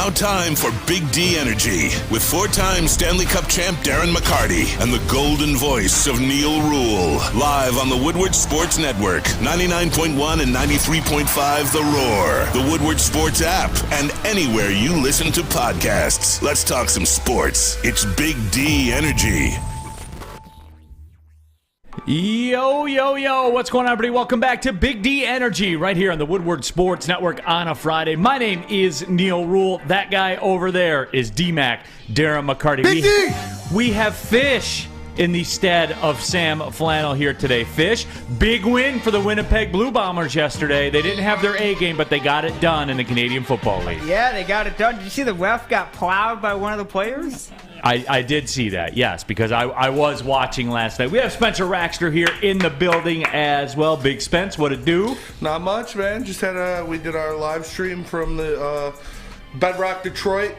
Now time for Big D Energy with four-time Stanley Cup champ Darren McCarty and the golden voice of Neal Ruhl. Live on the Woodward Sports Network, 99.1 and 93.5 The Roar, the Woodward Sports app, and anywhere you listen to podcasts. Let's talk some sports. It's Big D Energy. Yo, yo, yo, what's going on, everybody? Welcome back to Big D Energy right here on the Woodward Sports Network on a Friday. My name is Neal Ruhl. That guy over there is D-Mac, Darren McCarty. Big D! We have Fish in the stead of Sam Flannel here today. Fish, big win for the Winnipeg Blue Bombers yesterday. They didn't have their A game, but they got it done in the Canadian Football League. Yeah, they got it done. Did you see the ref got plowed by one of the players? I did see that, yes, because I was watching last night. We have Spencer Raxter here in the building as well. Big Spence, what it do? Not much, man. Just we did our live stream from the Bedrock Detroit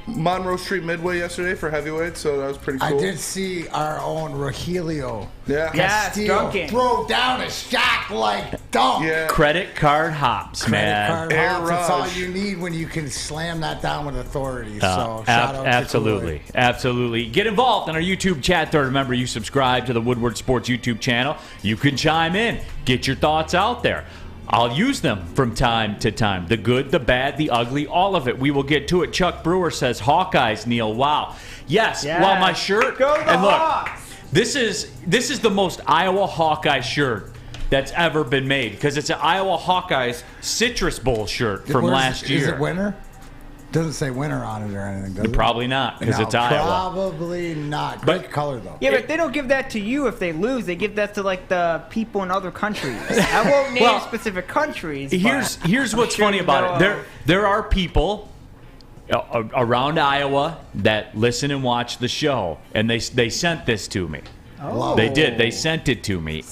Monroe Street Midway yesterday for heavyweight, so that was pretty cool. I did see our own Rogelio. Yeah. Dunking. Throw down a shot like dunk. Yeah. Credit card hops, man. Credit card hops. That's all you need when you can slam that down with authority. So shout out absolutely. to Absolutely. Get involved in our YouTube chat thread. Remember, you subscribe to the Woodward Sports YouTube channel. You can chime in. Get your thoughts out there. I'll use them from time to time. The good, the bad, the ugly, all of it. We will get to it. Chuck Brewer says, Hawkeyes, Neal. Wow. Yes. Well, my shirt. Go the and look, Hawks. this is the most Iowa Hawkeye shirt that's ever been made because it's an Iowa Hawkeyes Citrus Bowl shirt from last year. Is it winter? Doesn't say winter on it or anything, does it? Probably not because it's Iowa. Probably not. Great color, though. Yeah, but they don't give that to you if they lose. They give that to, like, the people in other countries. I won't name specific countries. Here's what's funny about it. There are people around Iowa that listen and watch the show, and they sent this to me. Oh. They did. They sent it to me.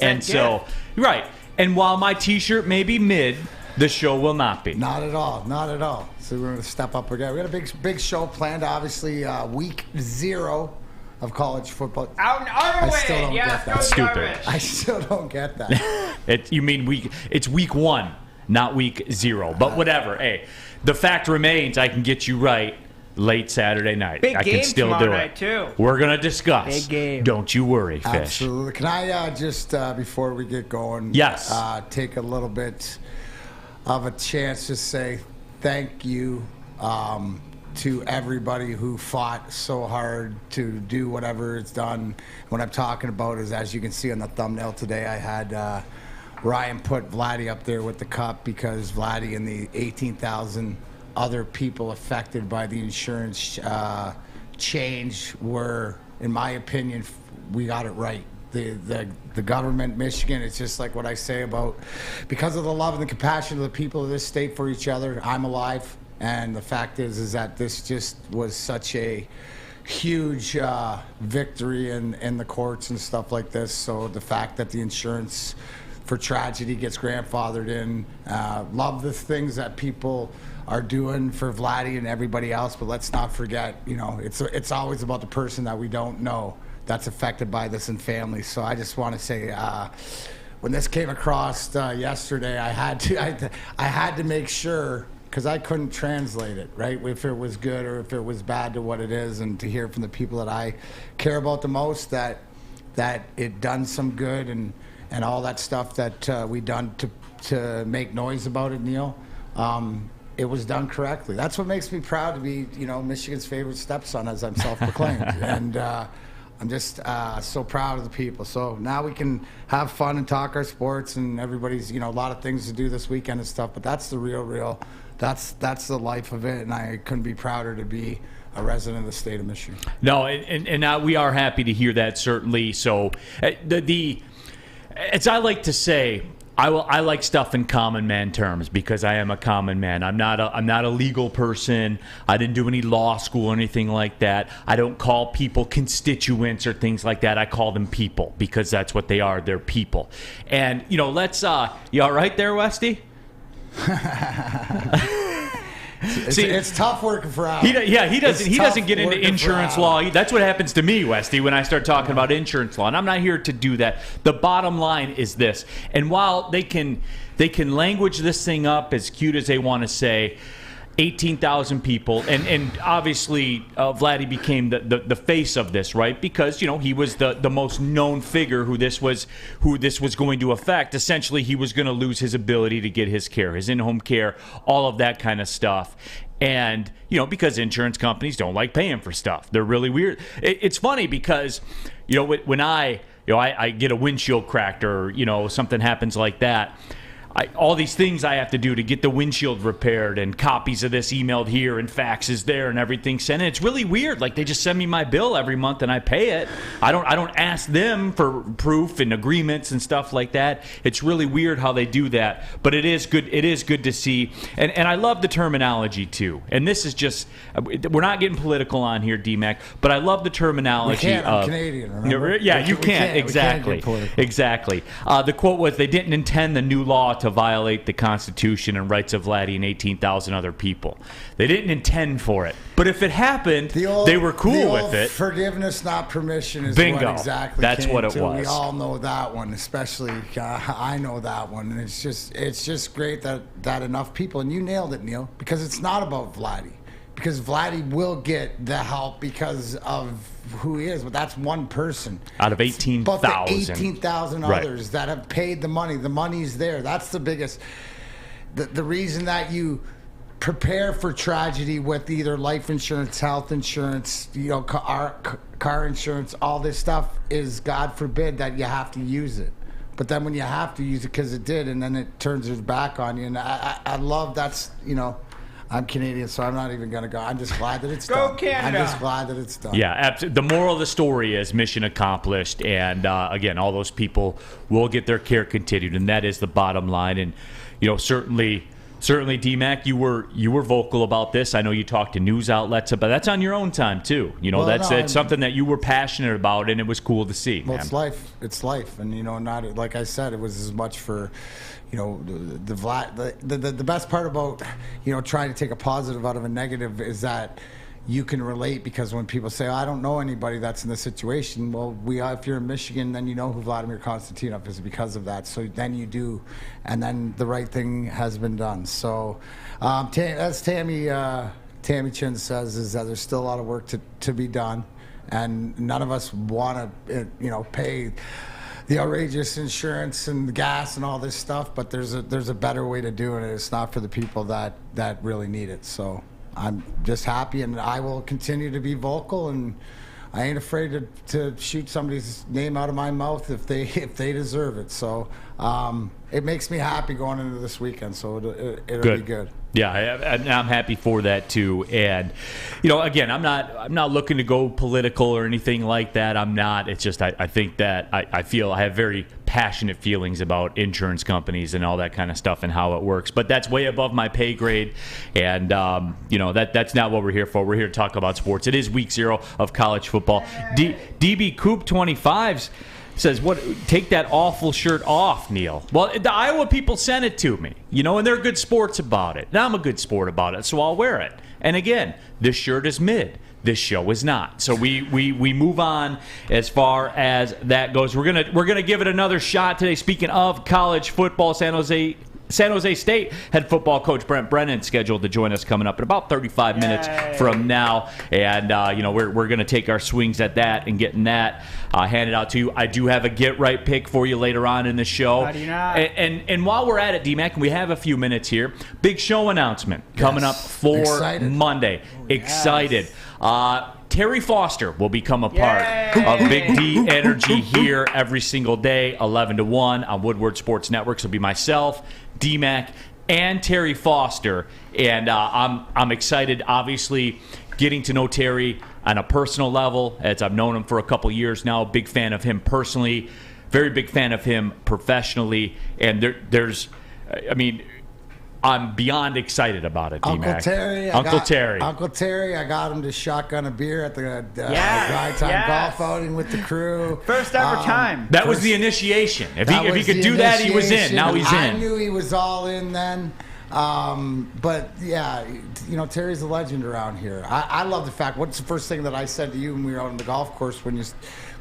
Right. And while my T-shirt may be mid, the show will not be. Not at all. Not at all. So we're going to step up again. We got a big show planned, obviously, week 0 of college football. Out and away. I still don't get that. Stupid. I still don't get that. You mean it's week 1, not week 0. But whatever. Hey, the fact remains I can get you right late Saturday night. Big I game can still tomorrow do it. night, too. We're going to discuss. Big game. Don't you worry, Fish. Absolutely. Can I just, before we get going, yes, take a little bit of a chance to say thank you to everybody who fought so hard to do whatever it's done. What I'm talking about is, as you can see on the thumbnail today, I had Ryan put Vladdy up there with the cup because Vladdy and the 18,000 other people affected by the insurance change were, in my opinion, we got it right. The government, Michigan, it's just like what I say about, because of the love and the compassion of the people of this state for each other, I'm alive. And the fact is that this just was such a huge victory in the courts and stuff like this. So the fact that the insurance for tragedy gets grandfathered in, love the things that people are doing for Vladdy and everybody else, but let's not forget, it's always about the person that we don't know that's affected by this and family. So I just want to say, when this came across yesterday, I had to make sure, because I couldn't translate it, right? If it was good or if it was bad to what it is, and to hear from the people that I care about the most that it done some good and all that stuff that we done to make noise about it, Neal. It was done correctly. That's what makes me proud to be, Michigan's favorite stepson, as I'm self-proclaimed. And I'm just so proud of the people. So now we can have fun and talk our sports, and everybody's, a lot of things to do this weekend and stuff, but that's the real, that's the life of it, and I couldn't be prouder to be a resident of the state of Michigan. No, and we are happy to hear that, certainly. So as I like to say, I like stuff in common man terms because I am a common man. I'm not a legal person. I didn't do any law school or anything like that. I don't call people constituents or things like that. I call them people because that's what they are. They're people. And let's you all right there, Westy? It's tough working for Al. He doesn't get into insurance law. That's what happens to me, Westy, when I start talking about insurance law. And I'm not here to do that. The bottom line is this. And while they can language this thing up as cute as they want to say, 18,000 people, and obviously Vladdy became the face of this, right? Because he was the most known figure who this was going to affect. Essentially, he was going to lose his ability to get his care, his in-home care, all of that kind of stuff. And because insurance companies don't like paying for stuff, they're really weird. It's funny because when I get a windshield cracked or something happens like that. All these things I have to do to get the windshield repaired, and copies of this emailed here and faxes there and everything sent. And it's really weird. Like, they just send me my bill every month and I pay it. I don't ask them for proof and agreements and stuff like that. It's really weird how they do that. But it is good. It is good to see. And I love the terminology too. And this is just, we're not getting political on here, D-Mac, but I love the terminology. I'm Canadian, remember? Yeah, you can't. Exactly. Exactly. The quote was, they didn't intend the new law to violate the Constitution and rights of Vladdy and 18,000 other people. They didn't intend for it. But if it happened, they were cool with it. Forgiveness, not permission is Bingo. what exactly That's came what it to. was. We all know that one, especially I know that one. And it's just great that enough people, and you nailed it, Neal, because it's not about Vladdy. Because Vladdy will get the help because of who he is. But that's one person. Out of 18,000. But the 18,000 Right. others that have paid the money. The money's there. That's the biggest. The reason that you prepare for tragedy with either life insurance, health insurance, car insurance, all this stuff is, God forbid, that you have to use it. But then when you have to use it, because it did, and then it turns its back on you. And I love that's, I'm Canadian, so I'm not even going to go. I'm just glad that it's done. Go Canada! I'm just glad that it's done. Yeah, absolutely. The moral of the story is mission accomplished. And, again, all those people will get their care continued, and that is the bottom line. And, certainly, D-Mac, you were vocal about this. I know you talked to news outlets, but that's on your own time, too. That's something that you were passionate about, and it was cool to see. Well, man. it's life. It's life. And, not, like I said, it was as much for, the Vlad. The best part about, trying to take a positive out of a negative is that you can relate, because when people say, I don't know anybody that's in this situation, well, if you're in Michigan, then you know who Vladimir Konstantinov is because of that. So then you do, and then the right thing has been done. So as Tammy Chin says, is that there's still a lot of work to be done, and none of us want to, pay the outrageous insurance and the gas and all this stuff, but there's a better way to do it, and it's not for the people that really need it. So I'm just happy, and I will continue to be vocal, and I ain't afraid to shoot somebody's name out of my mouth if they deserve it. So it makes me happy going into this weekend. So it'll be good. Yeah, and I'm happy for that too. And again, I'm not looking to go political or anything like that. I'm not. It's just I think that I feel I have very passionate feelings about insurance companies and all that kind of stuff and how it works. But that's way above my pay grade, and that's not what we're here for. We're here to talk about sports. It is week 0 of college football. DB Coop 25s says, "What? Take that awful shirt off, Neal." Well, the Iowa people sent it to me, and they're good sports about it. And I'm a good sport about it, so I'll wear it. And again, this shirt is mid. This show is not. So we move on as far as that goes. We're gonna give it another shot today. Speaking of college football, San Jose State head football coach Brent Brennan scheduled to join us coming up in about 35 minutes from now, and we're going to take our swings at that and getting that handed out to you. I do have a get right pick for you later on in the show. How do you not? And while we're at it, D-Mac, and we have a few minutes here, big show announcement coming up for Monday. Excited. Terry Foster will become a part of Big D Energy here every single day, 11 to 1 on Woodward Sports Network. So it'll be myself, D-Mac, and Terry Foster. And I'm excited, obviously, getting to know Terry on a personal level, as I've known him for a couple years now. Big fan of him personally, very big fan of him professionally. And I'm beyond excited about it, D-Mac. Uncle Terry, I got him to shotgun a beer at the Dry Time Golf outing with the crew. First ever time. That was the initiation. If he could do that, he was in. Now he's in. I knew he was all in then. But yeah, Terry's a legend around here. I love the fact. What's the first thing that I said to you when we were out on the golf course when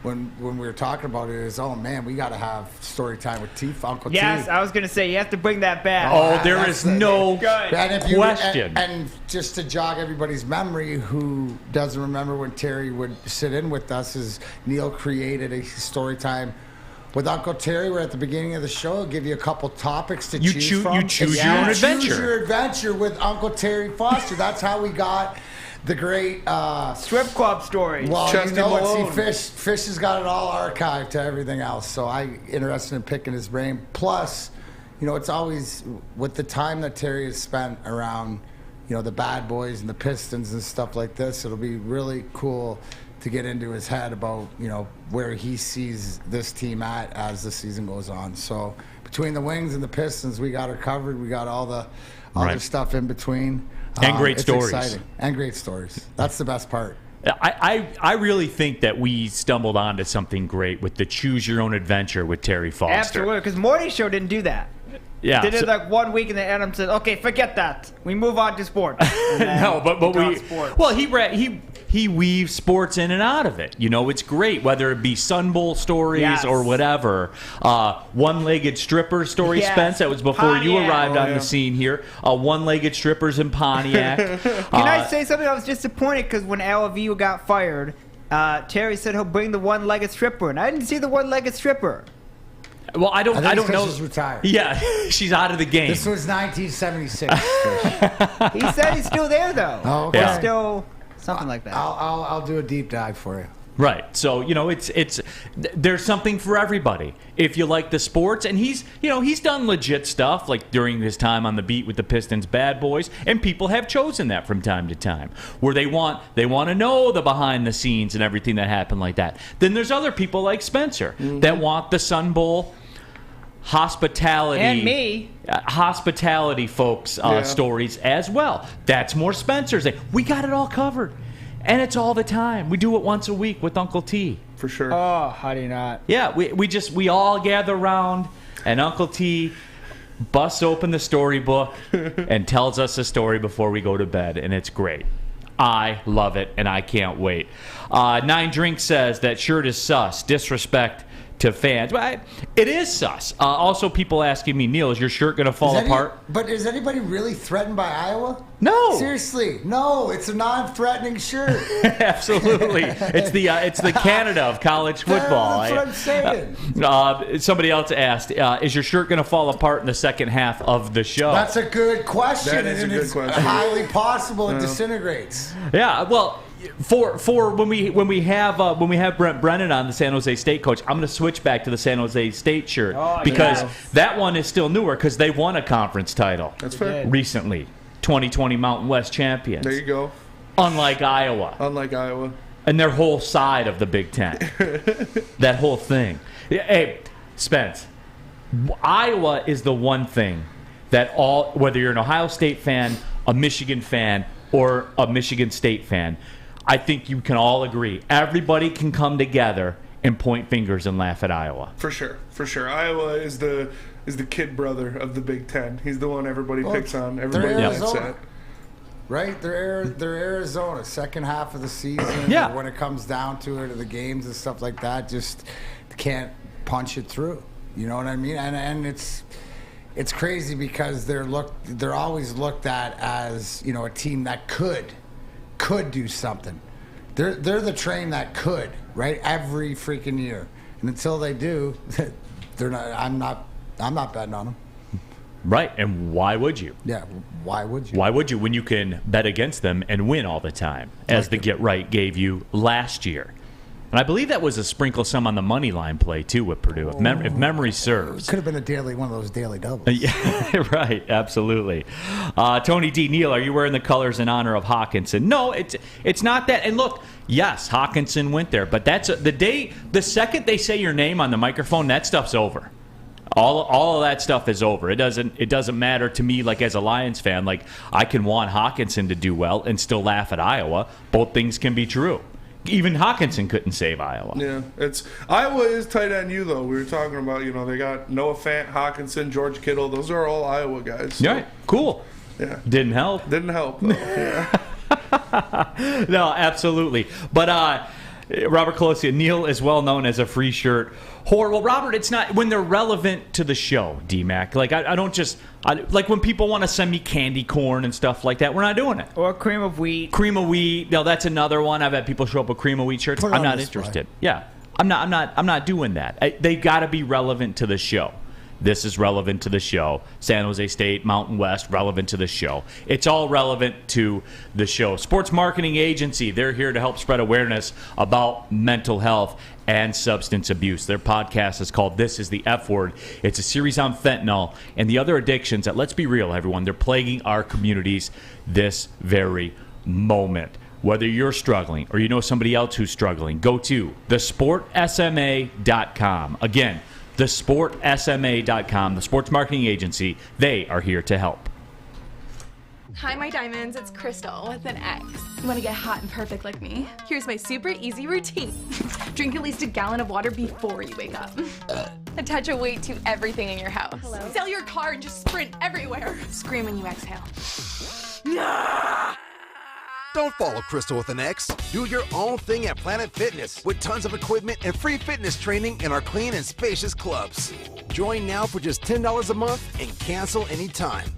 when we were talking about it is, oh man, we got to have story time with Uncle T. Yes, I was going to say, you have to bring that back. Oh, there is no question. question. And just to jog everybody's memory, who doesn't remember when Terry would sit in with us, is Neal created a story time with Uncle Terry. We're at the beginning of the show. I'll give you a couple topics to choose from. You choose your own adventure. Choose your adventure with Uncle Terry Foster. That's how we got the great strip club story. Well, Chesty Malone. Fish has got it all archived to everything else. So I'm interested in picking his brain. Plus, it's always with the time that Terry has spent around, the bad boys and the Pistons and stuff like this. It'll be really cool to get into his head about, where he sees this team at as the season goes on. So between the Wings and the Pistons, we got her covered. We got all the other stuff in between. And great it's stories. Exciting. And great stories. That's the best part. I really think that we stumbled onto something great with the Choose Your Own Adventure with Terry Foster. Absolutely, because Morty's show didn't do that. Yeah, they did like 1 week, and then Adam said, "Okay, forget that. We move on to sports." No, but he weaves sports in and out of it. It's great, whether it be Sun Bowl stories or whatever. One-legged stripper story, Spence. That was before you arrived on the scene here. One-legged strippers in Pontiac. Can I say something? I was disappointed because when Alaviu got fired, Terry said he'll bring the one-legged stripper, and I didn't see the one-legged stripper. Well, I don't know. She's retired. Yeah, she's out of the game. This was 1976. He said he's still there though. Oh, okay. Yeah. He's still something like that. I'll do a deep dive for you. Right. So, it's there's something for everybody. If you like the sports, and he's done legit stuff like during his time on the beat with the Pistons bad boys, and people have chosen that from time to time where they want to know the behind the scenes and everything that happened like that. Then there's other people like Spencer that want the Sun Bowl hospitality and me hospitality folks stories as well. That's more Spencer's thing. We got it all covered. And it's all the time. We do it once a week with Uncle T. For sure. Oh, how do you not? Yeah, we all gather around, and Uncle T busts open the storybook and tells us a story before we go to bed, and it's great. I love it, and I can't wait. 9 Drink says that shirt is sus. Disrespect to fans. Well, it is sus. Also, people asking me, Neal, is your shirt going to fall apart? But is anybody really threatened by Iowa? No. Seriously, no. It's a non-threatening shirt. Absolutely. It's the Canada of college football. That's what I'm saying. Somebody else asked, is your shirt going to fall apart in the second half of the show? That's a good question. That is a good question. Highly possible it disintegrates. Yeah, well, for when we have Brennan on, the San Jose State coach, I'm going to switch back to the San Jose State shirt because that one is still newer because they won a conference title. That's fair. Recently, 2020 Mountain West champions. There you go. Unlike Iowa. And their whole side of the Big Ten. That whole thing. Hey, Spence, Iowa is the one thing that whether you're an Ohio State fan, a Michigan fan, or a Michigan State fan, I think you can all agree. Everybody can come together and point fingers and laugh at Iowa. For sure. Iowa is the kid brother of the Big Ten. He's the one everybody picks on. Everybody laughs at. Right? They're Arizona. Second half of the season, when it comes down to it, or the games and stuff like that, just can't punch it through. You know what I mean? And it's crazy because they're always looked at as, a team that could do something. They're the train that could, right? Every freaking year. And until they do, they're not. I'm not betting on them. Right, and why would you? Yeah, why would you? Why would you when you can bet against them and win all the time, as the Get Right gave you last year? And I believe that was a sprinkle some on the money line play, too, with Purdue, if memory serves. Could have been one of those daily doubles. Yeah, right, absolutely. Tony D. Neal, are you wearing the colors in honor of Hawkinson? No, it's not that. And look, yes, Hawkinson went there, but that's the second they say your name on the microphone, that stuff's over. All of that stuff is over. It doesn't matter to me, like as a Lions fan, like I can want Hawkinson to do well and still laugh at Iowa. Both things can be true. Even Hawkinson couldn't save Iowa. Yeah, Iowa is tight end you though. We were talking about, they got Noah Fant, Hawkinson, George Kittle. Those are all Iowa guys. So. Yeah, cool. Yeah, didn't help. Though. Yeah. No, absolutely. But Robert Colosia, Neal is well known as a free shirt whore. Well, Robert, it's not when they're relevant to the show, D-Mac. Like, I don't just, like when people want to send me candy corn and stuff like that, we're not doing it. Or cream of wheat. Cream of wheat. No, that's another one. I've had people show up with cream of wheat shirts. I'm not interested. Yeah. I'm not doing that. They've got to be relevant to the show. This is relevant to the show. San Jose State, Mountain West, relevant to the show. It's all relevant to the show. Sports Marketing Agency, they're here to help spread awareness about mental health and substance abuse. Their podcast is called This is the F Word. It's a series on fentanyl and the other addictions that, let's be real, everyone, they're plaguing our communities this very moment. Whether you're struggling or you know somebody else who's struggling, go to thesportsma.com. Again, thesportsma.com, the sports marketing agency. They are here to help. Hi, my diamonds. It's Crystal with an X. You want to get hot and perfect like me? Here's my super easy routine. Drink at least a gallon of water before you wake up. Attach a weight to everything in your house. Sell your car and just sprint everywhere. Scream when you exhale. Don't follow Crystal with an X. Do your own thing at Planet Fitness with tons of equipment and free fitness training in our clean and spacious clubs. Join now for just $10 a month and cancel anytime.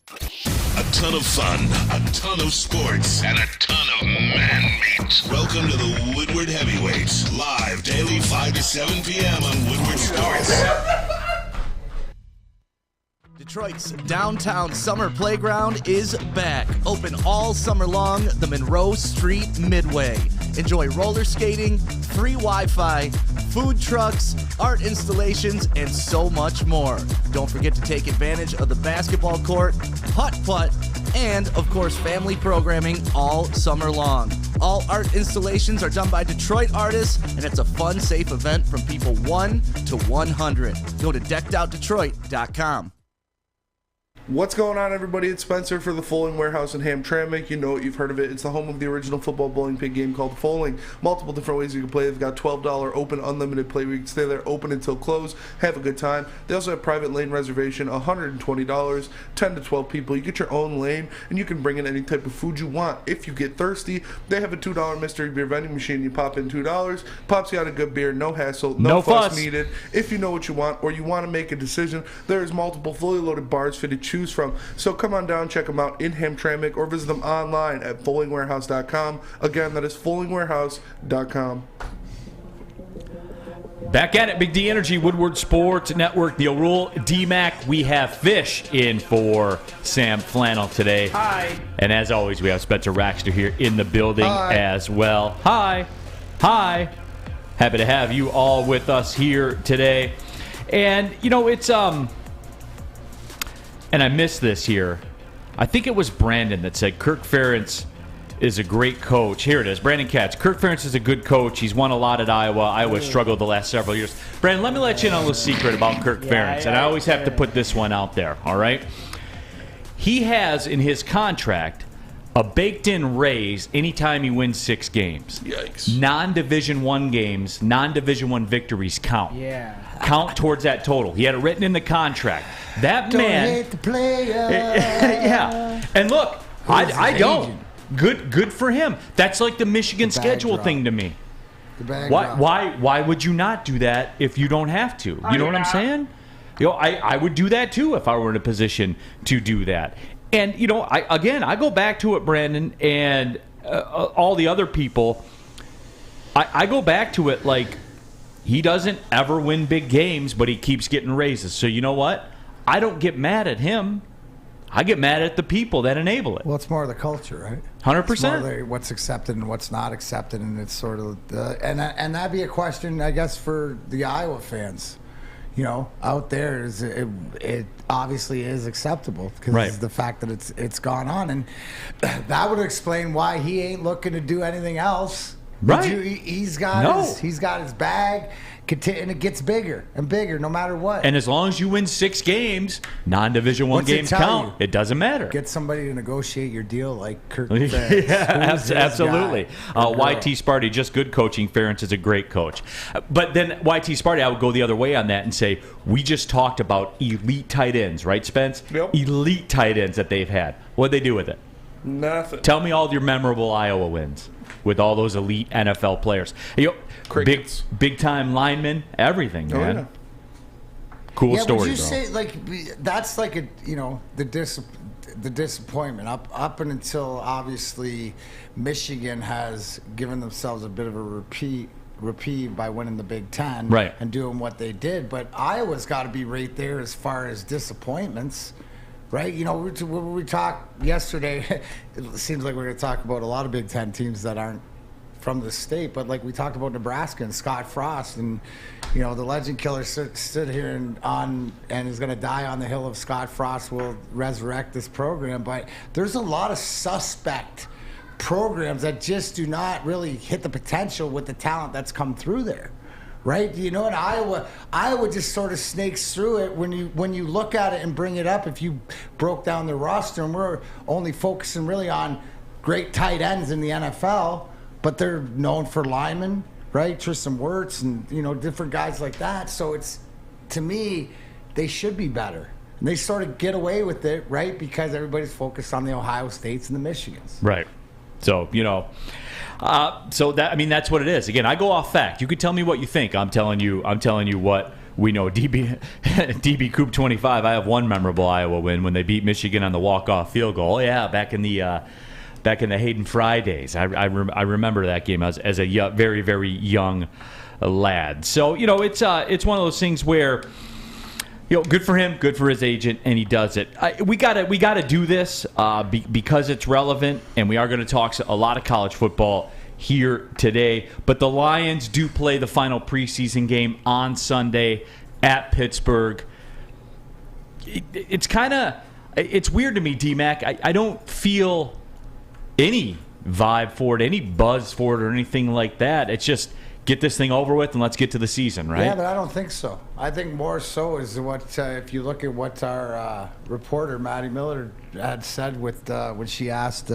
A ton of fun, a ton of sports, and a ton of man-meat. Welcome to the Woodward Heavyweights, live daily 5 to 7 p.m. on Woodward Sports. Detroit's downtown summer playground is back. Open all summer long, the Monroe Street Midway. Enjoy roller skating, free Wi-Fi, food trucks, art installations, and so much more. Don't forget to take advantage of the basketball court, putt-putt, and, of course, family programming all summer long. All art installations are done by Detroit artists, and it's a fun, safe event from people 1 to 100. Go to deckedoutdetroit.com. What's going on, everybody? It's Spencer for the Foaling Warehouse in Hamtramck. You know it, you've heard of it. It's the home of the original football bowling pin game called Foaling. Multiple different ways you can play. They've got $12 open unlimited play where you can stay there open until close, have a good time. They also have private lane reservation, $120, 10 to 12 people. You get your own lane, and you can bring in any type of food you want. If you get thirsty, they have a $2 mystery beer vending machine. You pop in $2, pops you out a good beer, no hassle, no fuss needed. If you know what you want or you want to make a decision, there's multiple fully loaded bars for you to choose from. So come on down, check them out in Hamtramck, or visit them online at foalingwarehouse.com. Again, that is foalingwarehouse.com. Back at it, Big D Energy, Woodward Sports Network, Neal Ruhl, D-Mac. We have Fish in for Sam Flannel today. Hi. And as always, we have Spencer Raxter here in the building as well. Hi. Hi. Happy to have you all with us here today. And, you know, it's, and I missed this here. I think it was Brandon that said Kirk Ferentz is a great coach. Here it is. Brandon Katz. Kirk Ferentz is a good coach. He's won a lot at Iowa. Iowa struggled the last several years. Brandon, let me let you in on a little secret about Kirk Ferentz. And I always have to put this one out there, all right? He has in his contract a baked-in raise anytime he wins 6 games. Yikes. Non-Division I games, non-Division I victories count. Yeah. Count towards that total. He had it written in the contract. That Don't man... hate the player. yeah. And look, I don't. Good for him. That's like the Michigan schedule thing to me. Why would you not do that if you don't have to? You know what I'm saying? You know, I would do that too if I were in a position to do that. And, you know, I go back to it, Brandon, and all the other people. I go back to it like he doesn't ever win big games, but he keeps getting raises. So you know what? I don't get mad at him. I get mad at the people that enable it. Well, it's more of the culture, right? 100%. What's accepted and what's not accepted, and it's sort of and that'd be a question, I guess, for the Iowa fans. You know, out there, it obviously is acceptable because of the fact that it's gone on, and that would explain why he ain't looking to do anything else. Right? He's got his bag. And it gets bigger and bigger no matter what. And as long as you win 6 games, non-Division I games count. It doesn't matter. Get somebody to negotiate your deal like Kirk Ferentz. Yeah, absolutely. YT Sparty, just good coaching. Ferentz is a great coach. But then YT Sparty, I would go the other way on that and say, we just talked about elite tight ends, right, Spence? Yep. Elite tight ends that they've had. What'd they do with it? Nothing. Tell me all your memorable Iowa wins. with all those elite NFL players. Big time linemen, everything, man. Yeah. Cool story, would you bro. say that's the disappointment up until obviously Michigan has given themselves a bit of a reprieve by winning the Big Ten, right, and doing what they did. But Iowa's got to be right there as far as disappointments, right? We talked yesterday. It seems like we're going to talk about a lot of Big Ten teams that aren't from the state, but like we talked about Nebraska and Scott Frost, and the legend killer stood here and is going to die on the hill of Scott Frost will resurrect this program. But there's a lot of suspect programs that just do not really hit the potential with the talent that's come through there, right? And Iowa just sort of snakes through it when you look at it and bring it up. If you broke down the roster, and we're only focusing really on great tight ends in the NFL, but they're known for linemen, right? Tristan Wirtz and, different guys like that. So to me, they should be better. And they sort of get away with it, right? Because everybody's focused on the Ohio States and the Michigans. Right. So, that's what it is. Again, I go off fact. You can tell me what you think. I'm telling you what we know. DB Coop 25, I have one memorable Iowa win when they beat Michigan on the walk-off field goal. Oh, yeah, back in the Hayden Fry days. I remember that game as a very, very young lad. So, it's one of those things where, good for him, good for his agent, and he does it. We gotta do this because it's relevant, and we are going to talk a lot of college football here today. But the Lions do play the final preseason game on Sunday at Pittsburgh. It's weird to me, D-Mac. I don't feel any vibe for it, any buzz for it, or anything like that. It's just get this thing over with and let's get to the season, right? Yeah, but I don't think so. I think more so is what if you look at what our reporter Maddie Miller had said with when she asked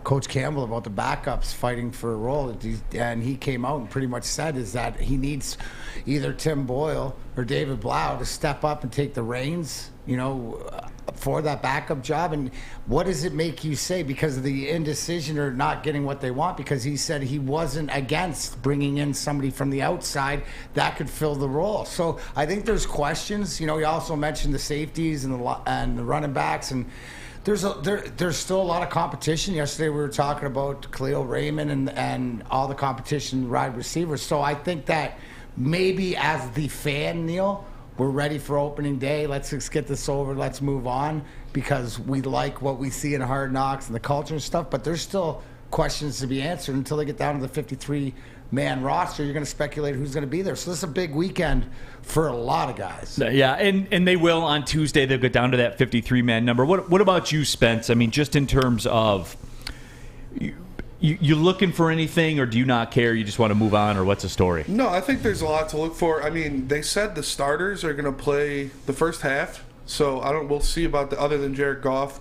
Coach Campbell about the backups fighting for a role, and he came out and pretty much said is that he needs either Tim Boyle or David Blau to step up and take the reins, for that backup job. And what does it make you say? Because of the indecision or not getting what they want? Because he said he wasn't against bringing in somebody from the outside that could fill the role. So I think there's questions. He also mentioned the safeties and the running backs, and there's still a lot of competition. Yesterday we were talking about Khalil Raymond and all the competition wide receivers. So I think that maybe as the fan, Neal, we're ready for opening day. Let's just get this over. Let's move on because we like what we see in Hard Knocks and the culture and stuff. But there's still questions to be answered until they get down to the 53-man roster. You're going to speculate who's going to be there. So this is a big weekend for a lot of guys. Yeah, and they will on Tuesday. They'll get down to that 53-man number. What about you, Spence? I mean, just in terms of you looking for anything, or do you not care? You just want to move on, or what's the story? No, I think there's a lot to look for. I mean, they said the starters are going to play the first half, so we'll see about other than Jared Goff.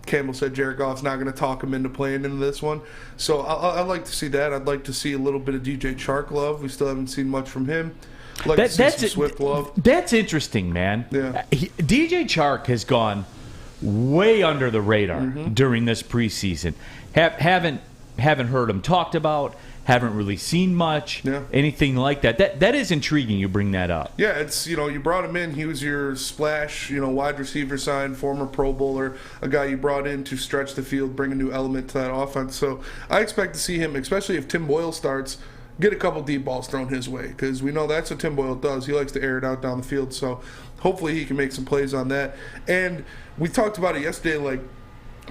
Campbell said Jared Goff's not going to talk him into playing into this one. So I'd like to see that. I'd like to see a little bit of DJ Chark love. We still haven't seen much from him. I'd like to see some Swift love. That's interesting, man. Yeah. DJ Chark has gone way under the radar during this preseason. Haven't heard him talked about, haven't really seen much, anything like that. That is intriguing you bring that up. Yeah, it's, you brought him in. He was your splash, wide receiver sign, former Pro Bowler, a guy you brought in to stretch the field, bring a new element to that offense. So I expect to see him, especially if Tim Boyle starts, get a couple deep balls thrown his way because we know that's what Tim Boyle does. He likes to air it out down the field. So hopefully he can make some plays on that. And we talked about it yesterday,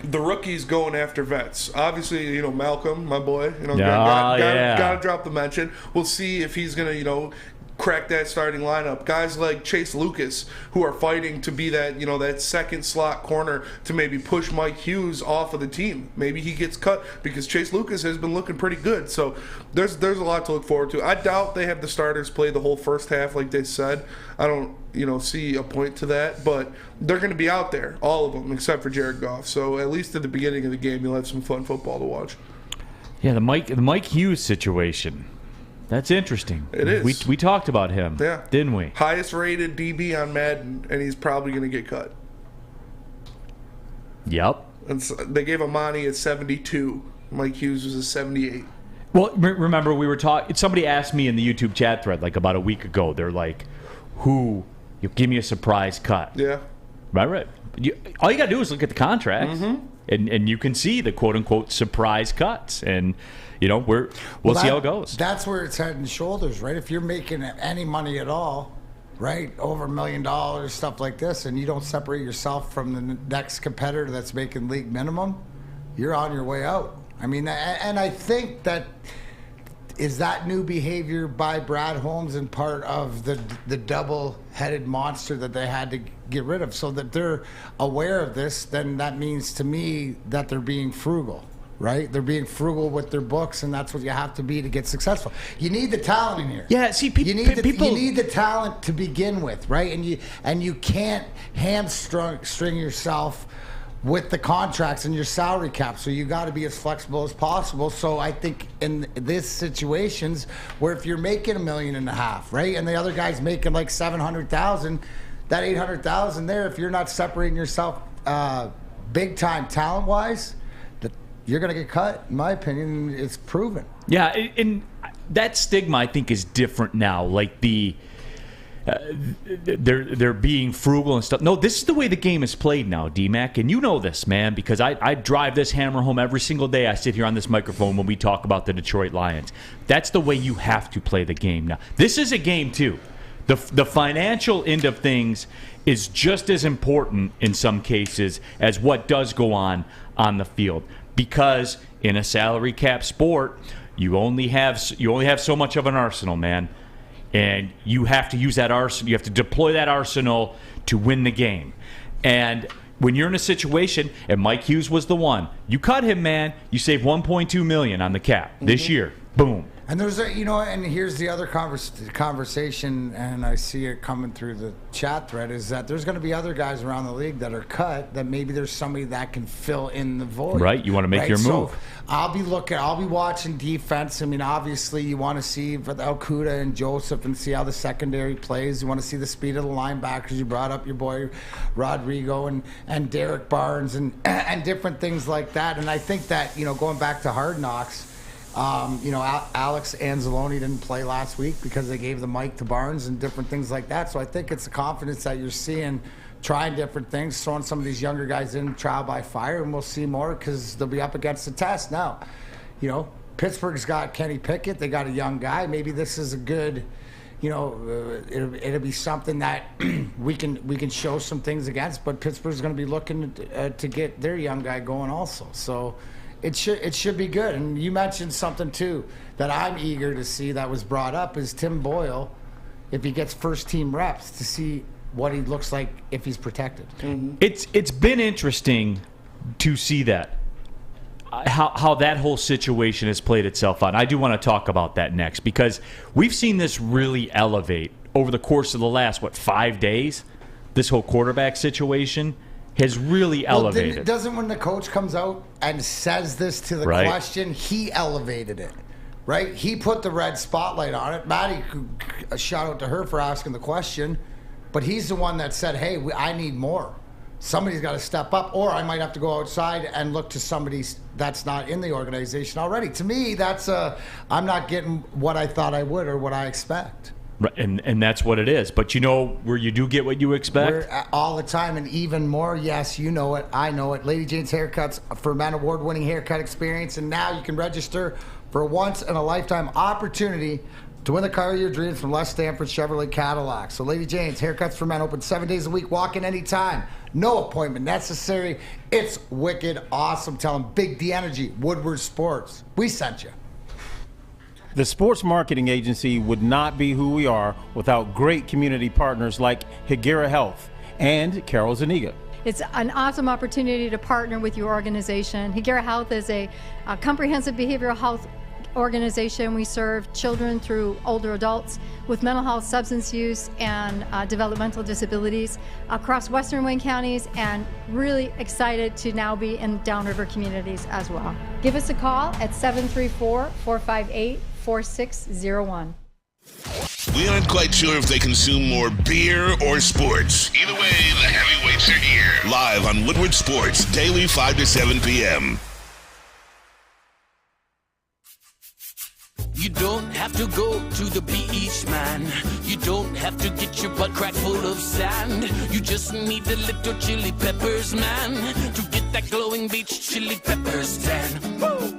the rookies going after vets. Obviously, Malcolm, my boy, got to drop the mention. We'll see if he's going to, crack that starting lineup. Guys like Chase Lucas, who are fighting to be that, that second slot corner to maybe push Mike Hughes off of the team. Maybe he gets cut because Chase Lucas has been looking pretty good. So there's a lot to look forward to. I doubt they have the starters play the whole first half like they said. I don't, see a point to that, but they're going to be out there, all of them, except for Jared Goff. So at least at the beginning of the game, you'll have some fun football to watch. Yeah, the Mike Hughes situation. That's interesting. It is. We talked about him, didn't we? Highest rated DB on Madden, and he's probably going to get cut. Yep. And so they gave him money at 72. Mike Hughes was a 78. Well, remember we were talking. Somebody asked me in the YouTube chat thread like about a week ago. They're like, "Who? You give me a surprise cut." Yeah. Right. All you got to do is look at the contracts, and you can see the quote unquote surprise cuts, and we'll see how it goes. That's where it's head and shoulders, right? If you're making any money at all, right, over $1 million, stuff like this, and you don't separate yourself from the next competitor that's making league minimum, you're on your way out. I mean, and I think that is that new behavior by Brad Holmes and part of the double-headed monster that they had to get rid of, so that they're aware of this. Then that means to me that they're being frugal, right? They're being frugal with their books, and that's what you have to be to get successful. You need the talent in here. Yeah, see, you need the talent to begin with, right? And you can't hamstring yourself with the contracts and your salary cap, so you got to be as flexible as possible. So I think in this situations where if you're making $1.5 million, right, and the other guy's making like $700,000, that $800,000 there, if you're not separating yourself big time talent wise, you're gonna get cut. In my opinion, it's proven. Yeah, and that stigma I think is different now. Like they're being frugal and stuff. No, this is the way the game is played now, D-Mac, and you know this, man, because I drive this hammer home every single day. I sit here on this microphone when we talk about the Detroit Lions. That's the way you have to play the game now. This is a game, too. The financial end of things is just as important in some cases as what does go on the field, because in a salary cap sport, you only have so much of an arsenal, man. And you have to use that arsenal. You have to deploy that arsenal to win the game. And when you're in a situation, and Mike Hughes was the one, you cut him, man. You save $1.2 million on the cap this year. Boom. And there's and here's the other conversation, and I see it coming through the chat thread, is that there's going to be other guys around the league that are cut, that maybe there's somebody that can fill in the void. Right, you want to make your move. So I'll be watching defense. I mean, obviously you want to see Okuda and Joseph and see how the secondary plays. You want to see the speed of the linebackers. You brought up your boy Rodrigo and Derek Barnes and different things like that. And I think that, going back to Hard Knocks, Alex Anzalone didn't play last week because they gave the mic to Barnes and different things like that. So I think it's the confidence that you're seeing, trying different things, throwing some of these younger guys in trial by fire, and we'll see more because they'll be up against the test. Now, Pittsburgh's got Kenny Pickett. They got a young guy. Maybe this is a good, it'll be something that we can show some things against. But Pittsburgh's going to be looking to get their young guy going also. So it should be good. And you mentioned something too that I'm eager to see that was brought up is Tim Boyle, if he gets first team reps, to see what he looks like if he's protected. Mm-hmm. It's been interesting to see that how that whole situation has played itself out. I do want to talk about that next, because we've seen this really elevate over the course of the last 5 days. This whole quarterback situation has really elevated. Doesn't when the coach comes out and says this to the question, he elevated it, right? He put the red spotlight on it. Maddie, a shout out to her for asking the question, but he's the one that said, hey, I need more. Somebody's got to step up, or I might have to go outside and look to somebody that's not in the organization already. To me, that's I'm not getting what I thought I would or what I expect. Right, and that's what it is. But where you do get what you expect? All the time, and even more. Yes, you know it. I know it. Lady Jane's Haircuts for Men award-winning haircut experience, and now you can register for a once-in-a-lifetime opportunity to win the car of your dreams from Les Stanford Chevrolet Cadillac. So Lady Jane's Haircuts for Men open 7 days a week. Walk in anytime. No appointment necessary. It's wicked awesome. Tell them Big D Energy, Woodward Sports. We sent you. The sports marketing agency would not be who we are without great community partners like Higuera Health and Carol Zuniga. It's an awesome opportunity to partner with your organization. Higuera Health is a comprehensive behavioral health organization. We serve children through older adults with mental health, substance use, and developmental disabilities across Western Wayne counties, and really excited to now be in downriver communities as well. Give us a call at 734-458-4601. We aren't quite sure if they consume more beer or sports. Either way, the heavyweights are here. Live on Woodward Sports, daily 5 to 7 p.m. You don't have to go to the beach, man. You don't have to get your butt crack full of sand. You just need a little chili peppers, man, to get that glowing beach chili peppers tan. Woo!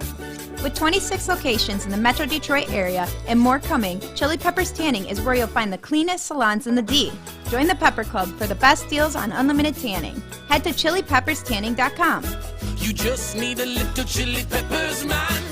With 26 locations in the Metro Detroit area and more coming, Chili Peppers Tanning is where you'll find the cleanest salons in the D. Join the Pepper Club for the best deals on unlimited tanning. Head to chilipepperstanning.com. You just need a little chili peppers, man.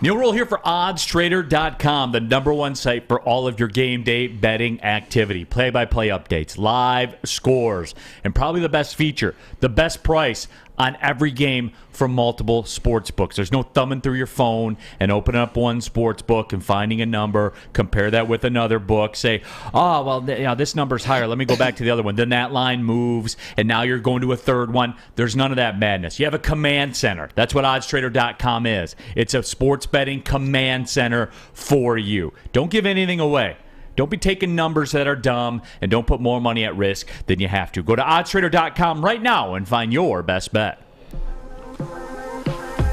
Neal Ruhl here for oddstrader.com, the #1 site for all of your game day betting activity. Play-by-play updates, live scores, and probably the best feature, the best price on every game from multiple sports books. There's no thumbing through your phone and opening up one sports book and finding a number, compare that with another book, say, oh, well, this number's higher. Let me go back to the other one. Then that line moves, and now you're going to a third one. There's none of that madness. You have a command center. That's what oddstrader.com is. It's a sports betting command center for you. Don't give anything away. Don't be taking numbers that are dumb, and don't put more money at risk than you have to. Go to oddstrader.com right now and find your best bet.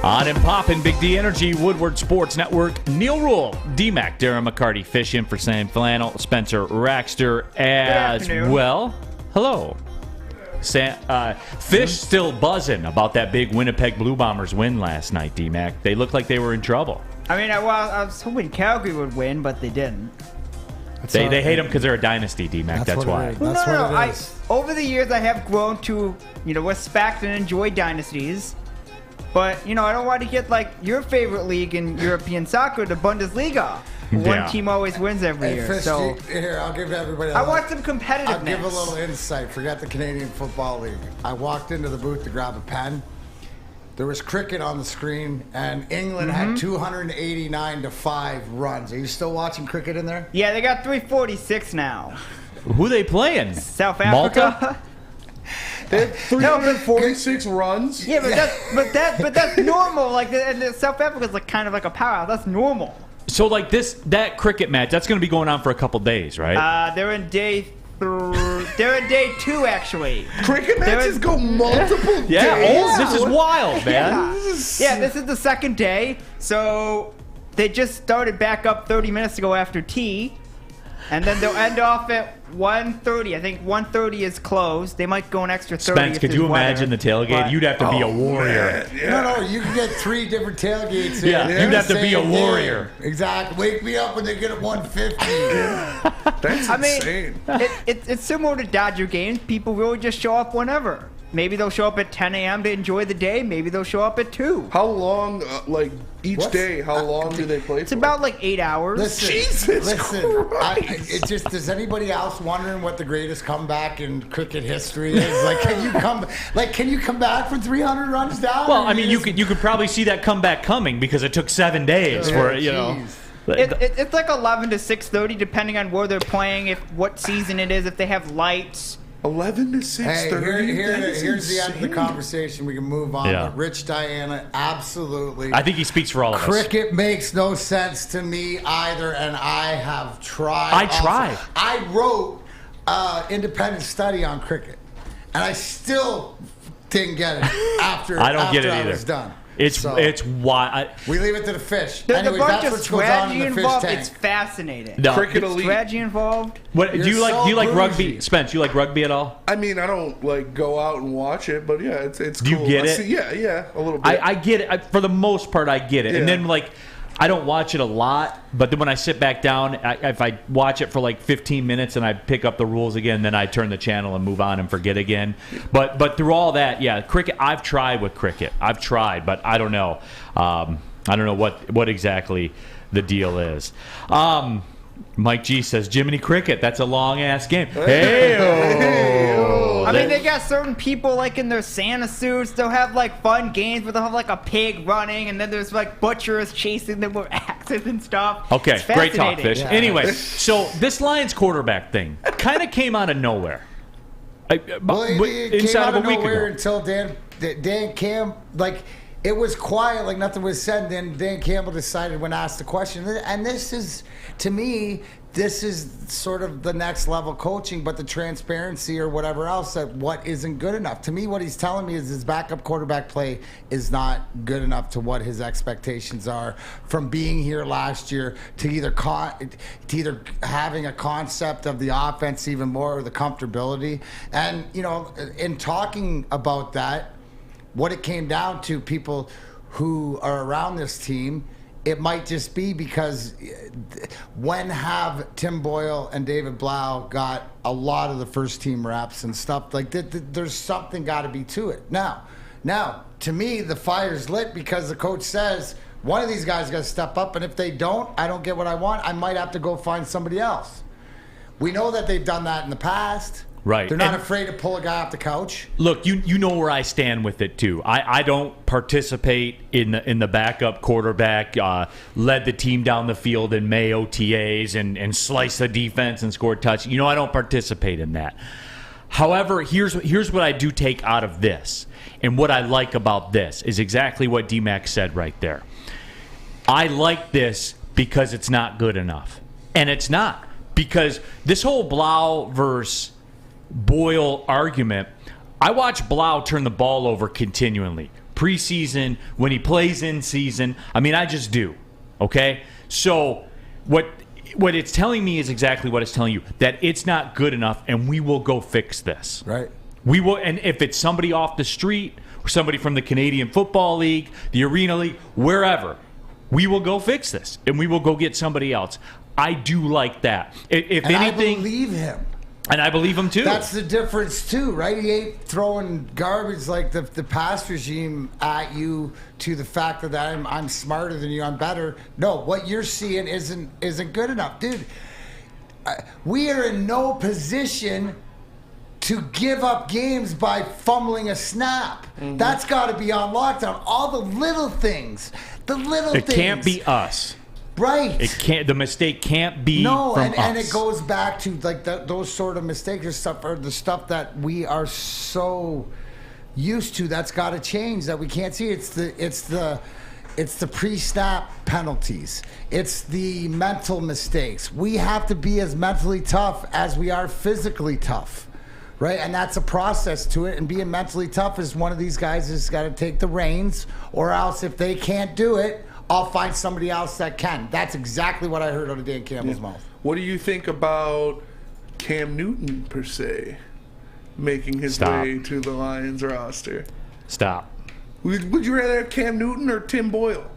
On and poppin', Big D Energy, Woodward Sports Network, Neal Ruhl, D-Mac, Darren McCarty, fish in for Sam Flannel, Spencer Raxter as well. Hello. Fish still buzzing about that big Winnipeg Blue Bombers win last night, D-Mac. They looked like they were in trouble. I mean, I was hoping Calgary would win, but they didn't. They hate them because they're a dynasty, D-Mac. That's why. Over the years, I have grown to, respect and enjoy dynasties. But, I don't want to get like your favorite league in European soccer, the Bundesliga. One team always wins every year. Fish, so here, I'll give everybody. I want some competitiveness. I'll give a little insight. Forget the Canadian Football League. I walked into the booth to grab a pen. There was cricket on the screen, and England had 289-5 runs. Are you still watching cricket in there? Yeah, they got 346 now. Who they playing? South Africa. Malta? They had 346 runs. Yeah, but that's normal. Like and South Africa's like kind of like a powerhouse. That's normal. So like that cricket match, that's going to be going on for a couple days, right? They're in day 2 actually. Cricket matches go multiple days. This is wild, man. Yeah, this is the second day. So they just started back up 30 minutes ago after tea. And then they'll end off at 1:30. I think 1:30 is closed. They might go an extra 30. Spence, could you imagine the tailgate? But, you'd have to be a warrior. No, you can get 3 different tailgates. Yeah, you'd have to be a warrior. Exactly. Wake me up when they get at 1:50. That's insane. It's similar to Dodger games. People really just show up whenever. Maybe they'll show up at 10 a.m. to enjoy the day. Maybe they'll show up at 2. How long, each day, how long do they play for? It's about like 8 hours. Listen, does anybody else wondering what the greatest comeback in cricket history is? Like, can you come back from 300 runs down? Well, I mean, you could probably see that comeback coming because it took 7 days for It's like 11 to 6:30, depending on where they're playing, what season it is, if they have lights. 11 to 6:30. Here's the end of the conversation. We can move on. Yeah. But Rich Diana, absolutely. I think he speaks for all of us. Cricket makes no sense to me either, and I have tried. I wrote independent study on cricket, and I still didn't get it after I don't get it I either. was done. It's why we leave it to the fish. There's Anyway, a bunch that's of what goes on in strategy the fish involved. tank. It's fascinating. No. Cricket elite. Strategy involved. What do you like? so Do you like rugby, bougie. Spence? You like rugby at all? I mean, I don't go out and watch it, but yeah, it's Do you cool. get it? Yeah, a little bit. I get it. For the most part, I get it. And then I don't watch it a lot, but then when I sit back down, if I watch it for like 15 minutes and I pick up the rules again, then I turn the channel and move on and forget again. But through all that, cricket. I've tried with cricket. But I don't know. I don't know what exactly the deal is. Mike G says, Jiminy Cricket, that's a long-ass game. Hey-o. I mean, they got certain people, like, in their Santa suits. They'll have, like, fun games where they'll have, like, a pig running, and then there's, like, butchers chasing them with axes and stuff. Okay, great talk, Fish. Yeah. Anyway, so this Lions quarterback thing kind of came out of nowhere. It came out of nowhere ago. until Dan Campbell, it was quiet, like nothing was said. Then Dan Campbell decided when asked the question, and this is, to me, this is sort of the next level coaching, but the transparency or whatever else that what isn't good enough. To me, what he's telling me is his backup quarterback play is not good enough to what his expectations are from being here last year to either having a concept of the offense even more or the comfortability. And, you know, in talking about that, what it came down to, people who are around this team, it might just be because when have Tim Boyle and David Blau got a lot of the first team reps and stuff like that, there's something got to be to it. Now, to me, the fire's lit because the coach says one of these guys got to step up, and if they don't, I don't get what I want. I might have to go find somebody else. We know that they've done that in the past. Right. They're not afraid to pull a guy off the couch. Look, you know where I stand with it too. I don't participate in the backup quarterback, led the team down the field in May OTAs and sliced the defense and scored touch. You know, I don't participate in that. However, here's what I do take out of this, and what I like about this is exactly what D-Mac said right there. I like this because it's not good enough, and it's not, because this whole Blau versus Boyle argument, I watch Blau turn the ball over continually. Preseason, when he plays in season. I mean, I just do. Okay? So what it's telling me is exactly what it's telling you, that it's not good enough, and we will go fix this. Right. We will, and if it's somebody off the street or somebody from the Canadian Football League, the Arena League, wherever, we will go fix this, and we will go get somebody else. I do like that. If and anything, I believe him. And I believe him too. That's the difference too, right? He ain't throwing garbage like the past regime at you to the fact that I'm smarter than you, I'm better. No, what you're seeing isn't good enough, dude. We are in no position to give up games by fumbling a snap. Mm-hmm. That's got to be on lockdown. All the little things, It can't be us. Right. It can't. The mistake can't be from us. And it goes back to like those sort of mistakes or stuff, or the stuff that we are so used to. That's got to change. That we can't see. It's the pre-snap penalties. It's the mental mistakes. We have to be as mentally tough as we are physically tough, right? And that's a process to it. And being mentally tough is one of these guys has got to take the reins, or else if they can't do it, I'll find somebody else that can. That's exactly what I heard out of Dan Campbell's mouth. What do you think about Cam Newton, per se, making his way to the Lions roster? Stop. Would you rather have Cam Newton or Tim Boyle?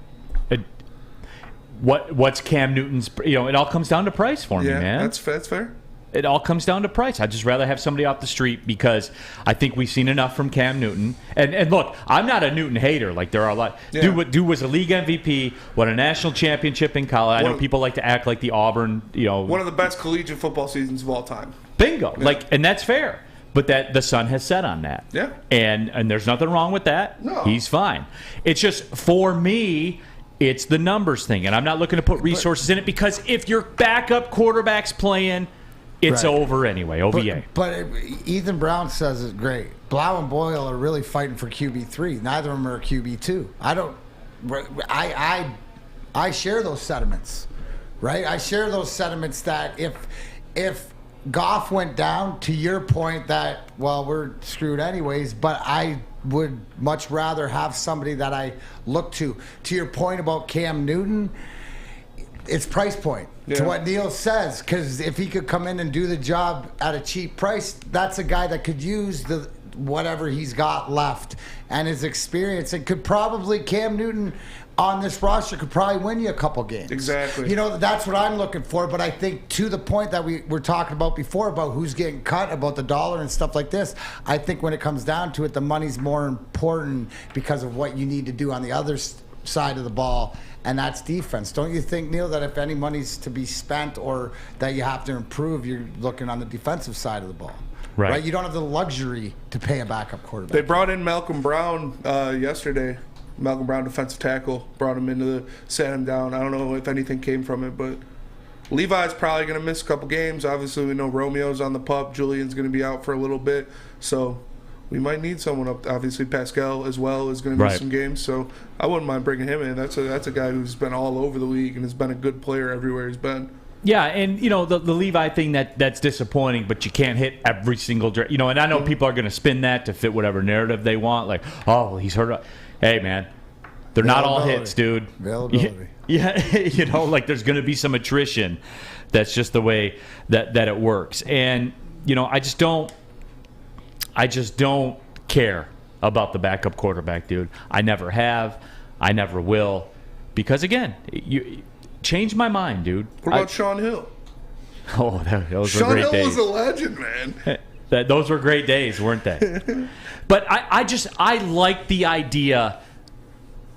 What's Cam Newton's? You know, it all comes down to price for me, man. Yeah, that's fair. It all comes down to price. I'd just rather have somebody off the street because I think we've seen enough from Cam Newton. And look, I'm not a Newton hater. Like, there are a lot. Yeah. Dude was a league MVP, won a national championship in college. I know people like to act like the Auburn, one of the best collegiate football seasons of all time. Bingo. Yeah. And that's fair. But that the sun has set on that. Yeah. And there's nothing wrong with that. No. He's fine. It's just, for me, it's the numbers thing. And I'm not looking to put resources in it, because if your backup quarterback's playing, it's over anyway, OVA. But Ethan Brown says it's great. Blau and Boyle are really fighting for QB3. Neither of them are QB2. I share those sentiments, right? I share those sentiments that if Goff went down, to your point that, well, we're screwed anyways, but I would much rather have somebody that I look to. To your point about Cam Newton, it's price point. Yeah. To what Neal says, because if he could come in and do the job at a cheap price, that's a guy that could use whatever he's got left and his experience, and could probably, Cam Newton on this roster could probably win you a couple games. Exactly. That's what I'm looking for. But I think, to the point that we were talking about before, about who's getting cut, about the dollar and stuff like this, I think when it comes down to it, the money's more important because of what you need to do on the other side of the ball, and that's defense. Don't you think, Neal, that if any money's to be spent or that you have to improve, you're looking on the defensive side of the ball? Right? You don't have the luxury to pay a backup quarterback. They brought in Malcolm Brown yesterday. Malcolm Brown, defensive tackle, brought him in sat him down. I don't know if anything came from it, but Levi's probably going to miss a couple games. Obviously, we know Romeo's on the pup. Julian's going to be out for a little bit. So we might need someone up. Obviously, Pascal as well is going to miss some games. So I wouldn't mind bringing him in. That's a guy who's been all over the league and has been a good player everywhere he's been. Yeah, and the Levi thing that's disappointing, but you can't hit every single and I know people are going to spin that to fit whatever narrative they want. Like, oh, he's hurt. Hey, man, they're not all hits, dude. Availability. Yeah, like there's going to be some attrition. That's just the way that it works. And I just don't care about the backup quarterback, dude. I never have. I never will. Because again, you change my mind, dude. What about Sean Hill? Oh, those were Sean great Hill days. was a legend, man. Those were great days, weren't they? But I like the idea,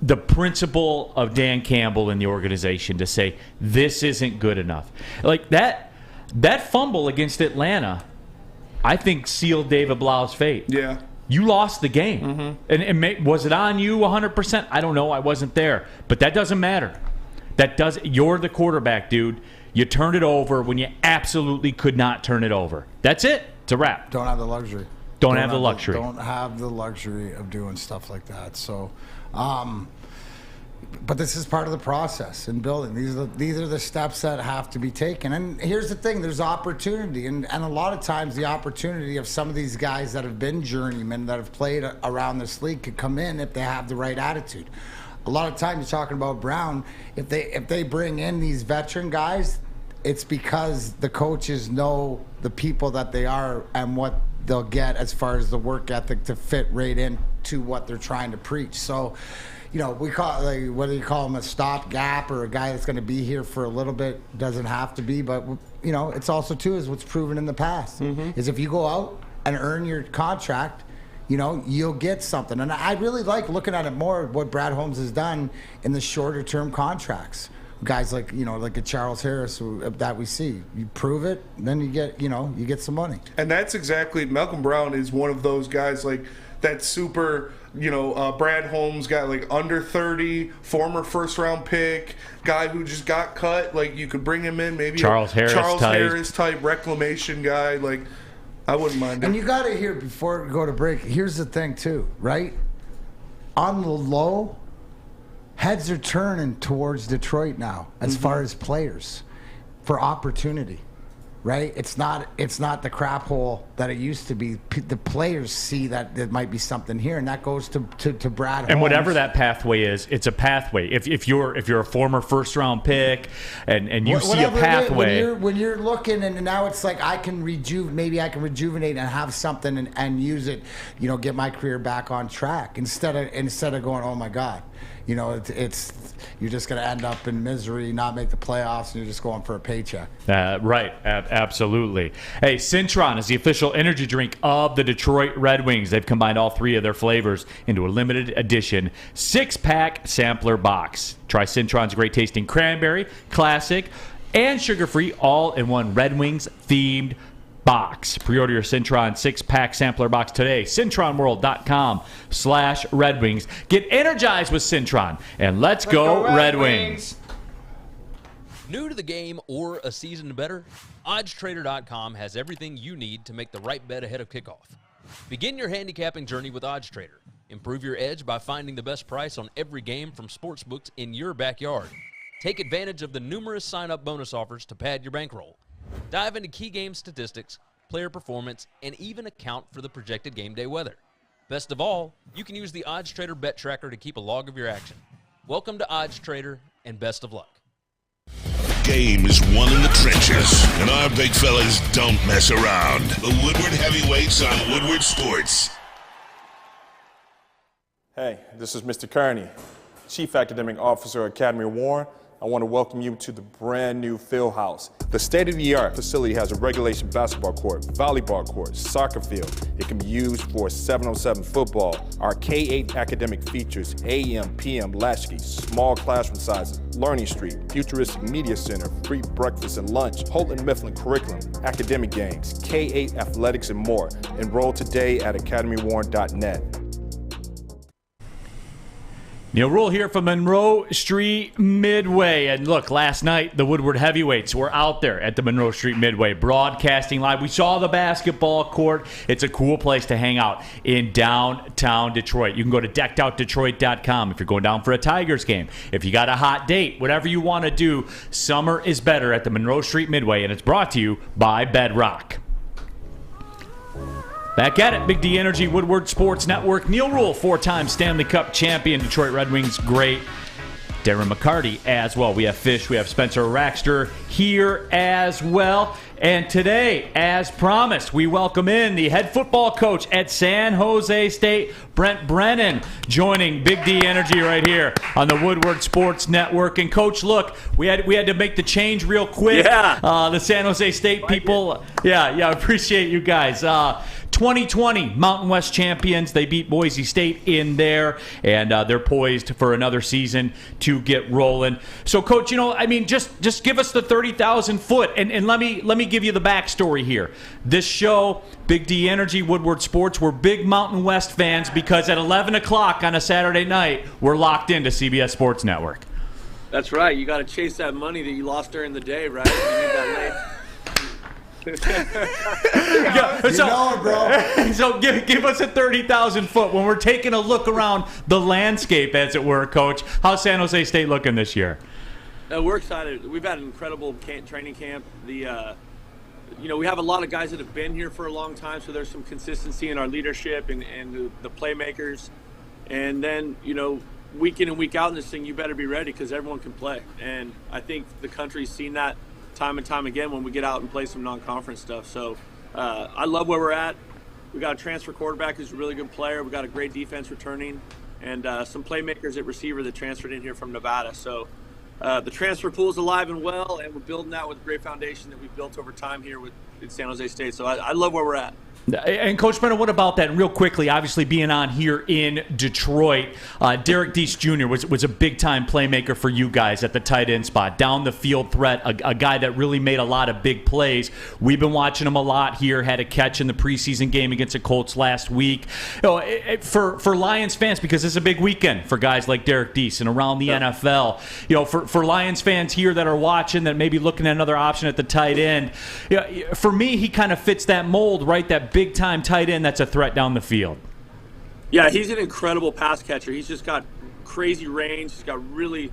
the principle of Dan Campbell and the organization to say this isn't good enough. Like that fumble against Atlanta, I think sealed David Blau's fate. Yeah. You lost the game. And was it on you 100%? I don't know. I wasn't there. But that doesn't matter. You're the quarterback, dude. You turned it over when you absolutely could not turn it over. That's it. It's a wrap. Don't have the luxury. Don't have the luxury. Don't have the luxury of doing stuff like that. So, but this is part of the process in building. These are the steps that have to be taken. And here's the thing: there's opportunity, and a lot of times the opportunity of some of these guys that have been journeymen that have played around this league could come in if they have the right attitude. A lot of times you're talking about Brown. If they bring in these veteran guys, it's because the coaches know the people that they are and what they'll get as far as the work ethic to fit right into what they're trying to preach. So, we call it, whether you call him a stopgap or a guy that's going to be here for a little bit, doesn't have to be. But, it's also, too, is what's proven in the past. Is if you go out and earn your contract, you'll get something. And I really like looking at it more, what Brad Holmes has done in the shorter-term contracts. Guys like a Charles Harris that we see. You prove it, then you get some money. And that's exactly, Malcolm Brown is one of those guys like that super, Brad Holmes guy, like under 30, former first-round pick, guy who just got cut. Like you could bring him in, maybe Charles Harris type reclamation guy. Like I wouldn't mind it. And you got to hear before we go to break. Here's the thing too, right? On the low, heads are turning towards Detroit now as far as players for opportunity, right? It's not the crap hole that it used to be. The players see that there might be something here, and that goes to Brad Holmes. And whatever that pathway is, it's a pathway. If you're a former first round pick and you see a pathway, when you're looking, and now it's like I can rejuvenate and have something and use it, get my career back on track instead of going, oh my God. It's you're just going to end up in misery, not make the playoffs, and you're just going for a paycheck. Right, absolutely. Hey, Cintron is the official energy drink of the Detroit Red Wings. They've combined all three of their flavors into a limited edition 6-pack sampler box. Try Cintron's great tasting cranberry, classic, and sugar-free all in one Red Wings themed box. Pre-order your Cintron 6-pack sampler box today. CintronWorld.com/Red Wings. Get energized with Cintron, and let's go Red Wings. New to the game or a season better? OddsTrader.com has everything you need to make the right bet ahead of kickoff. Begin your handicapping journey with OddsTrader. Improve your edge by finding the best price on every game from sportsbooks in your backyard. Take advantage of the numerous sign-up bonus offers to pad your bankroll. Dive into key game statistics, player performance, and even account for the projected game day weather. Best of all, you can use the OddsTrader bet tracker to keep a log of your action. Welcome to OddsTrader, and best of luck. Game is won in the trenches, and our big fellas don't mess around. The Woodward Heavyweights on Woodward Sports. Hey, this is Mr. Kearney, Chief Academic Officer, Academy Warren. I want to welcome you to the brand new field house. The state-of-the-art facility has a regulation basketball court, volleyball court, soccer field. It can be used for 7-on-7 football. Our K-8 academic features AM, PM, latchkey, small classroom sizes, learning street, futuristic media center, free breakfast and lunch, Holton Mifflin curriculum, academic games, K-8 athletics, and more. Enroll today at academywarren.net. Neal Ruhl here from Monroe Street Midway. And look, last night the Woodward heavyweights were out there at the Monroe Street Midway broadcasting live. We saw the basketball court. It's a cool place to hang out in downtown Detroit. You can go to deckedoutdetroit.com if you're going down for a Tigers game. If you got a hot date, whatever you want to do, summer is better at the Monroe Street Midway. And it's brought to you by Bedrock. Back at it, Big D Energy, Woodward Sports Network. Neal Ruhl, 4-time Stanley Cup champion, Detroit Red Wings great. Darren McCarty as well. We have Fish, we have Spencer Raxter here as well. And today, as promised, we welcome in the head football coach at San Jose State, Brent Brennan, joining Big D Energy right here on the Woodward Sports Network. And Coach, look, we had to make the change real quick. Yeah. The San Jose State people, yeah, appreciate you guys. 2020 Mountain West champions. They beat Boise State in there, and they're poised for another season to get rolling. So, Coach, just give us the 30,000 foot, and let me give you the backstory here. This show, Big D Energy, Woodward Sports, we're big Mountain West fans because at 11 o'clock on a Saturday night, we're locked into CBS Sports Network. That's right. You got to chase that money that you lost during the day, right? You need that late. So give us a 30,000 foot when we're taking a look around the landscape, as it were, Coach. How's San Jose State looking this year? We're excited. We've had an incredible training camp. We have a lot of guys that have been here for a long time, so there's some consistency in our leadership and the playmakers. And then, week in and week out in this thing, you better be ready because everyone can play. And I think the country's seen that time and time again when we get out and play some non-conference stuff. So I love where we're at. We got a transfer quarterback who's a really good player. We got a great defense returning, and some playmakers at receiver that transferred in here from Nevada. So the transfer pool is alive and well, and we're building that with a great foundation that we've built over time here with San Jose State. So I love where we're at. And Coach Brennan, what about that? And real quickly, obviously being on here in Detroit, Derek Deese Jr. was a big-time playmaker for you guys at the tight end spot, down the field threat, a guy that really made a lot of big plays. We've been watching him a lot here, had a catch in the preseason game against the Colts last week. For Lions fans, because this is a big weekend for guys like Derek Deese and around the NFL, for Lions fans here that are watching, that may be looking at another option at the tight end, for me, he kind of fits that mold, right? That big-time tight end that's a threat down the field. Yeah, he's an incredible pass catcher. He's just got crazy range. He's got really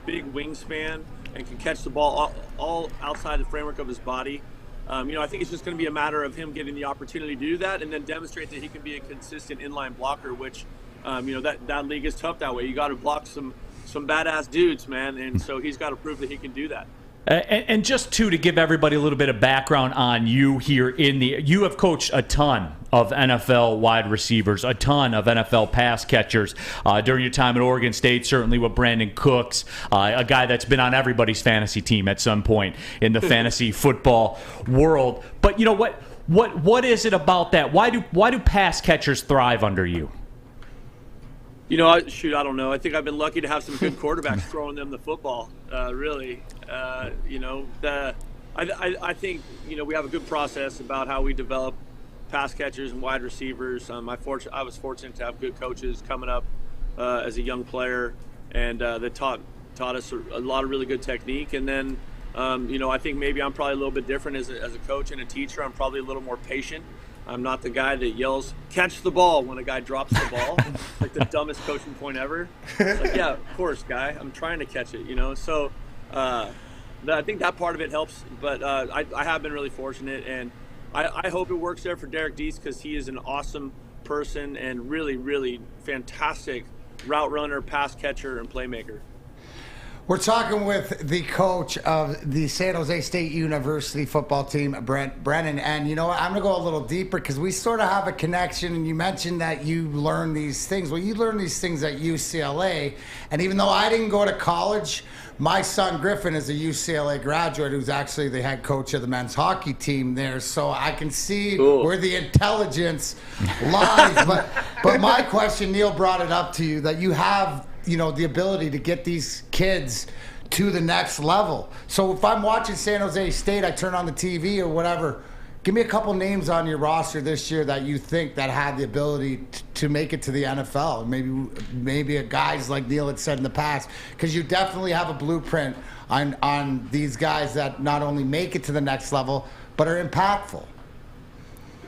big wingspan and can catch the ball all outside the framework of his body. I think it's just going to be a matter of him getting the opportunity to do that and then demonstrate that he can be a consistent inline blocker, which, that league is tough that way. You got to block some badass dudes, man, and so he's got to prove that he can do that. And just to give everybody a little bit of background on you here you have coached a ton of NFL wide receivers, a ton of NFL pass catchers during your time at Oregon State, certainly with Brandon Cooks, a guy that's been on everybody's fantasy team at some point in the fantasy football world. But what is it about that? Why do pass catchers thrive under you? I don't know. I think I've been lucky to have some good quarterbacks throwing them the football, really. I think, we have a good process about how we develop pass catchers and wide receivers. I was fortunate to have good coaches coming up as a young player, and that taught us a lot of really good technique. And then, I think maybe I'm probably a little bit different as a coach and a teacher. I'm probably a little more patient. I'm not the guy that yells, catch the ball when a guy drops the ball. Like the dumbest coaching point ever. Like, yeah, of course, guy. I'm trying to catch it, So I think that part of it helps. But I have been really fortunate. And I hope it works there for Derek Deese because he is an awesome person and really, really fantastic route runner, pass catcher, and playmaker. We're talking with the coach of the San Jose State University football team, Brent Brennan. And you know what? I'm going to go a little deeper because we sort of have a connection. And you mentioned that you learn these things. Well, you learn these things at UCLA. And even though I didn't go to college, my son Griffin is a UCLA graduate who's actually the head coach of the men's hockey team there. So I can see where the intelligence lies. But my question, Neal brought it up to you, that you have the ability to get these kids to the next level. So if I'm watching San Jose State, I turn on the TV or whatever, Give me a couple names on your roster this year that you think that had the ability to make it to the NFL. Maybe guys like Neal had said in the past, because you definitely have a blueprint on these guys that not only make it to the next level, but are impactful.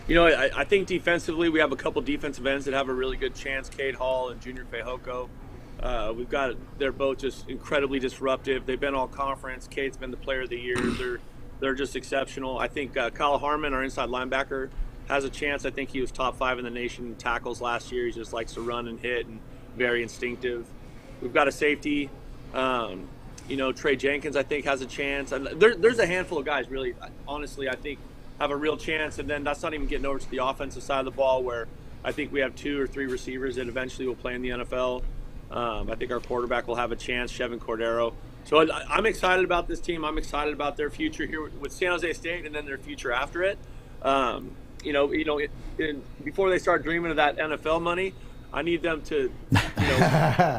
I think defensively we have a couple defensive ends that have a really good chance, Cade Hall and Junior Fehoko. They're both just incredibly disruptive. They've been all conference. Cade's been the player of the year. They're just exceptional. I think Kyle Harmon, our inside linebacker, has a chance. I think he was top 5 in the nation in tackles last year. He just likes to run and hit and very instinctive. We've got a safety. Trey Jenkins, I think, has a chance. And there's a handful of guys, really, honestly, I think, have a real chance. And then that's not even getting over to the offensive side of the ball, where I think we have 2 or 3 receivers that eventually will play in the NFL. I think our quarterback will have a chance, Chevin Cordero. So I'm excited about this team. I'm excited about their future here with San Jose State and then their future after it. Before they start dreaming of that NFL money, I need them to,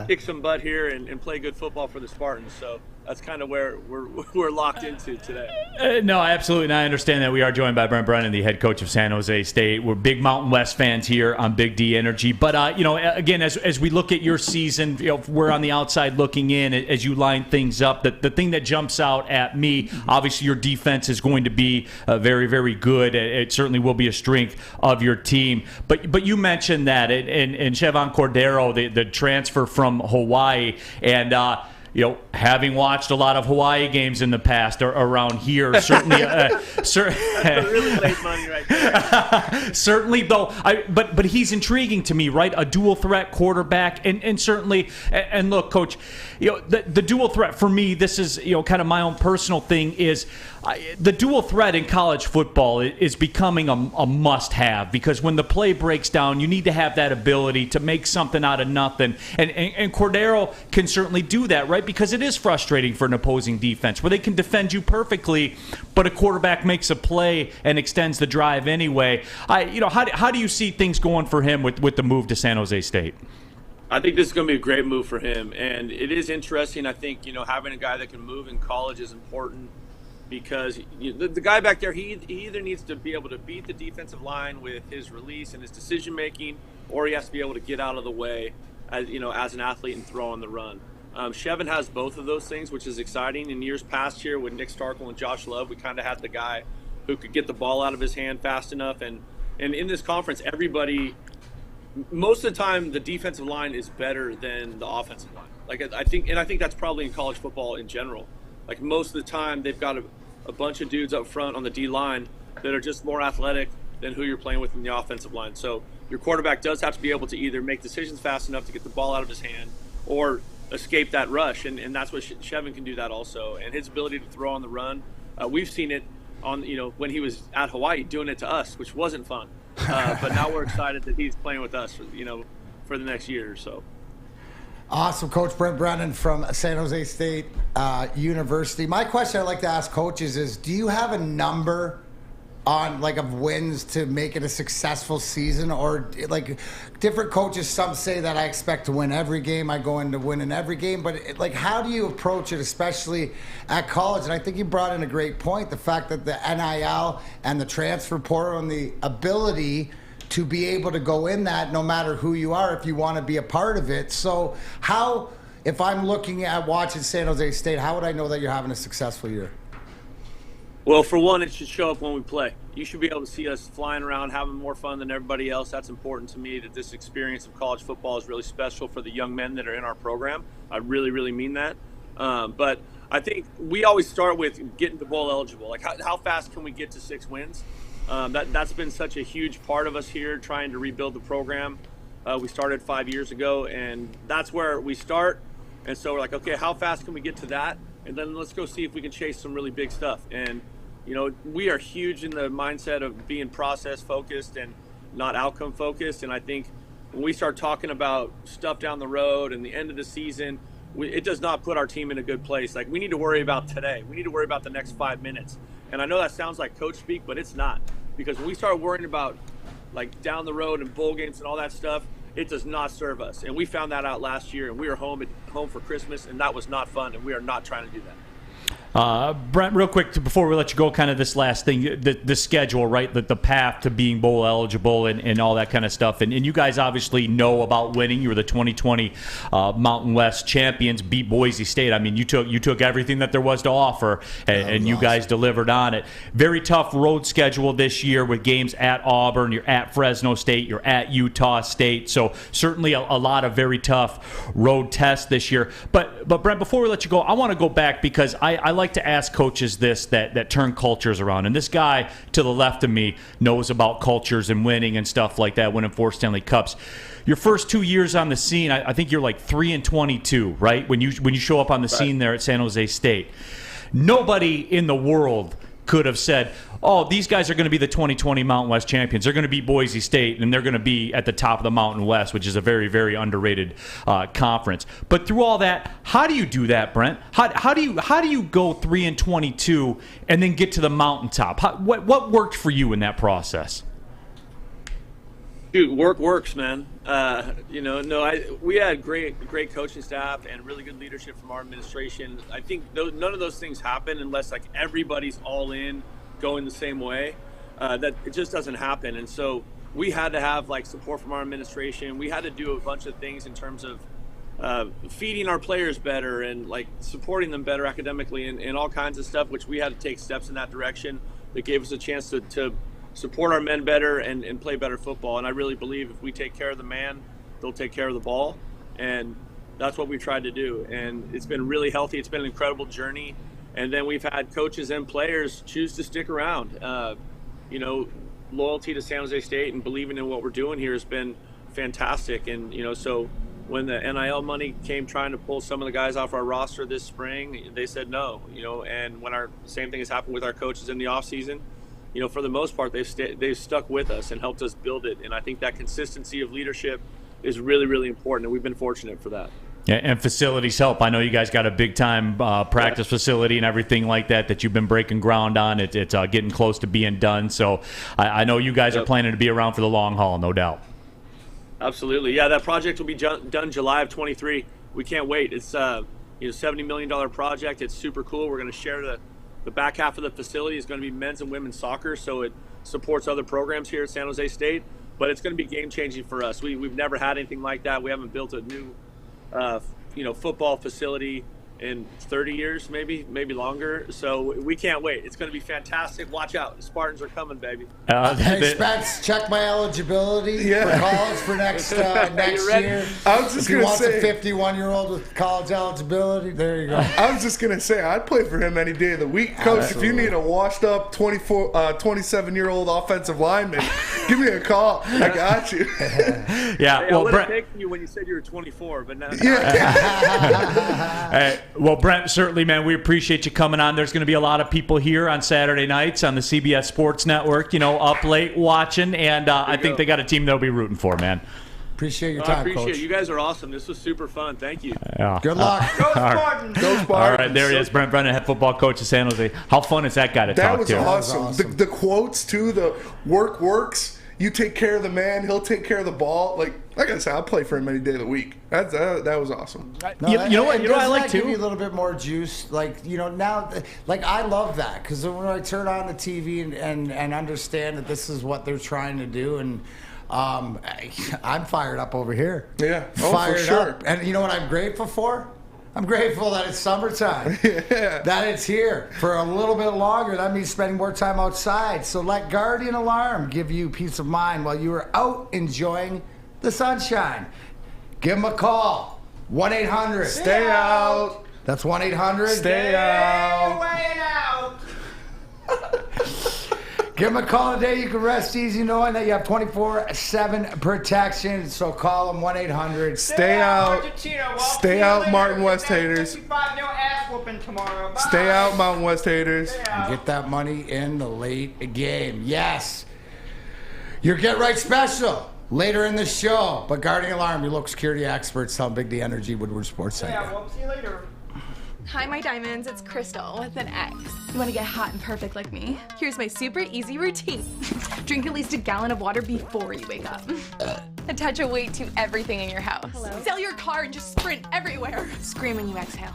kick some butt here and play good football for the Spartans. So that's kind of where we're locked into today. No, absolutely. And I understand that we are joined by Brent Brennan, the head coach of San Jose State. We're big Mountain West fans here on Big D Energy. But, again, as we look at your season, we're on the outside looking in as you line things up. The thing that jumps out at me, obviously your defense is going to be very, very good. It certainly will be a strength of your team. But you mentioned that, and Chevin Cordero, the transfer from Hawaii, and having watched a lot of Hawaii games in the past around here, certainly, really late money right there. Certainly, though, but he's intriguing to me, right? A dual threat quarterback, and certainly, and look, Coach, the dual threat for me, this is kind of my own personal thing, is the dual threat in college football is becoming a must-have, because when the play breaks down, you need to have that ability to make something out of nothing, and Cordero can certainly do that, right? Because it is frustrating for an opposing defense where they can defend you perfectly, but a quarterback makes a play and extends the drive anyway. How do you see things going for him with the move to San Jose State? I think this is going to be a great move for him, and it is interesting. I think having a guy that can move in college is important, because the guy back there, he either needs to be able to beat the defensive line with his release and his decision making, or he has to be able to get out of the way as an athlete and throw on the run. Chevin has both of those things, which is exciting. In years past here with Nick Starkel and Josh Love, we kind of had the guy who could get the ball out of his hand fast enough. And in this conference, most of the time, the defensive line is better than the offensive line. I think that's probably in college football in general. Like, most of the time, they've got a bunch of dudes up front on the D line that are just more athletic than who you're playing with in the offensive line. So your quarterback does have to be able to either make decisions fast enough to get the ball out of his hand or escape that rush, and that's what Chevin can do that also. And his ability to throw on the run, we've seen it on when he was at Hawaii doing it to us, which wasn't fun. But now we're excited that he's playing with us, for the next year or so. Awesome, Coach Brent Brennan from San Jose State University. My question I'd like to ask coaches is, do you have a number on of wins to make it a successful season? Or different coaches, some say that I expect to win every game, I go into winning every game, but how do you approach it, especially at college? And I think you brought in a great point, the fact that the NIL and the transfer portal and the ability to be able to go in that no matter who you are if you want to be a part of it. So if I'm looking at watching San Jose State, how would I know that you're having a successful year? Well, for one, it should show up when we play. You should be able to see us flying around, having more fun than everybody else. That's important to me, that this experience of college football is really special for the young men that are in our program. I really, really mean that. But I think we always start with getting to bowl eligible. How fast can we get to 6 wins? That's been such a huge part of us here, trying to rebuild the program. We started 5 years ago, and that's where we start. And so we're like, okay, how fast can we get to that? And then let's go see if we can chase some really big stuff. And we are huge in the mindset of being process focused and not outcome focused. And I think when we start talking about stuff down the road and the end of the season, it does not put our team in a good place. We need to worry about today. We need to worry about the next 5 minutes. And I know that sounds like coach speak, but it's not. Because when we start worrying about down the road and bowl games and all that stuff, it does not serve us. And we found that out last year, and we were home for Christmas, and that was not fun, and we are not trying to do that. Brent, real quick before we let you go, kind of this last thing, the schedule, right? The path to being bowl eligible and all that kind of stuff. And you guys obviously know about winning. You were the 2020 Mountain West champions, beat Boise State. I mean, you took everything that there was to offer, and you guys delivered on it. Very tough road schedule this year with games at Auburn. You're at Fresno State. You're at Utah State. So certainly a lot of very tough road tests this year. But Brent, before we let you go, I want to go back because I like to ask coaches this that turn cultures around. And this guy to the left of me knows about cultures and winning and stuff like that, winning 4 Stanley Cups. Your first 2 years on the scene, I think you're like 3-22, right? When you show up on the scene there at San Jose State. Nobody in the world could have said, oh, these guys are going to be the 2020 Mountain West champions. They're going to beat Boise State, and they're going to be at the top of the Mountain West, which is a very, very underrated conference. But through all that, how do you do that, Brent? How do you go 3-22 and then get to the mountaintop? What worked for you in that process? Dude, work works, man. We had great coaching staff and really good leadership from our administration. I think none of those things happen unless like everybody's all in, going the same way. That it just doesn't happen. And so we had to have like support from our administration. We had to do a bunch of things in terms of feeding our players better and like supporting them better academically and all kinds of stuff, which we had to take steps in that direction that gave us a chance to support our men better and play better football. And I really believe if we take care of the man, they'll take care of the ball. And that's what we tried to do. And it's been really healthy. It's been an incredible journey. And then we've had coaches and players choose to stick around. Loyalty to San Jose State and believing in what we're doing here has been fantastic. And, so when the NIL money came trying to pull some of the guys off our roster this spring, they said no, and when same thing has happened with our coaches in the offseason, for the most part, they've stuck with us and helped us build it. And I think that consistency of leadership is really, really important, and we've been fortunate for that. Yeah, and facilities help. I know you guys got a big-time practice facility and everything like that you've been breaking ground on. It's getting close to being done. So I know you guys are planning to be around for the long haul, no doubt. Absolutely. Yeah, that project will be done July of 23. We can't wait. It's $70 million project. It's super cool. We're going to share the back half of the facility is going to be men's and women's soccer, so it supports other programs here at San Jose State. But it's going to be game-changing for us. We've never had anything like that. We haven't built a new, football facility in 30 years, maybe longer. So we can't wait. It's going to be fantastic. Watch out. The Spartans are coming, baby. Hey, Spence, check my eligibility for college for next year. I was just going to say. If he wants a 51-year-old with college eligibility, there you go. I was just going to say, I'd play for him any day of the week. Coach, Absolutely. If you need a washed-up 27-year-old offensive lineman, give me a call. I got you. Yeah. Hey, well, Brent, take you when you said you were 24, but now. Hey, well, Brent, certainly, man, we appreciate you coming on. There's going to be a lot of people here on Saturday nights on the CBS Sports Network, up late watching, and I think they got a team they'll be rooting for, man. Appreciate your time, I appreciate Coach. it. You guys are awesome. This was super fun. Thank you. Yeah. Good luck. Go Spartans. Go Spartans. All right, there he is, Brent Brennan, head football coach of San Jose. How fun is that guy to talk to? That was awesome. The quotes, too, the work works. You take care of the man, he'll take care of the ball. Like I said, I'll play for him any day of the week. That was awesome. You know what I like too? Give you a little bit more juice. Now, I love that because when I turn on the TV and understand that this is what they're trying to do, and I'm fired up over here. Yeah, fired for sure. up. And you know what I'm grateful for? I'm grateful that it's summertime, that it's here for a little bit longer. That means spending more time outside. So let Guardian Alarm give you peace of mind while you are out enjoying the sunshine. Give them a call, 1-800. Stay out. That's 1-800. Stay out. Way out. Give them a call today. You can rest easy knowing that you have 24/7 protection. So call them 1-800. Stay out. Stay out, Mountain West haters. Ass whooping tomorrow. Bye. Stay out, Mountain West haters. Get that money in the late game. Yes. Your Get Right special later in the show. But Guardian Alarm, your local security experts, tell Big D Energy, Woodward Sports Center. Yeah, we'll see you later. Hi, my diamonds. It's Crystal with an X. You want to get hot and perfect like me? Here's my super easy routine. Drink at least a gallon of water before you wake up. Attach a weight to everything in your house. Hello? Sell your car and just sprint everywhere. Scream when you exhale.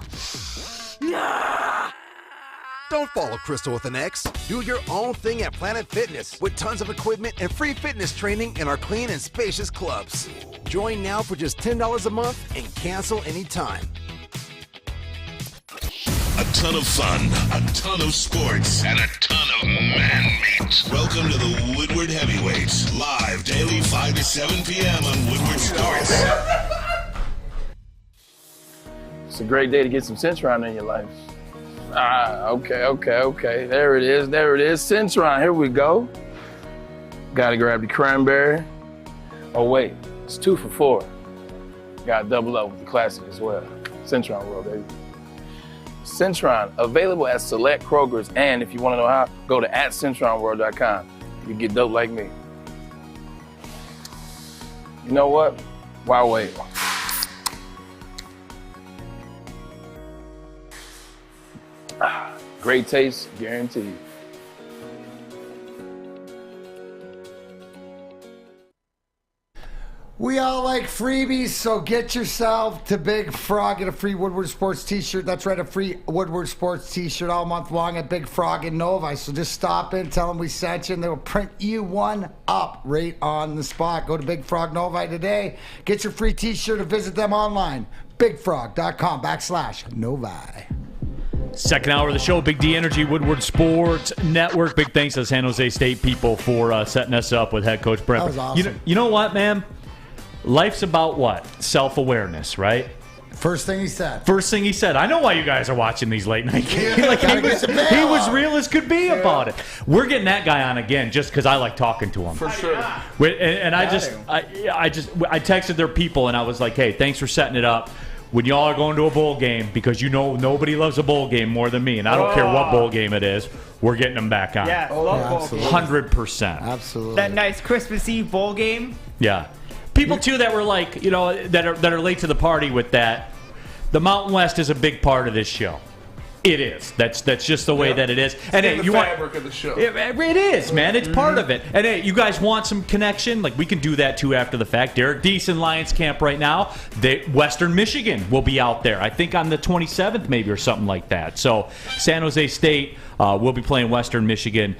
Don't follow Crystal with an X. Do your own thing at Planet Fitness with tons of equipment and free fitness training in our clean and spacious clubs. Join now for just $10 a month and cancel anytime. A ton of fun, a ton of sports, and a ton of man-meat. Welcome to the Woodward Heavyweights, live daily 5 to 7 p.m. on Woodward Sports. It's a great day to get some Centron in your life. Okay. There it is. Centron, here we go. Gotta grab the cranberry. Oh wait, it's 2 for $4. Gotta double up with the classic as well. Centron World, baby. Centron, available at select Kroger's, and if you want to know how, go to @CentronWorld.com. You get dope like me. You know what? Why wait? Great taste, guaranteed. We all like freebies, so get yourself to Big Frog, get a free Woodward Sports t-shirt. That's right, a free Woodward Sports t-shirt all month long at Big Frog in Novi. So just stop in, tell them we sent you, and they'll print you one up right on the spot. Go to Big Frog Novi today. Get your free t-shirt and visit them online, bigfrog.com/Novi. Second hour of the show, Big D Energy, Woodward Sports Network. Big thanks to the San Jose State people for setting us up with head coach Brent. That was awesome. You know what, man? Life's about what? Self-awareness, right? First thing he said. I know why you guys are watching these late night games. He was real as could be about it. We're getting that guy on again just because I like talking to him. For sure. And I texted their people and I was like, hey, thanks for setting it up. When y'all are going to a bowl game, because you know nobody loves a bowl game more than me, and I don't care what bowl game it is, we're getting them back on. Yeah, love bowl games. 100%. Absolutely. That nice Christmas Eve bowl game. Yeah. People, too, that were like, that are late to the party with that, the Mountain West is a big part of this show. It is. That's just the way that it is. And hey, the fabric of the show. It is, man. It's part of it. And hey, you guys want some connection? Like, we can do that too after the fact. Derek Deese in Lions Camp right now. Western Michigan will be out there. I think on the 27th maybe or something like that. So San Jose State will be playing Western Michigan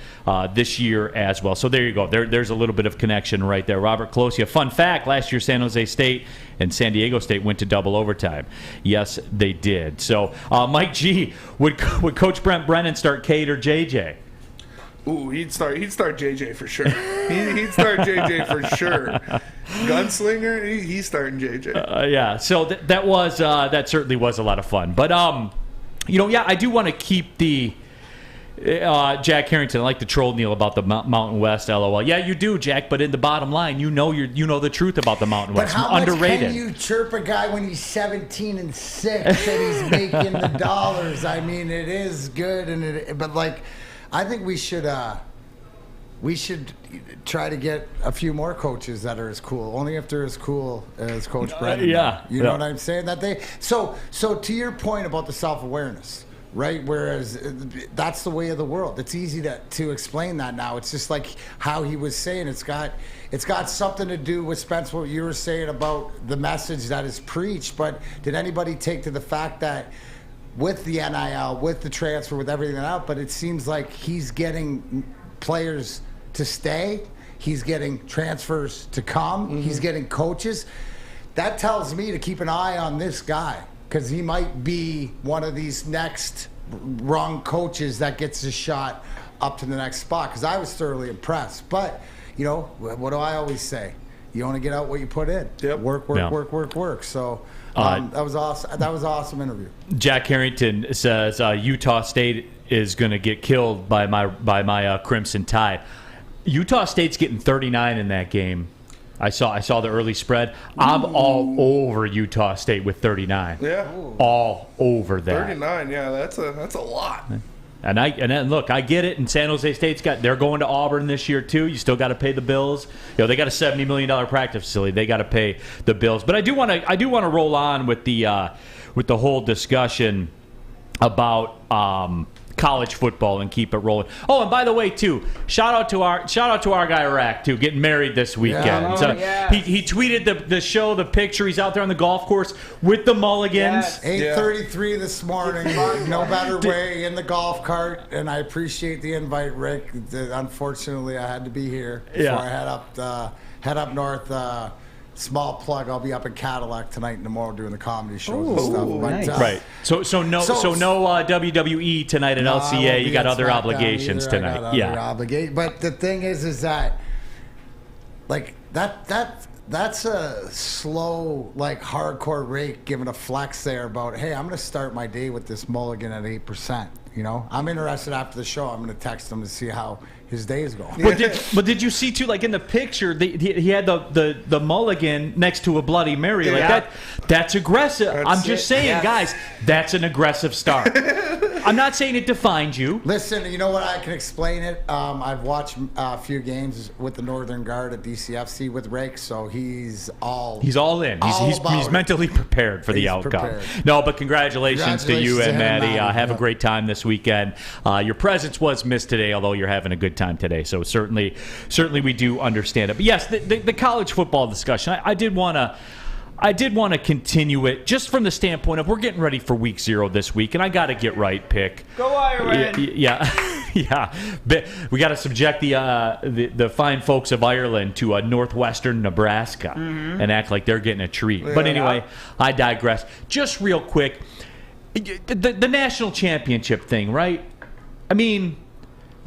this year as well. So there you go. There's a little bit of connection right there. Robert Colosia. Fun fact: last year San Jose State and San Diego State went to double overtime. Yes, they did. So Mike G. Would Coach Brennan start Cade or JJ? Ooh, he'd start JJ for sure. He'd start JJ for sure. Gunslinger, he's starting JJ. Yeah. So that certainly was a lot of fun. But I do want to keep the Jack Harrington. I like to troll Neal about the Mountain West. LOL. Yeah, you do, Jack. But in the bottom line, you know the truth about the Mountain West. But how underrated. much can you chirp a guy when he's 17 and 6 and he's making the dollars? I mean, it is good, but I think we should try to get a few more coaches that are as cool. Only if they're as cool as Coach Brennan. You know what I'm saying? So to your point about the self-awareness. Right, whereas that's the way of the world. It's easy to explain that now. It's just like how he was saying. It's got something to do with, Spence, what you were saying about the message that is preached. But did anybody take to the fact that with the NIL, with the transfer, with everything out, but it seems like he's getting players to stay. He's getting transfers to come. Mm-hmm. He's getting coaches. That tells me to keep an eye on this guy, because he might be one of these next wrong coaches that gets a shot up to the next spot, because I was thoroughly impressed. But, what do I always say? You want to get out what you put in. Yep. Work. So that was awesome. That was an awesome interview. Jack Harrington says Utah State is going to get killed by my Crimson Tide. Utah State's getting 39 in that game. I saw the early spread. I'm all over Utah State with 39. Yeah. All over that. 39, yeah, that's a lot. And then look, I get it. And San Jose State's they're going to Auburn this year too. You still got to pay the bills. They got a $70 million practice facility. They got to pay the bills. But I do want to roll on with the whole discussion about college football and keep it rolling. Oh, and by the way, too, shout out to our guy Rack too, getting married this weekend. Yeah. So Oh, yeah. he tweeted the picture. He's out there on the golf course with the mulligans. Yes. 8:33 this morning. No better way in the golf cart, and I appreciate the invite, Rick. Unfortunately, I had to be here before I head up north. Small plug. I'll be up in Cadillac tonight and tomorrow doing the comedy shows and stuff. Nice. But, Right. So no WWE tonight at No, I LCA. won't You be got at other SmackDown obligations either. I tonight. got other But the thing is that like that's a slow, like hardcore rake giving a flex there about, hey, I'm going to start my day with this mulligan at 8%. You know, I'm interested after the show. I'm going to text him to see how his day is going. But did you see too? Like in the picture, he had the mulligan next to a Bloody Mary. Like that. That's aggressive. I'm just saying, guys, that's an aggressive start. I'm not saying it defines you. Listen, you know what? I can explain it. I've watched a few games with the Northern Guard at DCFC with Rake, so he's all in. He's mentally prepared for the outcome. Prepared. No, but congratulations to you and Maddie. Have a Yeah. great time this weekend. Your presence was missed today, although you're having a good time today. So certainly we do understand it. But yes, the college football discussion. I did want to continue it just from the standpoint of we're getting ready for week 0 this week, and I got to get right pick. Go Ireland! Yeah. Yeah, but we got to subject the fine folks of Ireland to northwestern Nebraska and act like they're getting a treat. But anyway, I digress. Just real quick, the national championship thing, right? I mean,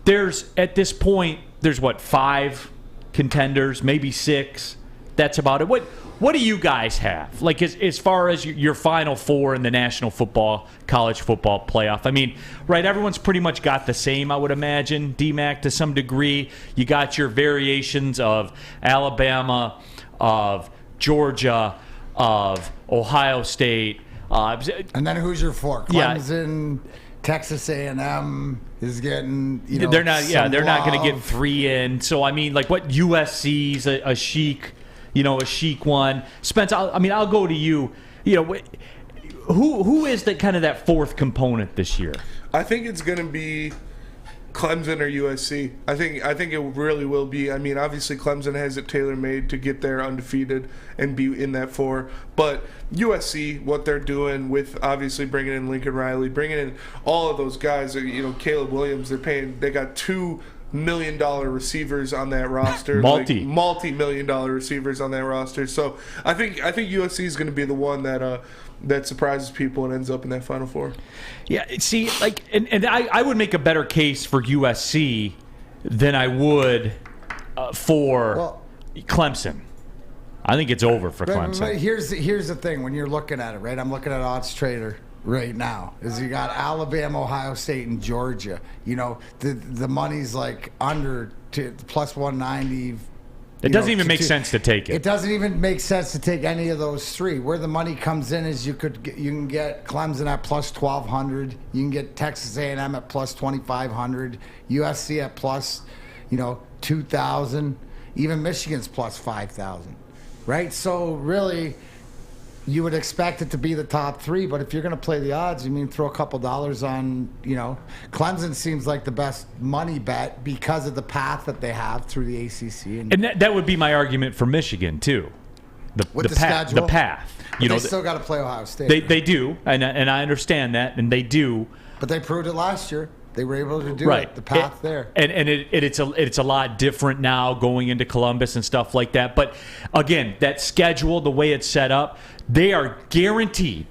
at this point, there's 5 contenders, maybe 6. That's about it. What do you guys have? Like as far as your final 4 in the national football, college football playoff? I mean, right, everyone's pretty much got the same, I would imagine, DMAC to some degree. You got your variations of Alabama, of Georgia, of Ohio State. And then who's your 4? Clemson, Texas A&M is getting, they're not going to get 3 in. So, I mean, like what USC's a chic... a chic one. Spence, I'll go to you. Who is the kind of that 4th component this year? I think it's going to be Clemson or USC. I think it really will be. I mean, obviously Clemson has it tailor-made to get there undefeated and be in that 4. But USC, what they're doing with obviously bringing in Lincoln Riley, bringing in all of those guys, Caleb Williams, they got 2 million-dollar receivers on that roster, multi-million-dollar receivers on that roster. So I think USC is going to be the one that surprises people and ends up in that Final 4. Yeah, see, like, and I would make a better case for USC than I would for Clemson. I think it's over for Clemson. But here's the thing when you're looking at it, right? I'm looking at Odds Trader right now. Is you got Alabama, Ohio State, and Georgia. The money's like under to plus 190. It doesn't even make sense to take it. It doesn't even make sense to take any of those 3. Where the money comes in is you can get Clemson at plus 1,200. You can get Texas A&M at plus 2,500. USC at plus 2,000. Even Michigan's plus 5,000. Right? So really, you would expect it to be the top 3, but if you're going to play the odds, throw a couple dollars on, Clemson seems like the best money bet because of the path that they have through the ACC. And that would be my argument for Michigan, too. The schedule? The path. They still got to play Ohio State. They do, and I understand that, and they do. But they proved it last year. They were able to do it, the path there. And it's a lot different now going into Columbus and stuff like that. But, again, that schedule, the way it's set up, they are guaranteed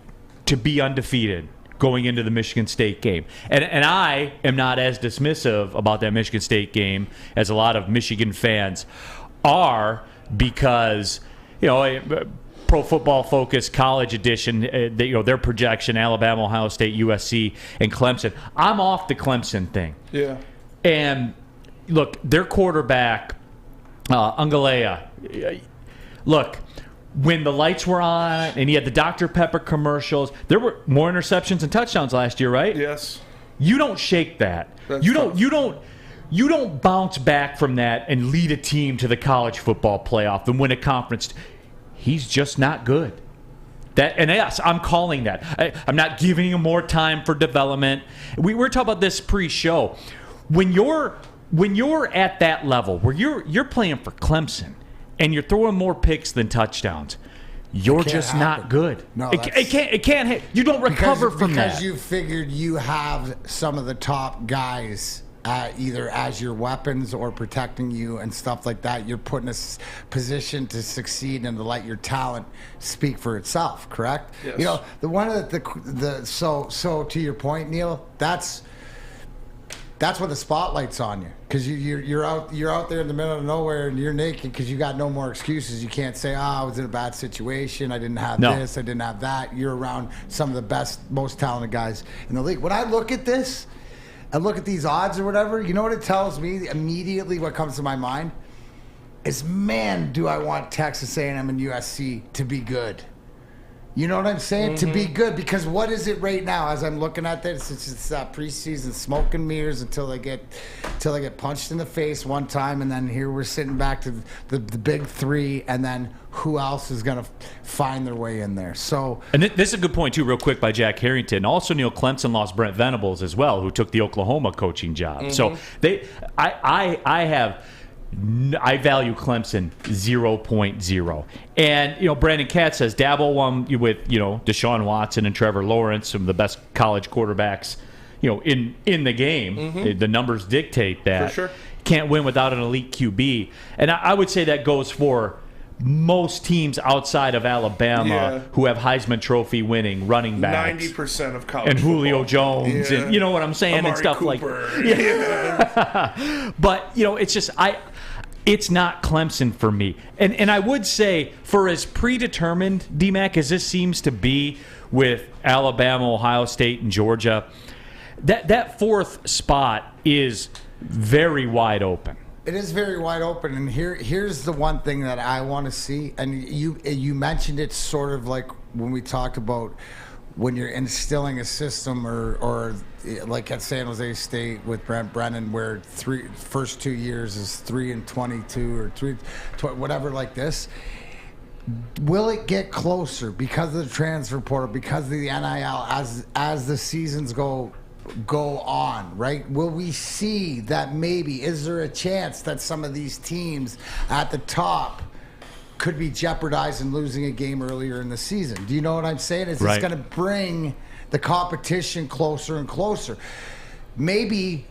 to be undefeated going into the Michigan State game. And I am not as dismissive about that Michigan State game as a lot of Michigan fans are because, Pro Football Focus College Edition, their projection, Alabama, Ohio State, USC, and Clemson. I'm off the Clemson thing. Yeah. And, look, their quarterback, Ungalea, look, when the lights were on and he had the Dr. Pepper commercials, there were more interceptions and touchdowns last year, right? Yes. You don't shake that. You don't bounce back from that and lead a team to the college football playoff and win a conference. He's just not good. And yes, I'm calling that. I'm not giving him more time for development. We were talking about this pre-show. When you're at that level where you're playing for Clemson and you're throwing more picks than touchdowns, you're just not good. No, it can't hit. You don't recover from that. Because you figured you have some of the top guys either as your weapons or protecting you and stuff like that. You're put in a position to succeed and to let your talent speak for itself, correct? Yes. You know, so to your point, Neal, that's when the spotlight's on you, because you're out there in the middle of nowhere and you're naked because you got no more excuses. You can't say, I was in a bad situation, I didn't have this, I didn't have that. You're around some of the best, most talented guys in the league. When I look at this and look at these odds or whatever, you know what it tells me immediately? What comes to my mind is, man, do I want Texas A&M and USC to be good. You know what I'm saying? To be good, because what is it right now? As I'm looking at this, it's preseason smoke and mirrors until they get punched in the face one time, and then here we're sitting back to the big three, and then who else is going to find their way in there? So, and this is a good point too, real quick, by Jack Harrington. Also, Neal, Clemson lost Brent Venables as well, who took the Oklahoma coaching job. So I value Clemson 0.0. And, Brandon Katz says Dabble won with, Deshaun Watson and Trevor Lawrence, some of the best college quarterbacks, in the game. The numbers dictate that. For sure. Can't win without an elite QB. And I would say that goes for most teams outside of Alabama who have Heisman Trophy winning running backs. 90% of college and Julio football. Jones, and you know what I'm saying, Amari and stuff Cooper. But it's just it's not Clemson for me. And I would say, for as predetermined, D-Mac, as this seems to be with Alabama, Ohio State, and Georgia, that fourth spot is very wide open. It is very wide open, and here's the one thing that I want to see, and you mentioned it sort of like when we talked about when you're instilling a system, or like at San Jose State with Brennan, where first 2 years is 3-22 or 3, whatever like this. Will it get closer because of the transfer portal, because of the NIL as the seasons go on, right? Will we see that maybe, is there a chance that some of these teams at the top could be jeopardized in losing a game earlier in the season? Do you know what I'm saying? Is this going to bring the competition closer and closer? Maybe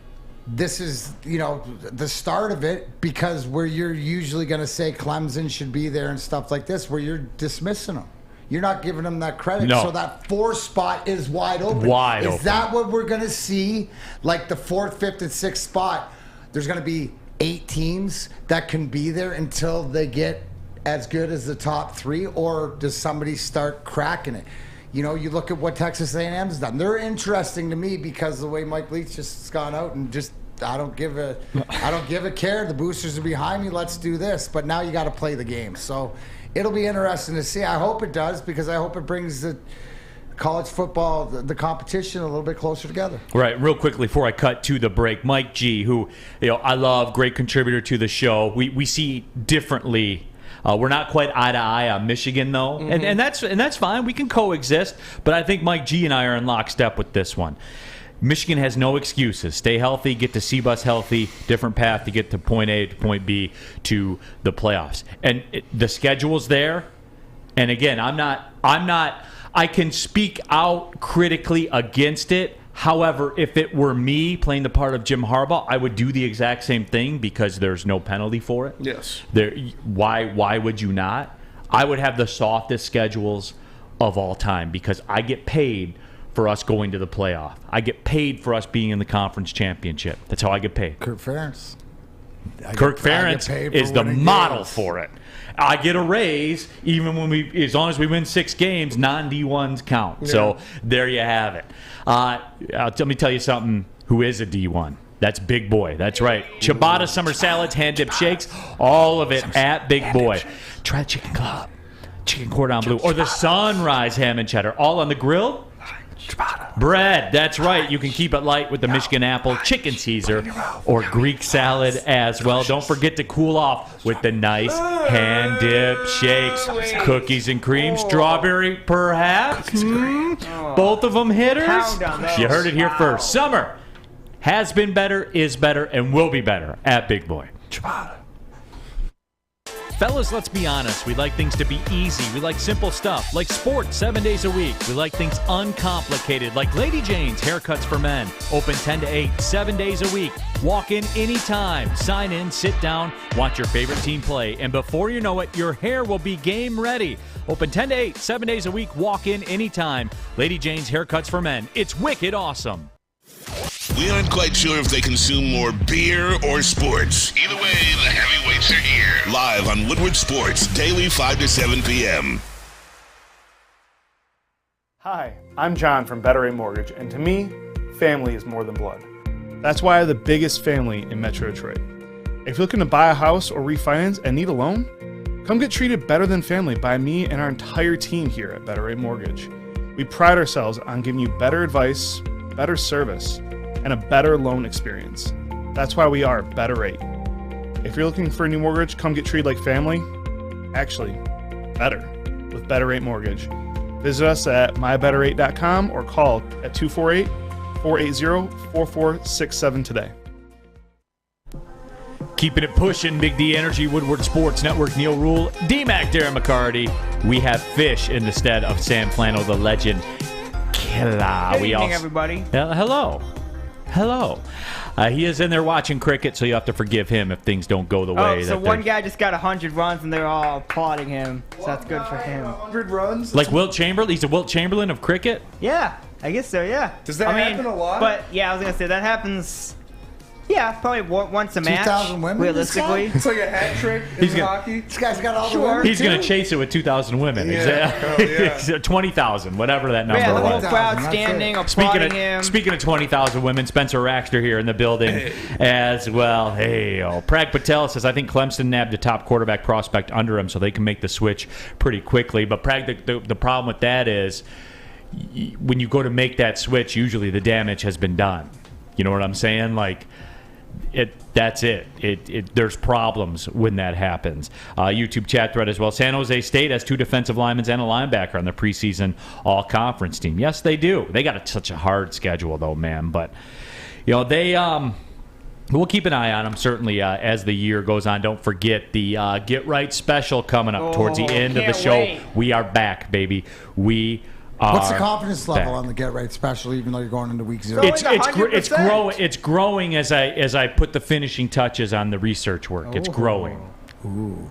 this is, the start of it, because where you're usually going to say Clemson should be there and stuff like this, where you're dismissing them. You're not giving them that credit. No. So that fourth spot is wide open. Is that what we're going to see? Like the fourth, fifth, and sixth spot, there's going to be 8 teams that can be there until they get as good as the top 3, or does somebody start cracking it? You look at what Texas A&M's done. They're interesting to me because the way Mike Leach just has gone out and just, I don't give a care. The boosters are behind me. Let's do this. But now you got to play the game. So it'll be interesting to see. I hope it does, because I hope it brings the college football, the competition, a little bit closer together. Right. Real quickly before I cut to the break, Mike G, who I love, great contributor to the show. We see differently. We're not quite eye to eye on Michigan, though, and that's fine. We can coexist. But I think Mike G and I are in lockstep with this one. Michigan has no excuses. Stay healthy, get to C-Bus healthy, different path to get to point A to point B to the playoffs. And the schedule's there. And again, I can speak out critically against it. However, if it were me playing the part of Jim Harbaugh, I would do the exact same thing, because there's no penalty for it. Yes. Why would you not? I would have the softest schedules of all time, because I get paid for us going to the playoff. I get paid for us being in the conference championship. That's how I get paid. Kirk Ferentz is the model for it. I get a raise even when as long as we win 6 games, non-D1s count. Yeah. So there you have it. Let me tell you something. Who is a D1? That's Big Boy. That's right. Ciabatta summer salads, hand dip shakes, all of it at Big Boy. Try Chicken Club, Chicken Cordon Bleu, or the Sunrise ham and cheddar, all on the grill. Ciabatta. Bread, that's right. You can keep it light with the Michigan apple, chicken Caesar, or Greek salad as well. Don't forget to cool off with the nice hand dip shakes. Cookies and cream, strawberry perhaps. Both of them hitters. You heard it here first. Summer has been better, is better, and will be better at Big Boy. Fellas, let's be honest. We like things to be easy. We like simple stuff, like sports 7 days a week. We like things uncomplicated, like Lady Jane's Haircuts for Men. Open 10 to 8, 7 days a week. Walk in anytime. Sign in, sit down, watch your favorite team play. And before you know it, your hair will be game ready. Open 10 to 8, 7 days a week. Walk in anytime. Lady Jane's Haircuts for Men. It's wicked awesome. We aren't quite sure if they consume more beer or sports. Either way, the heavyweights are here. Live on Woodward Sports, daily 5 to 7 p.m. Hi, I'm John from Better Rate Mortgage, and to me, family is more than blood. That's why I have the biggest family in Metro Detroit. If you're looking to buy a house or refinance and need a loan, come get treated better than family by me and our entire team here at Better Rate Mortgage. We pride ourselves on giving you better advice, better service, and a better loan experience. That's why we are Better Rate. If you're looking for a new mortgage, come get treated like family. Actually, better with Better Rate Mortgage. Visit us at mybetterrate.com or call at 248-480-4467 today. Keeping it pushing, Big D Energy, Woodward Sports Network, Neal Ruhl, D-Mac, Darren McCarty. We have Fish in the stead of Sam Flannel, the legend. Good evening, everybody. Hello. He is in there watching cricket, so you have to forgive him if things don't go the way. So one guy just got 100 runs, and they're all applauding him. So that's good for him. 100 runs? Like Wilt Chamberlain? He's a Wilt Chamberlain of cricket? Yeah, I guess so, yeah. Does that happen a lot? But, yeah, I was going to say, that happens... Yeah, probably once a match. 2,000 women, realistically. It's like a hat trick in hockey. This guy's got all the women. He's going to chase it with 2,000 women. Yeah. 20,000, whatever that number the whole was. crowd standing, applauding him. Speaking of 20,000 women, Spencer Raxter here in the building as well. Hey, Prag Patel says, I think Clemson nabbed a top quarterback prospect under him so they can make the switch pretty quickly. But Prag, the problem with that is when you go to make that switch, usually the damage has been done. You know what I'm saying? Like, that's it. There's problems when that happens. YouTube chat thread as well. San Jose State has 2 defensive linemen and a linebacker on the preseason all-conference team. Yes, they do. They got such a hard schedule, though, man. But, they we'll keep an eye on them, certainly, as the year goes on. Don't forget the Get Right special coming up towards the end of the show. Wait. We are back, baby. What's the confidence level on the Get Right special, even though you're going into week 0? It's growing as I put the finishing touches on the research work. It's growing. Ooh.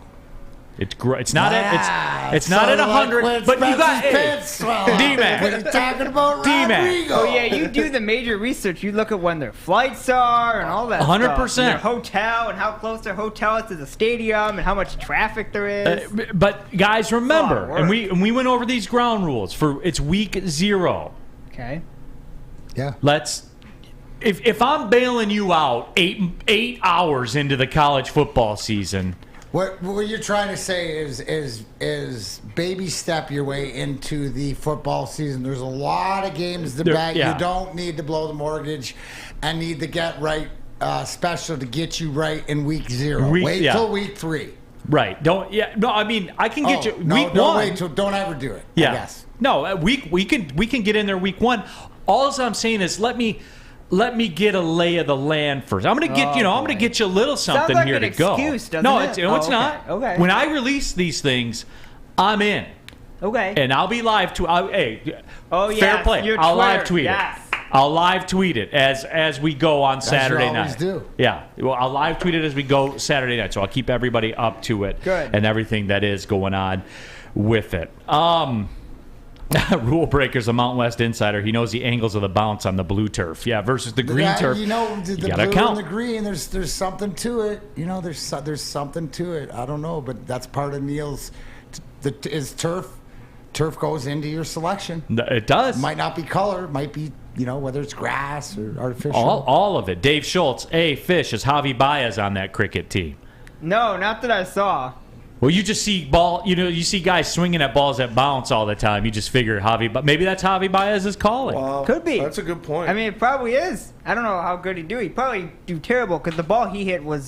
It's not at 100, but you got D-Mac. What are you talking about, Rodrigo? Oh yeah, you do the major research. You look at when their flights are and all that. 100%. Stuff. Their hotel and how close their hotel is to the stadium and how much traffic there is. But guys, remember, and we went over these ground rules for it's week 0. Okay. Yeah. If I'm bailing you out 8 hours into the college football season. What you're trying to say is baby step your way into the football season. There's a lot of games to bet. Yeah. You don't need to blow the mortgage and need to Get Right special to get you right in week 0. Wait till week 3. Right. I mean, I can get you week 1. Don't ever do it. Yeah. I guess. No, we can get in there week 1. All I'm saying is let me get a lay of the land first. I'm gonna get I'm gonna get you a little something like here an to go. Excuse, doesn't no, it? it's not. Okay. When I release these things, I'm in. Okay. And I'll be live to. Fair play. Your I'll Twitter, live tweet yes. it. I'll live tweet it as we go on Saturday you night. always do. Yeah. Well, I'll live tweet it as we go Saturday night. So I'll keep everybody up to it. Good. And everything that is going on with it. Rule Breaker's a Mountain West insider. He knows the angles of the bounce on the blue turf. Yeah, versus the green turf. You know, the blue count. and the green, there's something to it. You know, there's something to it. I don't know, but that's part of Neal's is turf. Turf goes into your selection. It does. Might not be color. Might be, whether it's grass or artificial. All of it. Dave Schultz, Fish, is Javi Baez on that cricket team? No, not that I saw. Well, you just see you see guys swinging at balls that bounce all the time. You just figure but maybe that's Javi Baez's calling. Well, Could be. That's a good point. I mean, it probably is. I don't know how good he'd do. He'd probably do terrible because the ball he hit was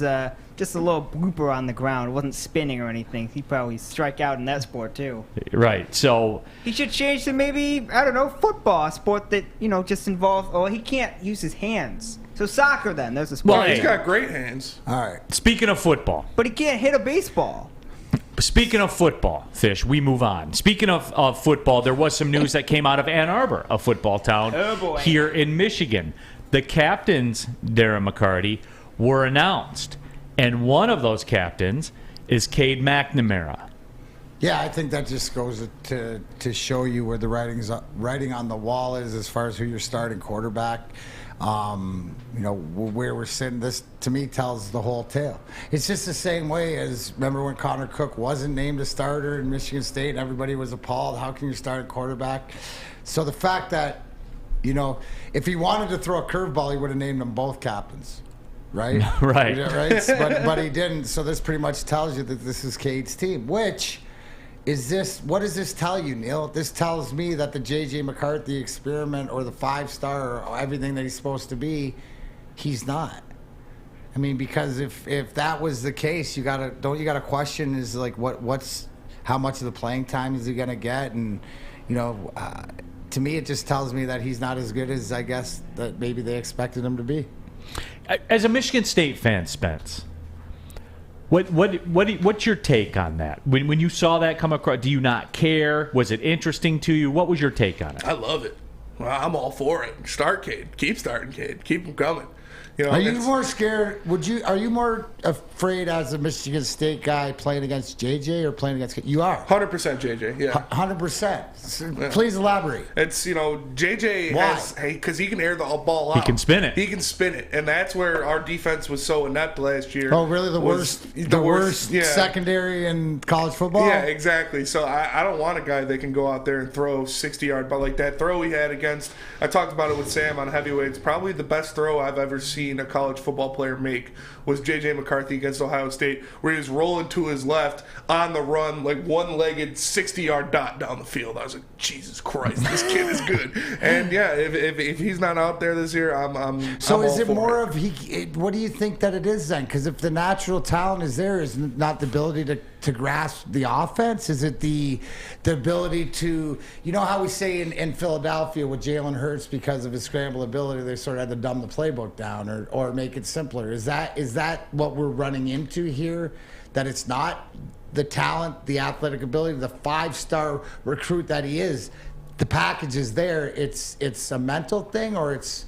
just a little blooper on the ground. It wasn't spinning or anything. He'd probably strike out in that sport, too. Right, so... He should change to maybe, I don't know, football, a sport that, just involves... Oh, he can't use his hands. So soccer, then. There's a sport. Well, he's got great hands. All right. Speaking of football. But he can't hit a baseball. Speaking of football, Fish, we move on. Speaking of football, there was some news that came out of Ann Arbor, a football town here in Michigan. The captains, Darren McCarty, were announced. And one of those captains is Cade McNamara. Yeah, I think that just goes to show you where the writing on the wall is as far as who your starting quarterback. Where we're sitting, this to me tells the whole tale. It's just the same way as remember when Connor Cook wasn't named a starter in Michigan State and everybody was appalled. How can you start a quarterback? So the fact that, if he wanted to throw a curveball, he would have named them both captains. Right? Right. But he didn't. So this pretty much tells you that this is Cade's team. What does this tell you, Neal? This tells me that the J.J. McCarthy experiment or the 5-star or everything that he's supposed to be, he's not. I mean, because if that was the case, you gotta question is like how much of the playing time is he gonna get? And to me, it just tells me that he's not as good as I guess that maybe they expected him to be. As a Michigan State fan, Spence, what's your take on that? When you saw that come across, do you not care? Was it interesting to you? What was your take on it? I love it. Well, I'm all for it. Start Cade. Keep starting Cade. Keep him coming. Are you more scared? Are you more afraid as a Michigan State guy playing against JJ or playing against? You are 100% JJ. Yeah, 100%. Please elaborate. It's JJ has because he can air the ball out. He can spin it. He can spin it, and that's where our defense was so inept last year. Oh, really? The worst secondary in college football. Yeah, exactly. So I don't want a guy that can go out there and throw 60-yard, but like that throw he had against. I talked about it with Sam on heavyweights. Probably the best throw I've ever seen a college football player make was J.J. McCarthy against Ohio State, where he was rolling to his left on the run, like one-legged 60-yard dot down the field. I was like, Jesus Christ, this kid is good. And yeah, if he's not out there this year, I'm. So I'm is it more it. of what do you think that it is then? Because if the natural talent is there, is not the ability to grasp the offense? Is it the ability to, how we say in Philadelphia with Jalen Hurts, because of his scramble ability, they sort of had to dumb the playbook down or make it simpler. Is that what we're running into here? That it's not the talent, the athletic ability, the 5-star recruit that he is. The package is there. It's a mental thing, or it's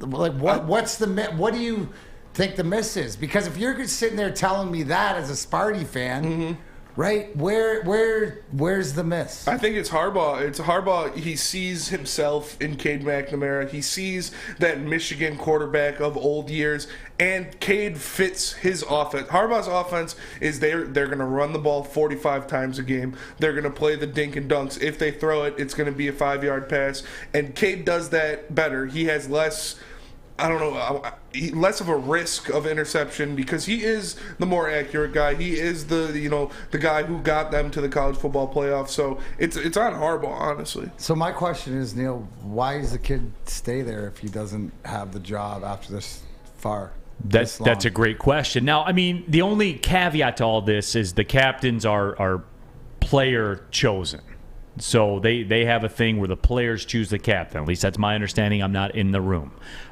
like what do you think the miss is? Because if you're sitting there telling me that as a Sparty fan. Mm-hmm. Right? Where's the miss? I think it's Harbaugh. It's Harbaugh. He sees himself in Cade McNamara. He sees that Michigan quarterback of old years, and Cade fits his offense. Harbaugh's offense is they're going to run the ball 45 times a game. They're going to play the dink and dunks. If they throw it, it's going to be a 5-yard pass. And Cade does that better. He has less of a risk of interception because he is the more accurate guy. He is the guy who got them to the college football playoff. So it's on Harbaugh, honestly. So my question is, Neal, why does the kid stay there if he doesn't have the job after this far? That's a great question. Now, I mean, the only caveat to all this is the captains are player chosen. So they have a thing where the players choose the captain. At least that's my understanding. I'm not in the room.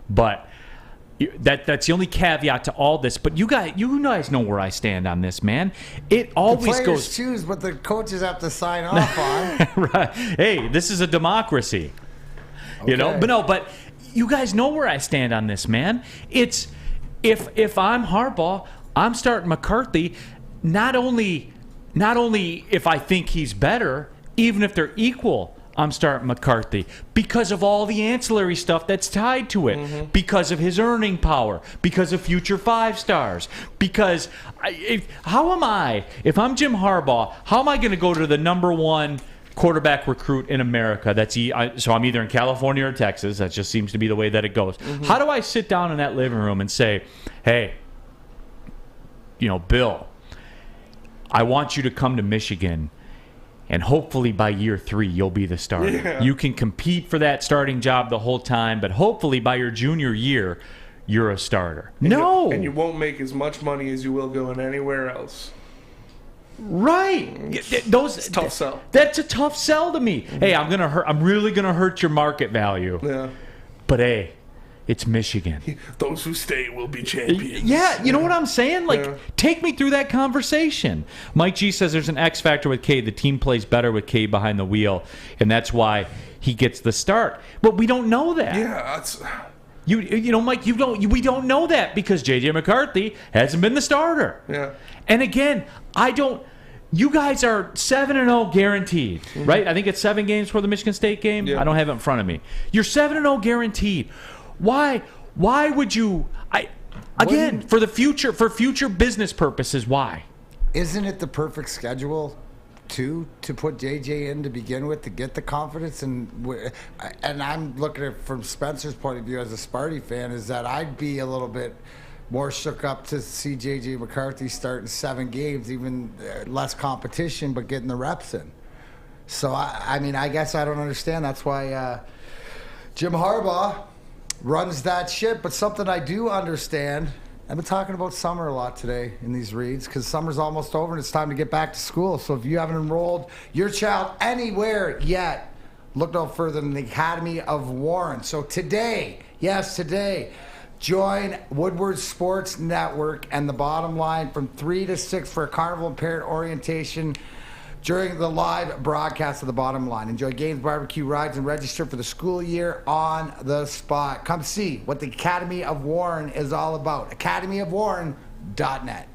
But that's the only caveat to all this. But you guys know where I stand on this, man. It always the players goes choose, but the coaches have to sign off on. Right. Hey, this is a democracy. Okay. But you guys know where I stand on this, man. It's if I'm Harbaugh, I'm starting McCarthy. Not only if I think he's better, even if they're equal, I'm starting McCarthy because of all the ancillary stuff that's tied to it, because of his earning power, because of future 5-stars, because if I'm Jim Harbaugh, how am I going to go to the number one quarterback recruit in America? So I'm either in California or Texas. That just seems to be the way that it goes. How do I sit down in that living room and say, hey, Bill, I want you to come to Michigan, and hopefully by year 3, you'll be the starter. Yeah. You can compete for that starting job the whole time, but hopefully by your junior year, you're a starter. And you won't make as much money as you will going anywhere else. Right. It's a tough sell. That's a tough sell to me. Hey, I'm really gonna hurt your market value. Yeah. But hey, it's Michigan. Those who stay will be champions. Yeah, you know what I'm saying? Take me through that conversation. Mike G says there's an X factor with Cade. The team plays better with Cade behind the wheel, and that's why he gets the start. But we don't know that. Yeah, that's... You know, Mike, we don't know that because J.J. McCarthy hasn't been the starter. Yeah. And again, you guys are 7-0 guaranteed, right? I think it's 7 games for the Michigan State game. Yeah. I don't have it in front of me. You're 7-0 guaranteed. Why would you? For future business purposes, why? Isn't it the perfect schedule to put JJ in to begin with to get the confidence? And I'm looking at it from Spencer's point of view as a Sparty fan, is that I'd be a little bit more shook up to see JJ McCarthy starting 7 games, even less competition, but getting the reps in. So I guess I don't understand. That's why Jim Harbaugh runs that ship. But something I do understand, I've been talking about summer a lot today in these reads because summer's almost over and it's time to get back to school. So if you haven't enrolled your child anywhere yet, look no further than the Academy of Warren. So today, join Woodward Sports Network and The Bottom Line from 3 to 6 for a carnival and parent orientation during the live broadcast of The Bottom Line. Enjoy games, barbecue, rides, and register for the school year on the spot. Come see what the Academy of Warren is all about. academyofwarren.net.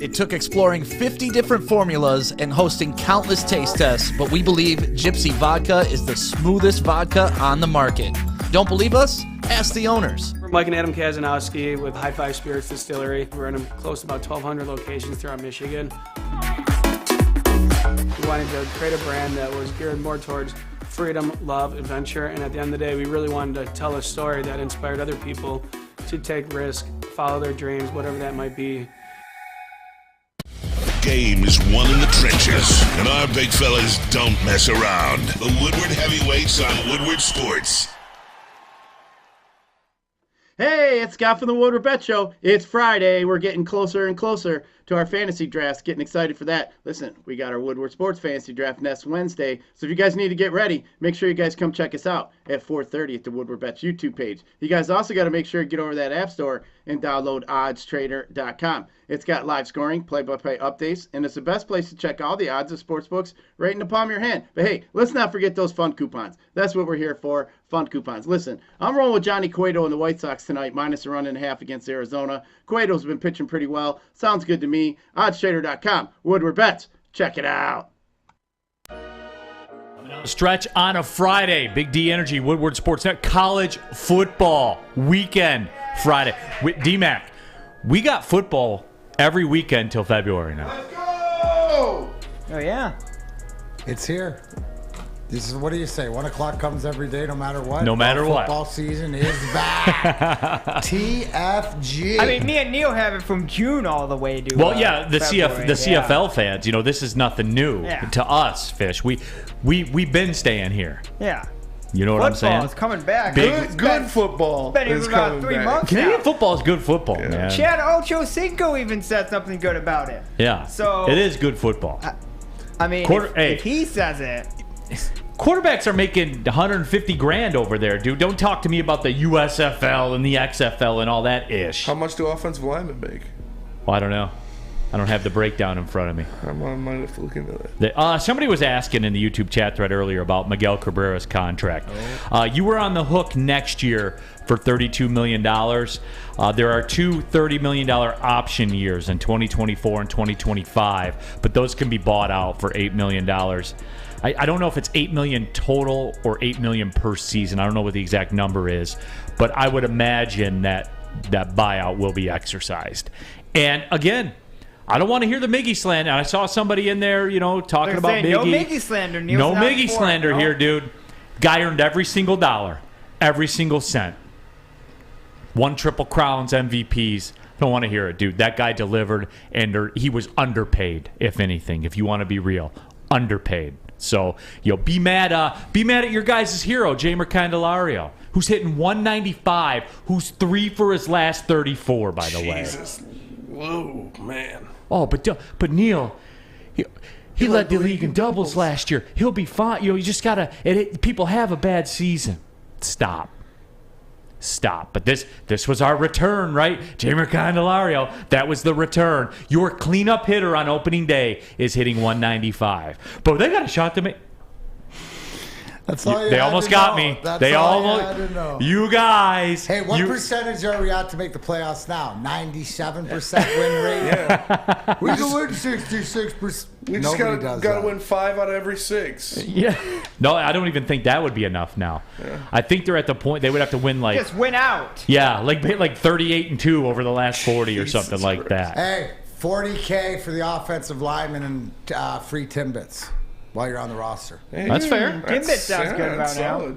It took exploring 50 different formulas and hosting countless taste tests, but we believe Gypsy Vodka is the smoothest vodka on the market. Don't believe us? Ask the owners. We're Mike and Adam Kazanowski with High Five Spirits Distillery. We're in close to about 1,200 locations throughout Michigan. We wanted to create a brand that was geared more towards freedom, love, adventure, and at the end of the day, we really wanted to tell a story that inspired other people to take risk, follow their dreams, whatever that might be. Game is won in the trenches, and our big fellas don't mess around. The Woodward Heavyweights on Woodward Sports. Hey, it's Scott from the Woodward Bet Show. It's Friday. We're getting closer and closer to our fantasy drafts. Getting excited for that. Listen, we got our Woodward Sports Fantasy Draft next Wednesday. So if you guys need to get ready, make sure you guys come check us out at 4:30 at the Woodward Bets YouTube page. You guys also got to make sure you get over to that App Store and download oddstrader.com. It's got live scoring, play-by-play updates, and it's the best place to check all the odds of sportsbooks right in the palm of your hand. But hey, let's not forget those fun coupons. That's what we're here for, fun coupons. Listen, I'm rolling with Johnny Cueto and the White Sox tonight, minus a 1.5 against Arizona. Cueto's been pitching pretty well. Sounds good to me. Oddstrader.com. Woodward Bets. Check it out. Stretch on a Friday. Big D Energy, Woodward Sports Net, college football weekend Friday. D-Mac, we got football every weekend till February now. Let's go! Oh, yeah. It's here. This is, what do you say? 1 o'clock comes every day, no matter what. No matter what. Football season is back. TFG. I mean, me and Neal have it from June all the way to. Well, yeah, the February. CFL fans. You know, this is nothing new to us, Fish. We've been staying here. Yeah. You know what I'm saying? Football is coming back. Good football. It's been is about coming 3 back. months Canadian now. football is good football, man. Chad Ochocinco even said something good about it. Yeah. So it is good football. I mean, if he says it. Quarterbacks are making $150,000 over there, dude. Don't talk to me about the USFL and the XFL and all that ish. How much do offensive linemen make? Well, I don't know. I don't have the breakdown in front of me. I might have to look into that. Somebody was asking in the YouTube chat thread earlier about Miguel Cabrera's contract. You were on the hook next year for $32 million. There are 2 $30 million option years in 2024 and 2025, but those can be bought out for $8 million. I don't know if it's $8 million total or $8 million per season. I don't know what the exact number is, but I would imagine that buyout will be exercised. And again, I don't want to hear the Miggy slander. I saw somebody in there, talking about Miggy. No Miggy slander. Neal's no not Miggy for slander it, here, dude. Guy earned every single dollar, every single cent. Won Triple Crowns, MVPs. Don't want to hear it, dude. That guy delivered, and he was underpaid, if anything, if you want to be real. Underpaid. So, be mad at your guys' hero, Jamer Candelario, who's hitting 195, who's 3 for his last 34, by the way. Jesus. Whoa, man. Oh, but Neal, he led the league in doubles last year. He'll be fine. You just got to – people have a bad season. Stop. But this was our return, right? Jamer Candelario, that was the return. Your cleanup hitter on opening day is hitting 195. But they got a shot to make. That's all you they had almost to got know. me. That's They all you almost. had to know. You guys. Hey, what percentage are we at to make the playoffs now? 97% win rate. Yeah. We can win 66%. We just got to win 5 out of every 6. Yeah. No, I don't even think that would be enough now. Yeah. I think they're at the point they would have to win like. Just win out. Yeah, like 38-2 over the last 40 or something like that. Hey, $40K for the offensive lineman and free Timbits while you're on the roster. Hey, that's fair. Timbit sounds good about now.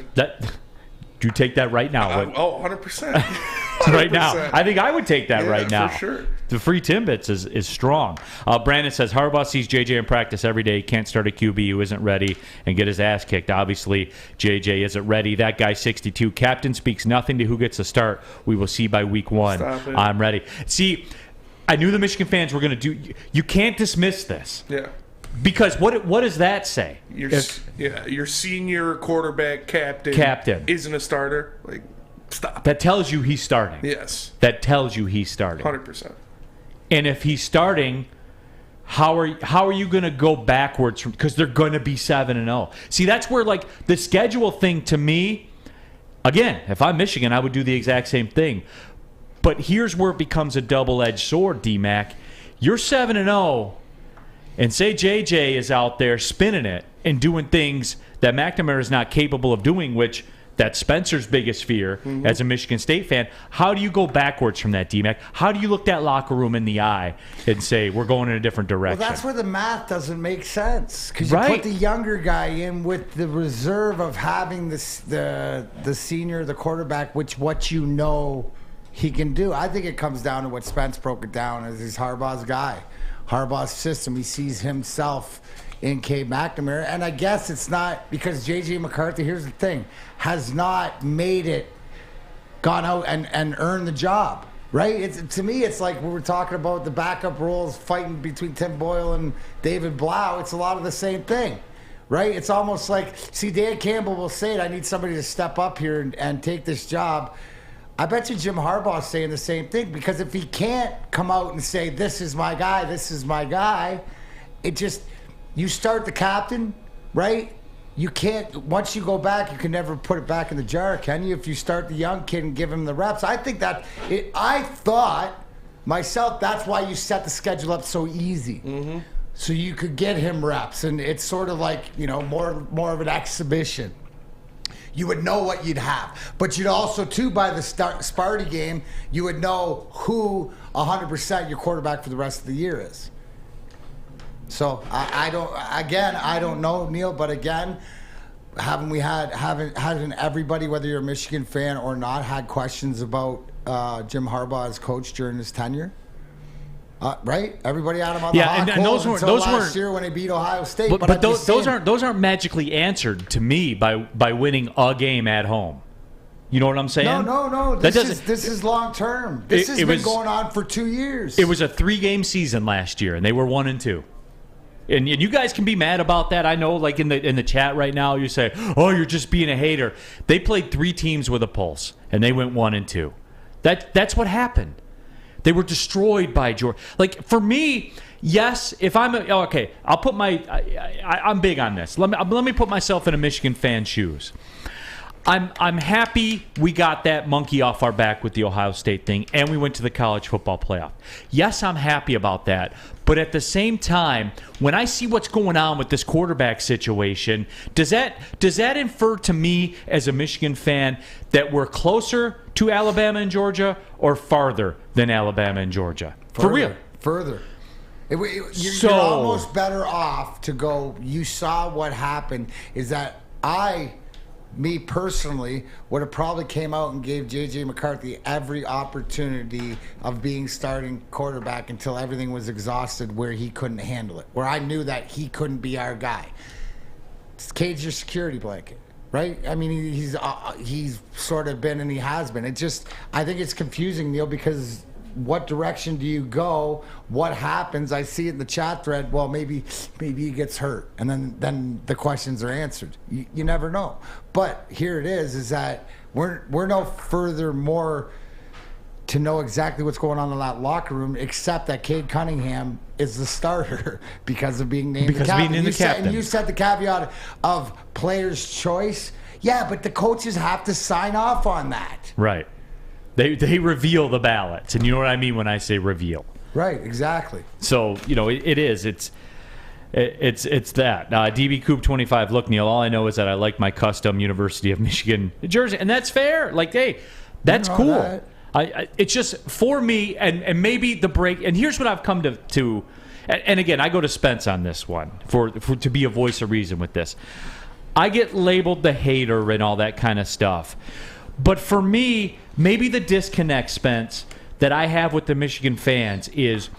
Do you take that right now? 100%. Right now. I think I would take that right now. For sure. The free Timbits is strong. Brandon says, Harbaugh sees JJ in practice every day. He can't start a QB who isn't ready and get his ass kicked. Obviously, JJ isn't ready. That guy's 62. Captain speaks nothing to who gets a start. We will see by week 1. Stop it. I'm ready. See, I knew the Michigan fans were going to do. You can't dismiss this. Yeah. Because what does that say? Your senior quarterback captain isn't a starter. Like, stop. That tells you he's starting. Yes. That tells you he's starting. 100%. And if he's starting, how are you going to go backwards from? Because they're going to be 7-0. See, that's where like the schedule thing to me. Again, if I'm Michigan, I would do the exact same thing. But here's where it becomes a double-edged sword, D-Mac. You're 7-0. And say JJ is out there spinning it and doing things that McNamara is not capable of doing, which that's Spencer's biggest fear as a Michigan State fan. How do you go backwards from that, D-Mac? How do you look that locker room in the eye and say, we're going in a different direction? Well, that's where the math doesn't make sense. Because you put the younger guy in with the reserve of having the senior, the quarterback, what you know he can do. I think it comes down to what Spence broke it down as he's Harbaugh's guy. Harbaugh's system, he sees himself in Cade McNamara. And I guess it's not because J.J. McCarthy, here's the thing, has not made it, gone out and earned the job, right? To me, it's like we were talking about the backup roles fighting between Tim Boyle and David Blau. It's a lot of the same thing, right? It's almost like, see, Dan Campbell will say it, I need somebody to step up here and take this job. I bet you Jim Harbaugh's saying the same thing, because if he can't come out and say, this is my guy, it just, you start the captain, right? You can't, once you go back, you can never put it back in the jar, can you? If you start the young kid and give him the reps. I think I thought myself, that's why you set the schedule up so easy. So you could get him reps, and it's sort of like, more of an exhibition. You would know what you'd have. But you'd also, too, by the Sparty game, you would know who 100% your quarterback for the rest of the year is. So I don't know, Neal, but again, haven't everybody, whether you're a Michigan fan or not, had questions about Jim Harbaugh as coach during his tenure? Right? Everybody had him on the hot coals until last year when they beat Ohio State. But those aren't magically answered to me by winning a game at home. You know what I'm saying? No. This is long term. This has been going on for 2 years. It was a 3-game season last year, and they were 1-2. And you guys can be mad about that. I know, like in the chat right now, you say, "Oh, you're just being a hater." They played 3 teams with a pulse, and they went 1-2. That's what happened. They were destroyed by Georgia. Like, for me, yes, if I'm okay, I'll put I'm big on this. Let me put myself in a Michigan fan's shoes. I'm happy we got that monkey off our back with the Ohio State thing, and we went to the college football playoff. Yes, I'm happy about that. But at the same time, when I see what's going on with this quarterback situation, does that infer to me as a Michigan fan that we're closer to Alabama and Georgia or farther than Alabama and Georgia? For real. Further. You're almost better off to go, you saw what happened, is that I me personally, would have probably came out and gave J.J. McCarthy every opportunity of being starting quarterback until everything was exhausted where he couldn't handle it, where I knew that he couldn't be our guy. Cade's your security blanket, right? I mean, he's sort of been and he has been. I think it's confusing, Neal, because what direction do you go? What happens? I see it in the chat thread. Well, maybe he gets hurt, and then the questions are answered. You never know. But here it is that we're no further more to know exactly what's going on in that locker room, except that Cade Cunningham is the starter because of being named the captain. And you said the caveat of player's choice. Yeah, but the coaches have to sign off on that. Right. They reveal the ballots, and you know what I mean when I say reveal. Right, exactly. So, it is. It's that. DB Coop 25. Look, Neal, all I know is that I like my custom University of Michigan jersey, and that's fair. Like, hey, that's cool. That. It's just for me, and maybe the break. And here's what I've come to. And again, I go to Spence on this one for to be a voice of reason with this. I get labeled the hater and all that kind of stuff. But for me, maybe the disconnect, Spence, that I have with the Michigan fans is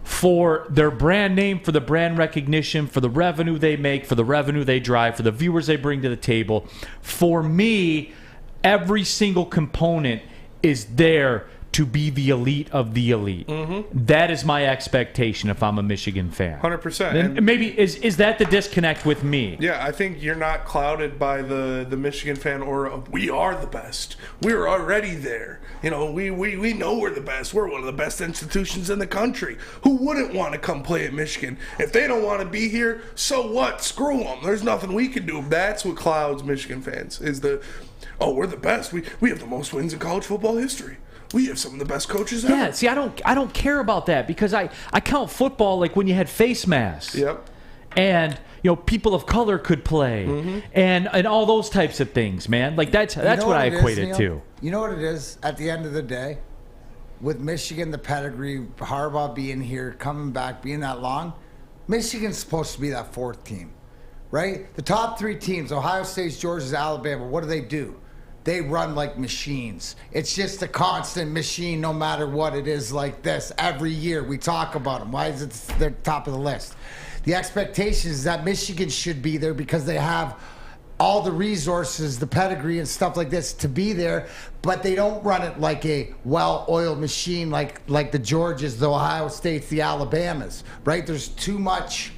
for their brand name, for the brand recognition, for the revenue they make, for the revenue they drive, for the viewers they bring to the table. For me, every single component is there to be the elite of the elite. Mm-hmm. That is my expectation if I'm a Michigan fan. 100%. And maybe is that the disconnect with me? Yeah, I think you're not clouded by the Michigan fan aura of we are the best. We're already there. We know we're the best. We're one of the best institutions in the country. Who wouldn't want to come play at Michigan? If they don't want to be here, so what? Screw them. There's nothing we can do. That's what clouds Michigan fans is we're the best. We have the most wins in college football history. We have some of the best coaches ever. Yeah, see, I don't care about that because I count football like when you had face masks. Yep. And people of color could play, mm-hmm. and all those types of things, man. Like that's what I equate it to. You know what it is? At the end of the day, with Michigan, the pedigree, Harbaugh being here, coming back, being that long, Michigan's supposed to be that fourth team, right? The top three teams: Ohio State, Georgia, Alabama. What do? They run like machines. It's just a constant machine no matter what it is like this. Every year we talk about them. Why is it the top of the list? The expectation is that Michigan should be there because they have all the resources, the pedigree and stuff like this to be there, but they don't run it like a well-oiled machine like the Georgias, the Ohio States, the Alabamas, right? There's too much,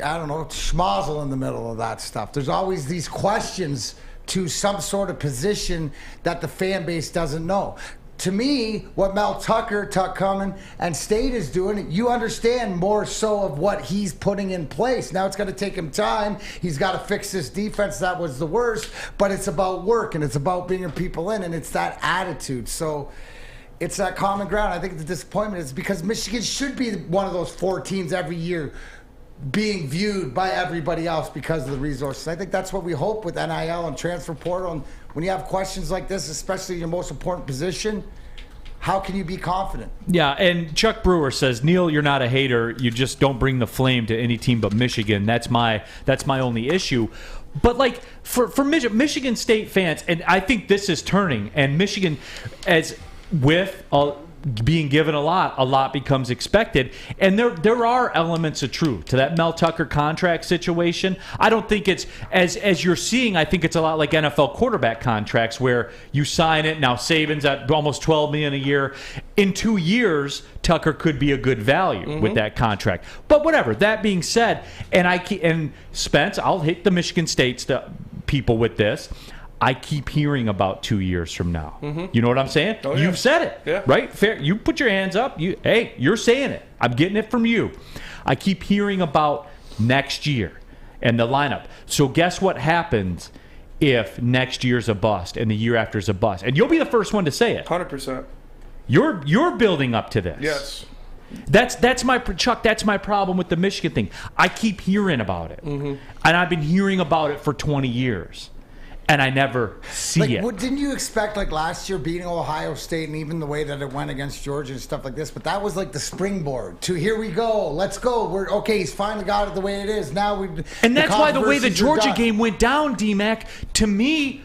I don't know, schmozzle in the middle of that stuff. There's always these questions to some sort of position that the fan base doesn't know. To me, what Mel Tucker, Tuck Coming, and State is doing, you understand more so of what he's putting in place. Now it's going to take him time. He's got to fix this defense. That was the worst. But it's about work, and it's about bringing people in, and it's that attitude. So it's that common ground. I think the disappointment is because Michigan should be one of those four teams every year being viewed by everybody else because of the resources. I think that's what we hope with NIL and transfer portal. And when you have questions like this, especially your most important position, how can you be confident? Yeah, and Chuck Brewer says, Neal, you're not a hater. You just don't bring the flame to any team but Michigan. That's my only issue. But like for Michigan State fans, and I think this is turning, and Michigan, as with being given a lot becomes expected. And there are elements of truth to that Mel Tucker contract situation. I don't think it's, as you're seeing, I think it's a lot like NFL quarterback contracts where you sign it. Now Saban's at almost $12 million a year. In 2 years, Tucker could be a good value with that contract. But whatever. That being said, and Spence, I'll hit the Michigan State people with this. I keep hearing about 2 years from now. Mm-hmm. You know what I'm saying? Oh, yeah. You've said it, yeah. Right? Fair. You put your hands up. You're saying it. I'm getting it from you. I keep hearing about next year and the lineup. So guess what happens if next year's a bust and the year after is a bust? And you'll be the first one to say it. 100%. You're building up to this. Yes. That's my problem with the Michigan thing. I keep hearing about it, and I've been hearing about it for 20 years. and I never see it. What, didn't you expect, like, last year beating Ohio State and even the way that it went against Georgia and stuff like this? But that was like the springboard to here we go. Let's go. We're okay. He's finally got it the way it is. Now we. And that's why the way the Georgia game went down, D-Mac, to me,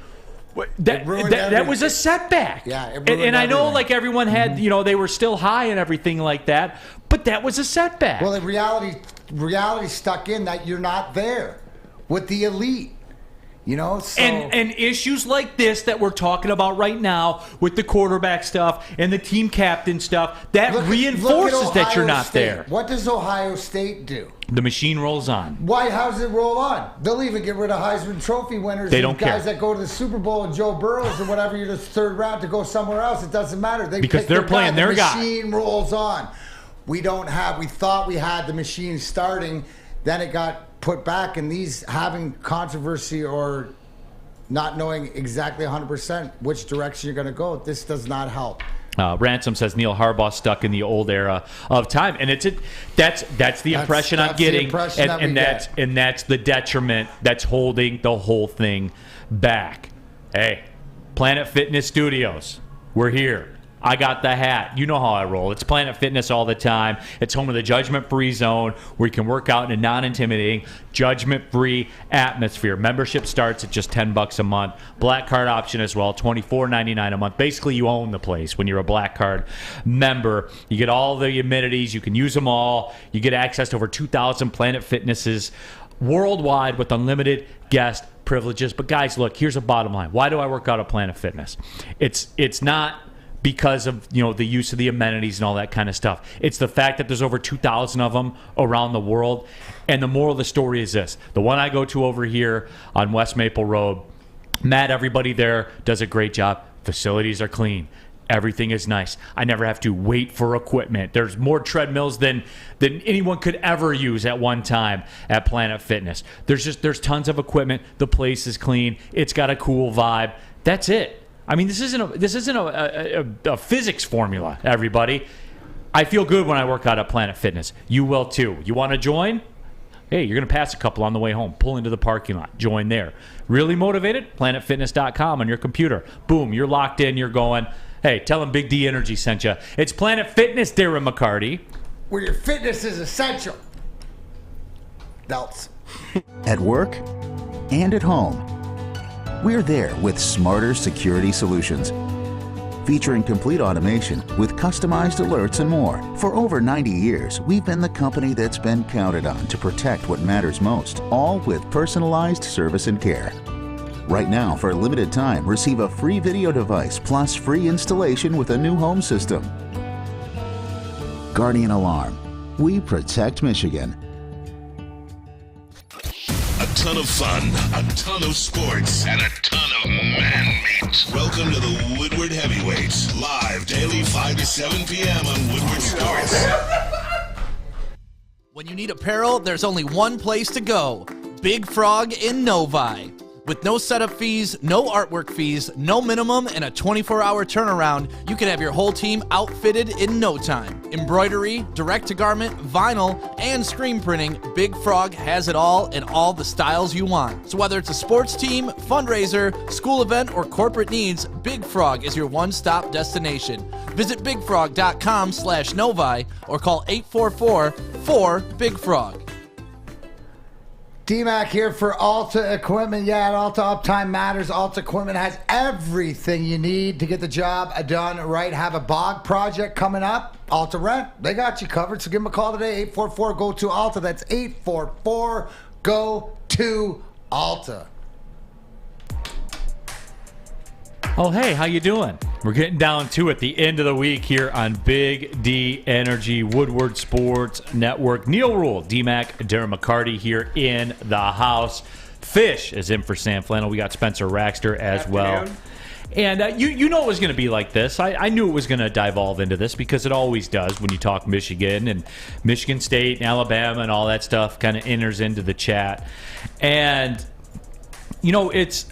that was a setback. Yeah, it ruined and I know, everything. like, everyone had, they were still high and everything like that, but that was a setback. Well, the reality stuck in that you're not there with the elite. So. And issues like this that we're talking about right now with the quarterback stuff and the team captain stuff, that reinforces that you're not there. What does Ohio State do? The machine rolls on. Why? How does it roll on? They'll even get rid of Heisman Trophy winners. They don't guys care. that go to the Super Bowl and Joe Burrows or whatever, you're the third round to go somewhere else. It doesn't matter. Because they're playing their guy. The machine rolls on. We thought we had the machine starting, then it got put back, and these having controversy or not knowing exactly 100% which direction you're going to go, this does not help. Ransom says Neal Harbaugh stuck in the old era of time, and that's the impression I'm getting, and that's the detriment that's holding the whole thing back. Hey, Planet Fitness Studios, we're here. I got the hat. You know how I roll. It's Planet Fitness all the time. It's home of the judgment-free zone where you can work out in a non-intimidating, judgment-free atmosphere. Membership starts at just $10 a month. Black card option as well, $24.99 a month. Basically, you own the place when you're a Black card member. You get all the amenities. You can use them all. You get access to over 2,000 Planet Fitnesses worldwide with unlimited guest privileges. But guys, look, here's a bottom line. Why do I work out at Planet Fitness? It's not because of the use of the amenities and all that kind of stuff. It's the fact that there's over 2,000 of them around the world. And the moral of the story is this. The one I go to over here on West Maple Road, Matt, everybody there does a great job. Facilities are clean. Everything is nice. I never have to wait for equipment. There's more treadmills than anyone could ever use at one time at Planet Fitness. There's tons of equipment. The place is clean. It's got a cool vibe. That's it. I mean, this isn't a physics formula, everybody. I feel good when I work out at Planet Fitness. You will too. You want to join? Hey, you're going to pass a couple on the way home. Pull into the parking lot. Join there. Really motivated? PlanetFitness.com on your computer. Boom, you're locked in. You're going. Hey, tell them Big D Energy sent you. It's Planet Fitness, Darren McCarty. Where your fitness is essential. Belts. At work and at home. We're there with smarter security solutions, featuring complete automation with customized alerts and more. For over 90 years, we've been the company that's been counted on to protect what matters most, all with personalized service and care. Right now, for a limited time, receive a free video device plus free installation with a new home system. Guardian Alarm. We protect Michigan. A ton of fun, a ton of sports, and a ton of man meat. Welcome to the Woodward Heavyweights, live daily 5 to 7 p.m. on Woodward Sports. When you need apparel, there's only one place to go. Big Frog in Novi. With no setup fees, no artwork fees, no minimum, and a 24-hour turnaround, you can have your whole team outfitted in no time. Embroidery, direct-to-garment, vinyl, and screen printing, Big Frog has it all in all the styles you want. So whether it's a sports team, fundraiser, school event, or corporate needs, Big Frog is your one-stop destination. Visit bigfrog.com/Novi or call 844-4-BIG-FROG. D-Mac here for Alta Equipment. Yeah, at Alta, uptime matters. Alta Equipment has everything you need to get the job done right. Have a bog project coming up? Alta Rent, they got you covered. So give them a call today, 844-GO-TO-ALTA. That's 844-GO-TO-ALTA. Oh, hey, how you doing? We're getting down to it, the end of the week here on Big D Energy, Woodward Sports Network. Neal Ruhl, D-Mac, Darren McCarty here in the house. Fish is in for Sam Flannel. We got Spencer Raxter as well. And you know it was going to be like this. I knew it was going to devolve into this because it always does when you talk Michigan and Michigan State and Alabama and all that stuff kind of enters into the chat. And, you know, it's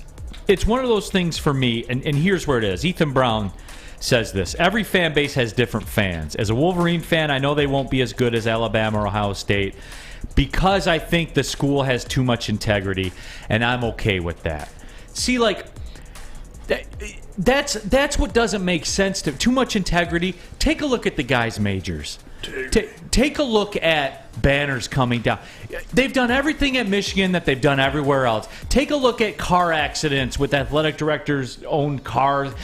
one of those things for me, and here's where it is. Ethan Brown says this. Every fan base has different fans. As a Wolverine fan, I know they won't be as good as Alabama or Ohio State because I think the school has too much integrity, and I'm okay with that. See, like, that's what doesn't make sense to too much integrity. Take a look at the guys' majors. Take a look at banners coming down. They've done everything at Michigan that they've done everywhere else. Take a look at car accidents with athletic directors' own cars.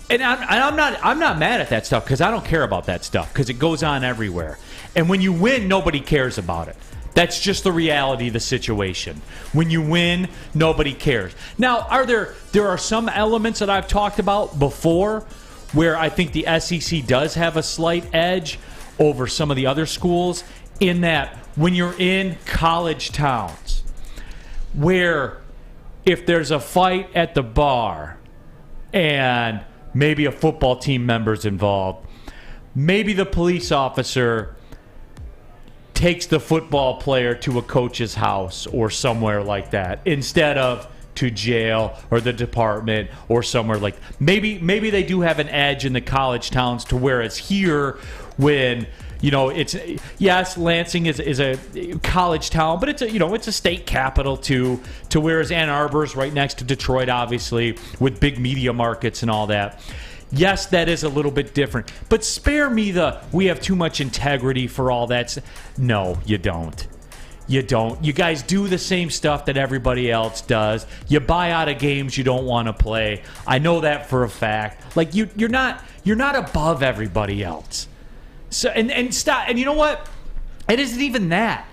And I'm not mad at that stuff because I don't care about that stuff because it goes on everywhere. And when you win, nobody cares about it. That's just the reality of the situation. When you win, nobody cares. Now, there are some elements that I've talked about before where I think the SEC does have a slight edge over some of the other schools in that when you're in college towns where if there's a fight at the bar and maybe a football team member's involved, maybe the police officer takes the football player to a coach's house or somewhere like that instead of to jail or the department or somewhere like maybe they do have an edge in the college towns to where it's here when it's yes, Lansing is a college town, but it's a state capital too, to whereas Ann Arbor is right next to Detroit, obviously, with big media markets and all that. Yes, that is a little bit different. But spare me we have too much integrity for all that. No, you don't. You don't. You guys do the same stuff that everybody else does. You buy out of games you don't want to play. I know that for a fact. Like you're not above everybody else. So and stop. And you know what? It isn't even that.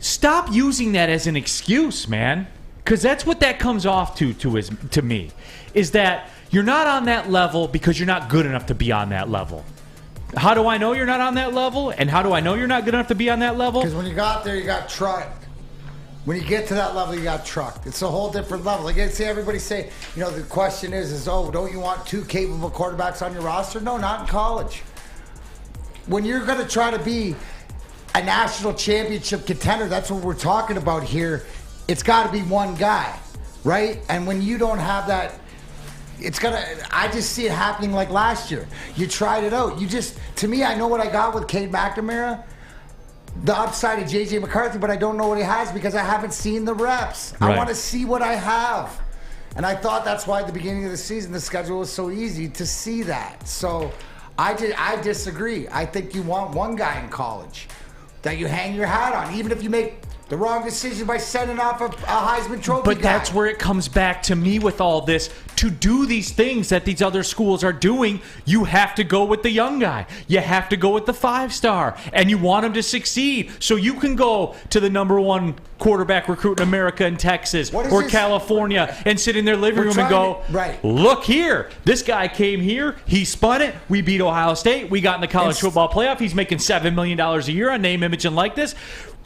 Stop using that as an excuse, man. Because that's what that comes off to me. Is that you're not on that level because you're not good enough to be on that level. How do I know you're not on that level? And how do I know you're not good enough to be on that level? Because when you got there, you got trucked. When you get to that level, you got trucked. It's a whole different level. Like, see everybody say, the question is, don't you want two capable quarterbacks on your roster? No, not in college. When you're going to try to be a national championship contender, that's what we're talking about here. It's got to be one guy, right? And when you don't have that, I just see it happening like last year. You tried it out. To me, I know what I got with Cade McNamara, the upside of J.J. McCarthy, but I don't know what he has because I haven't seen the reps. Right. I want to see what I have. And I thought that's why at the beginning of the season, the schedule was so easy to see that. So I disagree. I think you want one guy in college that you hang your hat on, even if you make the wrong decision by sending off a Heisman Trophy But guy. That's where it comes back to me with all this. To do these things that these other schools are doing, you have to go with the young guy. You have to go with the 5-star. And you want him to succeed. So you can go to the #1 quarterback recruit in America in Texas or California and sit in their living room and go, look here. This guy came here. He spun it. We beat Ohio State. We got in the college football playoff. He's making $7 million a year on name, image, and likeness.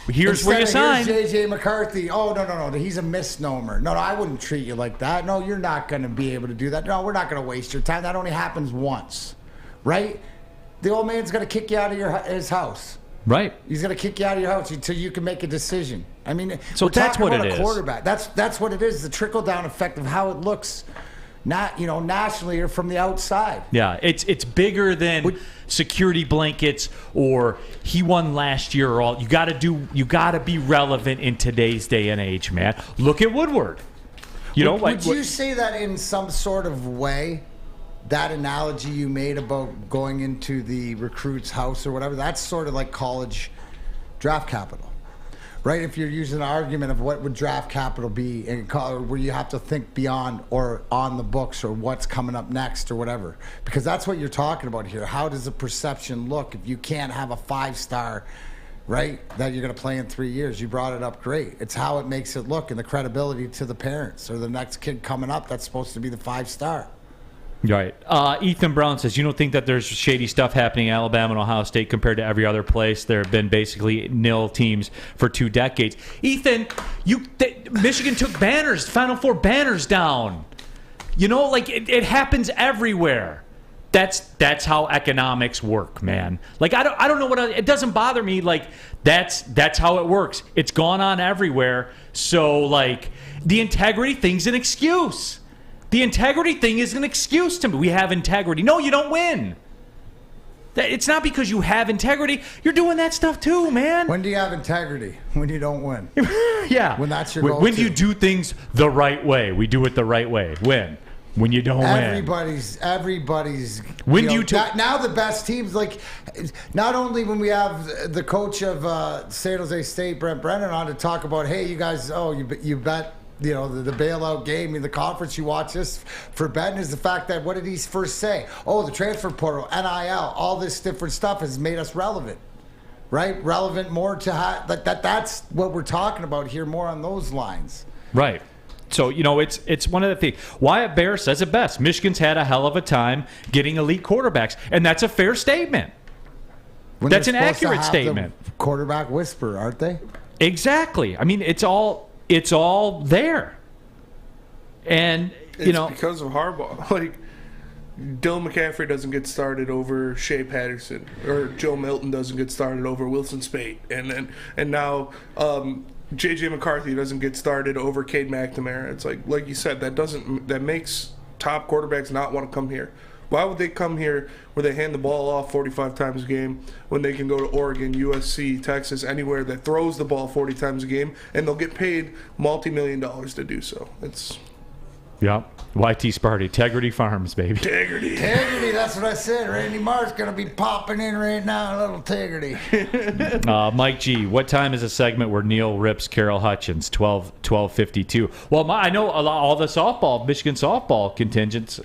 Here's where you sign. Here's J.J. McCarthy. Oh, no. He's a misnomer. No, I wouldn't treat you like that. No, you're not going to be able to do that. No, we're not going to waste your time. That only happens once, right? The old man's going to kick you out of his house. Right. He's going to kick you out of your house until you can make a decision. I mean, so that's what it is. Quarterback. That's what it is. The trickle-down effect of how it looks, not nationally or from the outside. Yeah, it's bigger than security blankets or he won last year or all. You got to be relevant in today's day and age, man. Look at Woodward. Would you say that in some sort of way? That analogy you made about going into the recruit's house or whatever, that's sort of like college draft capital. Right, if you're using an argument of what would draft capital be in college, where you have to think beyond or on the books or what's coming up next or whatever, because that's what you're talking about here. How does the perception look if you can't have a 5-star, right, that you're going to play in 3 years? You brought it up great. It's how it makes it look and the credibility to the parents or the next kid coming up that's supposed to be the 5-star. Right. Ethan Brown says, you don't think that there's shady stuff happening in Alabama and Ohio State compared to every other place? There have been basically nil teams for 2 decades. Ethan, Michigan took Final Four banners down. It happens everywhere. That's how economics work, man. Like I don't know it doesn't bother me. Like that's how it works. It's gone on everywhere. So the integrity thing's an excuse. The integrity thing is an excuse to me. We have integrity. No, you don't win. It's not because you have integrity. You're doing that stuff too, man. When do you have integrity? When you don't win. Yeah. When that's your goal. When you do things the right way. We do it the right way. When you don't win. Everybody's. When now the best teams, like, not only when we have the coach of San Jose State, Brent Brennan, on to talk about, hey, you guys, you bet. The bailout game in the conference, you watch this for Ben, is the fact that, what did he first say? Oh, the transfer portal, NIL, all this different stuff has made us relevant, right? Relevant more to that's what we're talking about here, more on those lines. Right. So, it's one of the things. Wyatt Bear says it best. Michigan's had a hell of a time getting elite quarterbacks, and that's a fair statement. That's an accurate statement. Quarterback whisper, aren't they? Exactly. I mean, it's all there. And, it's because of Harbaugh. Like, Dylan McCaffrey doesn't get started over Shea Patterson, or Joe Milton doesn't get started over Wilson Spate. And now J.J. McCarthy doesn't get started over Cade McNamara. It's like you said, that makes top quarterbacks not want to come here. Why would they come here where they hand the ball off 45 times a game when they can go to Oregon, USC, Texas, anywhere that throws the ball 40 times a game, and they'll get paid multi-million dollars to do so? Yep. YT Sparty. Integrity Farms, baby. Integrity, that's what I said. Randy Marr's going to be popping in right now, a little integrity. Mike G, what time is a segment where Neal rips Carol Hutchins? 12:52. Well, I know all the Michigan softball contingents,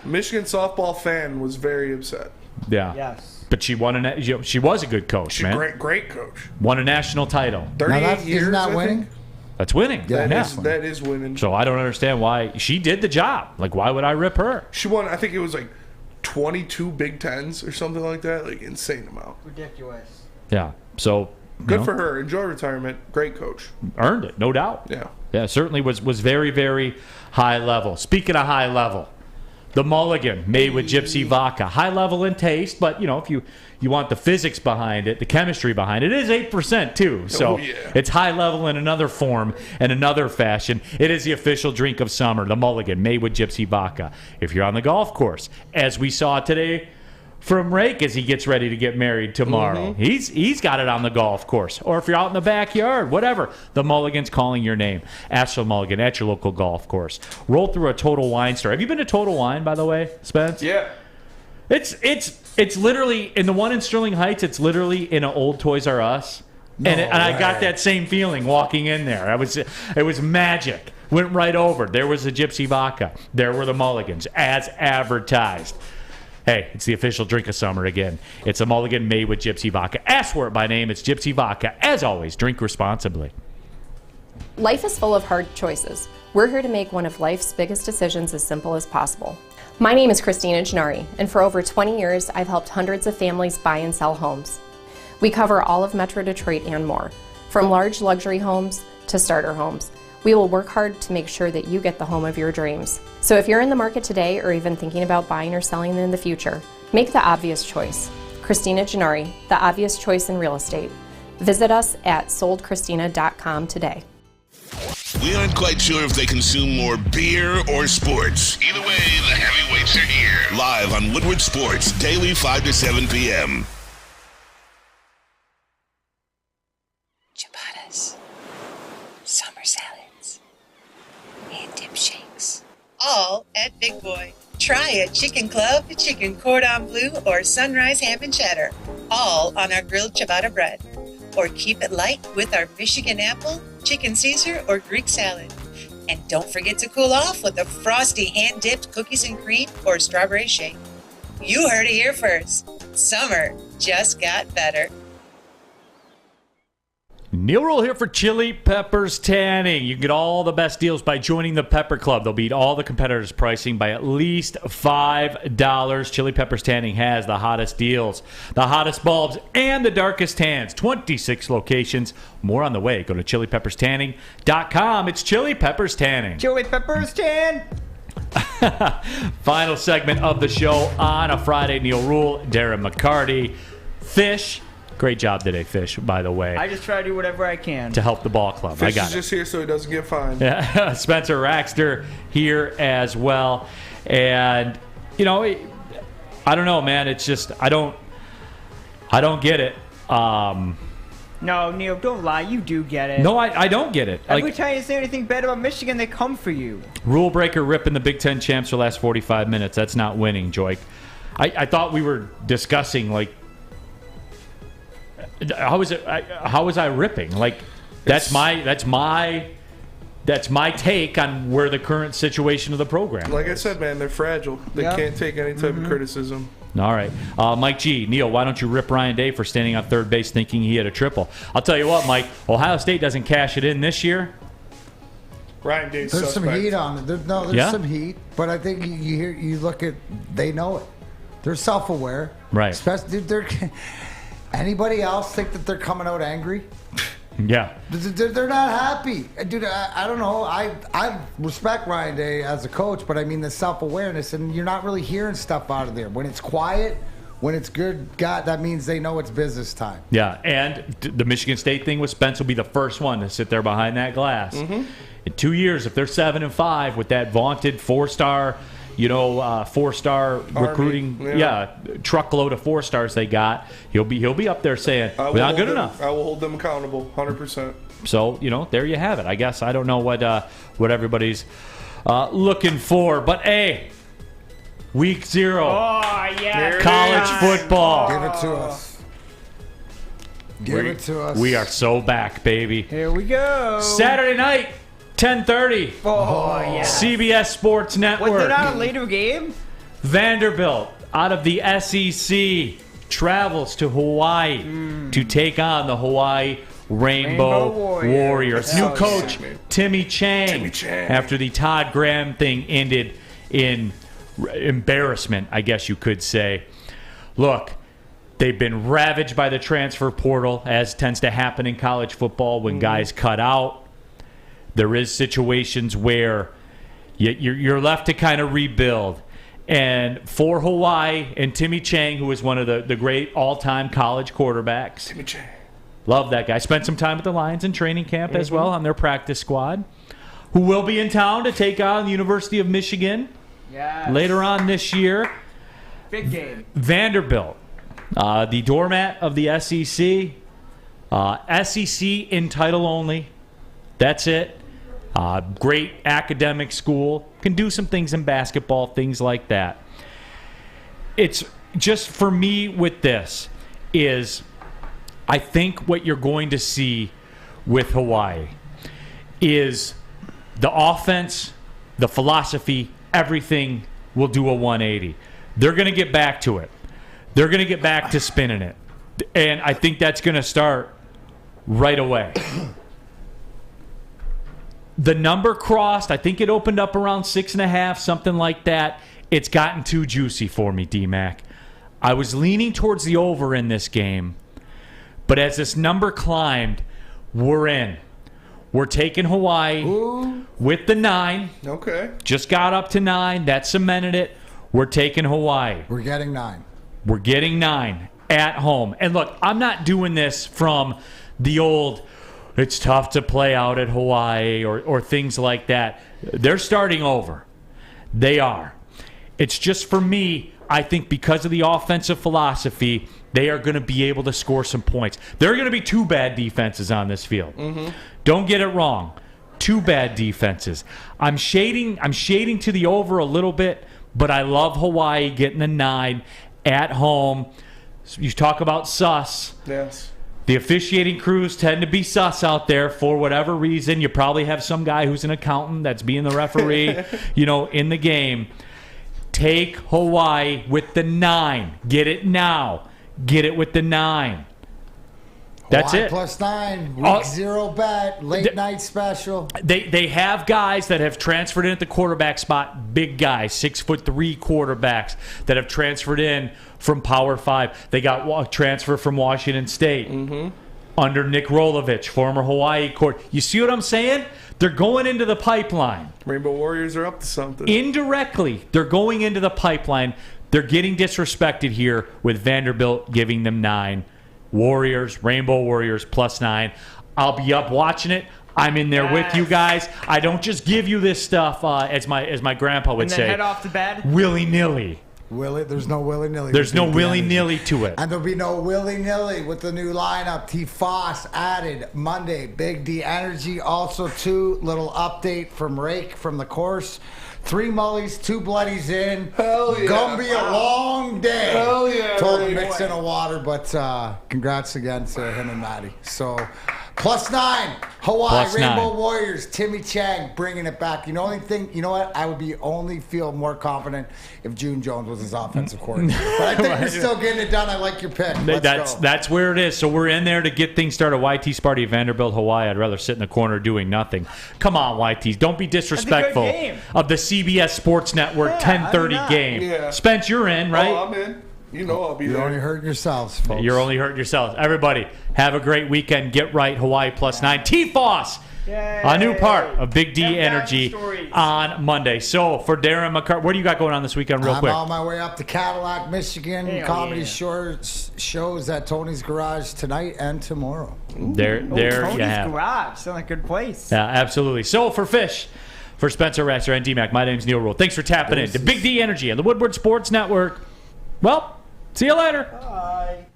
Michigan softball fan was very upset. Yeah. Yes. But she won she was a good coach, man. Great coach. Won a national title. 38 years, isn't that I winning? think. That's winning. That is winning. So I don't understand why she did the job. Like, why would I rip her? She won, I think it was like 22 Big Tens or something like that. Like, insane amount. Ridiculous. Yeah. So good for her. Enjoy retirement. Great coach. Earned it, no doubt. Yeah. Yeah, certainly was very, very high level. Speaking of high level, the mulligan made with Gypsy vodka. High level in taste, but, if you want the physics behind it, the chemistry behind it, it is 8% too. So It's high level in another form and another fashion. It is the official drink of summer, the mulligan made with Gypsy vodka. If you're on the golf course, as we saw today from Rake as he gets ready to get married tomorrow. Mm-hmm. He's got it on the golf course. Or if you're out in the backyard, whatever, the mulligan's calling your name. Ask for the mulligan at your local golf course. Roll through a Total Wine store. Have you been to Total Wine, by the way, Spence? Yeah. It's literally, in the one in Sterling Heights, it's literally in an old Toys R Us. And I got that same feeling walking in there. It was magic. Went right over. There was the Gypsy Vodka. There were the mulligans, as advertised. Hey, it's the official drink of summer again. It's a mulligan made with Gypsy Vodka. Ask for it by name. It's Gypsy Vodka. As always, drink responsibly. Life is full of hard choices. We're here to make one of life's biggest decisions as simple as possible. My name is Christina Gennari, and for over 20 years, I've helped hundreds of families buy and sell homes. We cover all of Metro Detroit and more, from large luxury homes to starter homes. We will work hard to make sure that you get the home of your dreams. So if you're in the market today or even thinking about buying or selling in the future, make the obvious choice. Christina Gennari, the obvious choice in real estate. Visit us at soldchristina.com today. We aren't quite sure if they consume more beer or sports. Either way, the heavyweights are here. Live on Woodward Sports, daily 5 to 7 p.m. Ciabattas, summer salads, and dip shakes. All at Big Boy. Try a chicken club, chicken cordon bleu, or sunrise ham and cheddar. All on our grilled ciabatta bread. Or keep it light with our Michigan apple, chicken Caesar, or Greek salad. And don't forget to cool off with a frosty hand-dipped cookies and cream or strawberry shake. You heard it here first. Summer just got better. Neal Ruhl here for Chili Peppers Tanning. You can get all the best deals by joining the Pepper Club. They'll beat all the competitors' pricing by at least $5. Chili Peppers Tanning has the hottest deals, the hottest bulbs, and the darkest tans. 26 locations. More on the way. Go to chilipepperstanning.com. It's Chili Peppers Tanning. Chili Peppers Tan. Final segment of the show on a Friday. Neal Ruhl, Darren McCarty, Fish. Great job today, Fish, by the way. I just try to do whatever I can to help the ball club. Fish I got is it. just here so he doesn't get fined. Yeah. Spencer Raxter here as well. And, I don't know, man. It's just I don't get it. No, Neal, don't lie. You do get it. No, I don't get it. Every time you say anything bad about Michigan, they come for you. Rule breaker ripping the Big Ten champs for the last 45 minutes. That's not winning, Joik. I thought we were discussing, like, how was I ripping? Like, that's my take on where the current situation of the program. Like I said, man, they're fragile. They can't take any type of criticism. All right. Mike G. Neal, why don't you rip Ryan Day for standing on third base thinking he had a triple? I'll tell you what, Mike, Ohio State doesn't cash it in this year. Ryan Day's There's suspect. some heat on it. There's some heat, but I think you look at, they know it. They're self-aware. Right. Especially, anybody else think that they're coming out angry? Yeah. They're not happy. Dude, I don't know. I respect Ryan Day as a coach, but I mean the self-awareness, and you're not really hearing stuff out of there. When it's quiet, when it's good, God, that means they know it's business time. Yeah, and the Michigan State thing with Spence will be the first one to sit there behind that glass. In 2 years, if they're 7-5 with that vaunted four-star recruiting, truckload of 4 stars they got, he'll be up there saying we're not good enough. I will hold them accountable, 100%. So there you have it. I guess I don't know what everybody's looking for, but hey, week 0, college football. Give it to us. Give it to us. We are so back, baby. Here we go. Saturday night. 10:30. Oh, yeah. CBS Sports Network. Was it not a later game? Vanderbilt, out of the SEC, travels to Hawaii to take on the Hawaii Rainbow Warriors. New coach, Timmy Chang. After the Todd Graham thing ended in embarrassment, I guess you could say. Look, they've been ravaged by the transfer portal, as tends to happen in college football when guys cut out. There is situations where you're left to kind of rebuild. And for Hawaii and Timmy Chang, who is one of the great all-time college quarterbacks. Timmy Chang. Love that guy. Spent some time with the Lions in training camp as well on their practice squad. Who will be in town to take on the University of Michigan later on this year. Big game. Vanderbilt, the doormat of the SEC. SEC in title only. That's it. Great academic school. Can do some things in basketball, things like that. It's just, for me with this, is I think what you're going to see with Hawaii is the offense, the philosophy, everything will do a 180. They're going to get back to it. They're going to get back to spinning it. And I think that's going to start right away. The number crossed. I think it opened up around 6.5, something like that. It's gotten too juicy for me, D-Mac. I was leaning towards the over in this game, but as this number climbed, we're in. We're taking Hawaii with the 9. Okay. Just got up to 9. That cemented it. We're taking Hawaii. We're getting 9. We're getting 9 at home. And look, I'm not doing this from the old, it's tough to play out at Hawaii or things like that. They're starting over. They are. It's just, for me, I think because of the offensive philosophy, they are going to be able to score some points. There are going to be 2 bad defenses on this field. Don't get it wrong. 2 bad defenses. I'm shading to the over a little bit, but I love Hawaii getting the 9 at home. You talk about sus. Yes. The officiating crews tend to be sus out there for whatever reason. You probably have some guy who's an accountant that's being the referee, in the game. Take Hawaii with the 9. Get it now. Get it with the 9. That's Hawaii it. Plus 9. Week 0 bet. Late night special. They have guys that have transferred in at the quarterback spot. Big guys, 6'3" quarterbacks that have transferred in from Power 5. They got a transfer from Washington State under Nick Rolovich, former Hawaii court. You see what I'm saying? They're going into the pipeline. Rainbow Warriors are up to something. Indirectly, they're going into the pipeline. They're getting disrespected here with Vanderbilt giving them 9. Warriors, Rainbow Warriors plus 9. I'll be up watching it. I'm in there with you guys. I don't just give you this stuff, as my grandpa would say, head off the bed? willy-nilly. There's no willy-nilly. There's no willy-nilly to it. And there'll be no willy-nilly with the new lineup. T. Foss added Monday. Big D Energy. Also, little update from Rake from the course. 3 mullies, 2 bloodies in. Hell yeah. Gonna be a long day. Hell yeah. Told him mix in a water, but congrats again to him and Maddie. So, +9, Hawaii, Rainbow Warriors, Timmy Chang bringing it back. You know what? I would feel more confident if June Jones was his offensive coordinator. But I think we're still getting it done. I like your pick. That's where it is. So we're in there to get things started. YT Sparty, Vanderbilt, Hawaii. I'd rather sit in the corner doing nothing. Come on, YTs. Don't be disrespectful of the CBS Sports Network 10:30 game. Yeah. Spence, you're in, right? Oh, I'm in. You know I'll be there. You're only hurting yourselves, folks. You're only hurting yourselves. Everybody, have a great weekend. Get right, Hawaii +9. T-Foss, a new part of Big D Energy on Monday. So for Darren McCarty, what do you got going on this weekend real quick? I'm on my way up to Cadillac, Michigan. Comedy shows at Tony's Garage tonight and tomorrow. There you Tony's have it. Garage. Sounds like a good place. Yeah, absolutely. So for Fish, for Spencer Rasser and D-Mac, my name's Neal Ruhl. Thanks for tapping in to Big D Energy and the Woodward Sports Network. Well, see you later. Bye.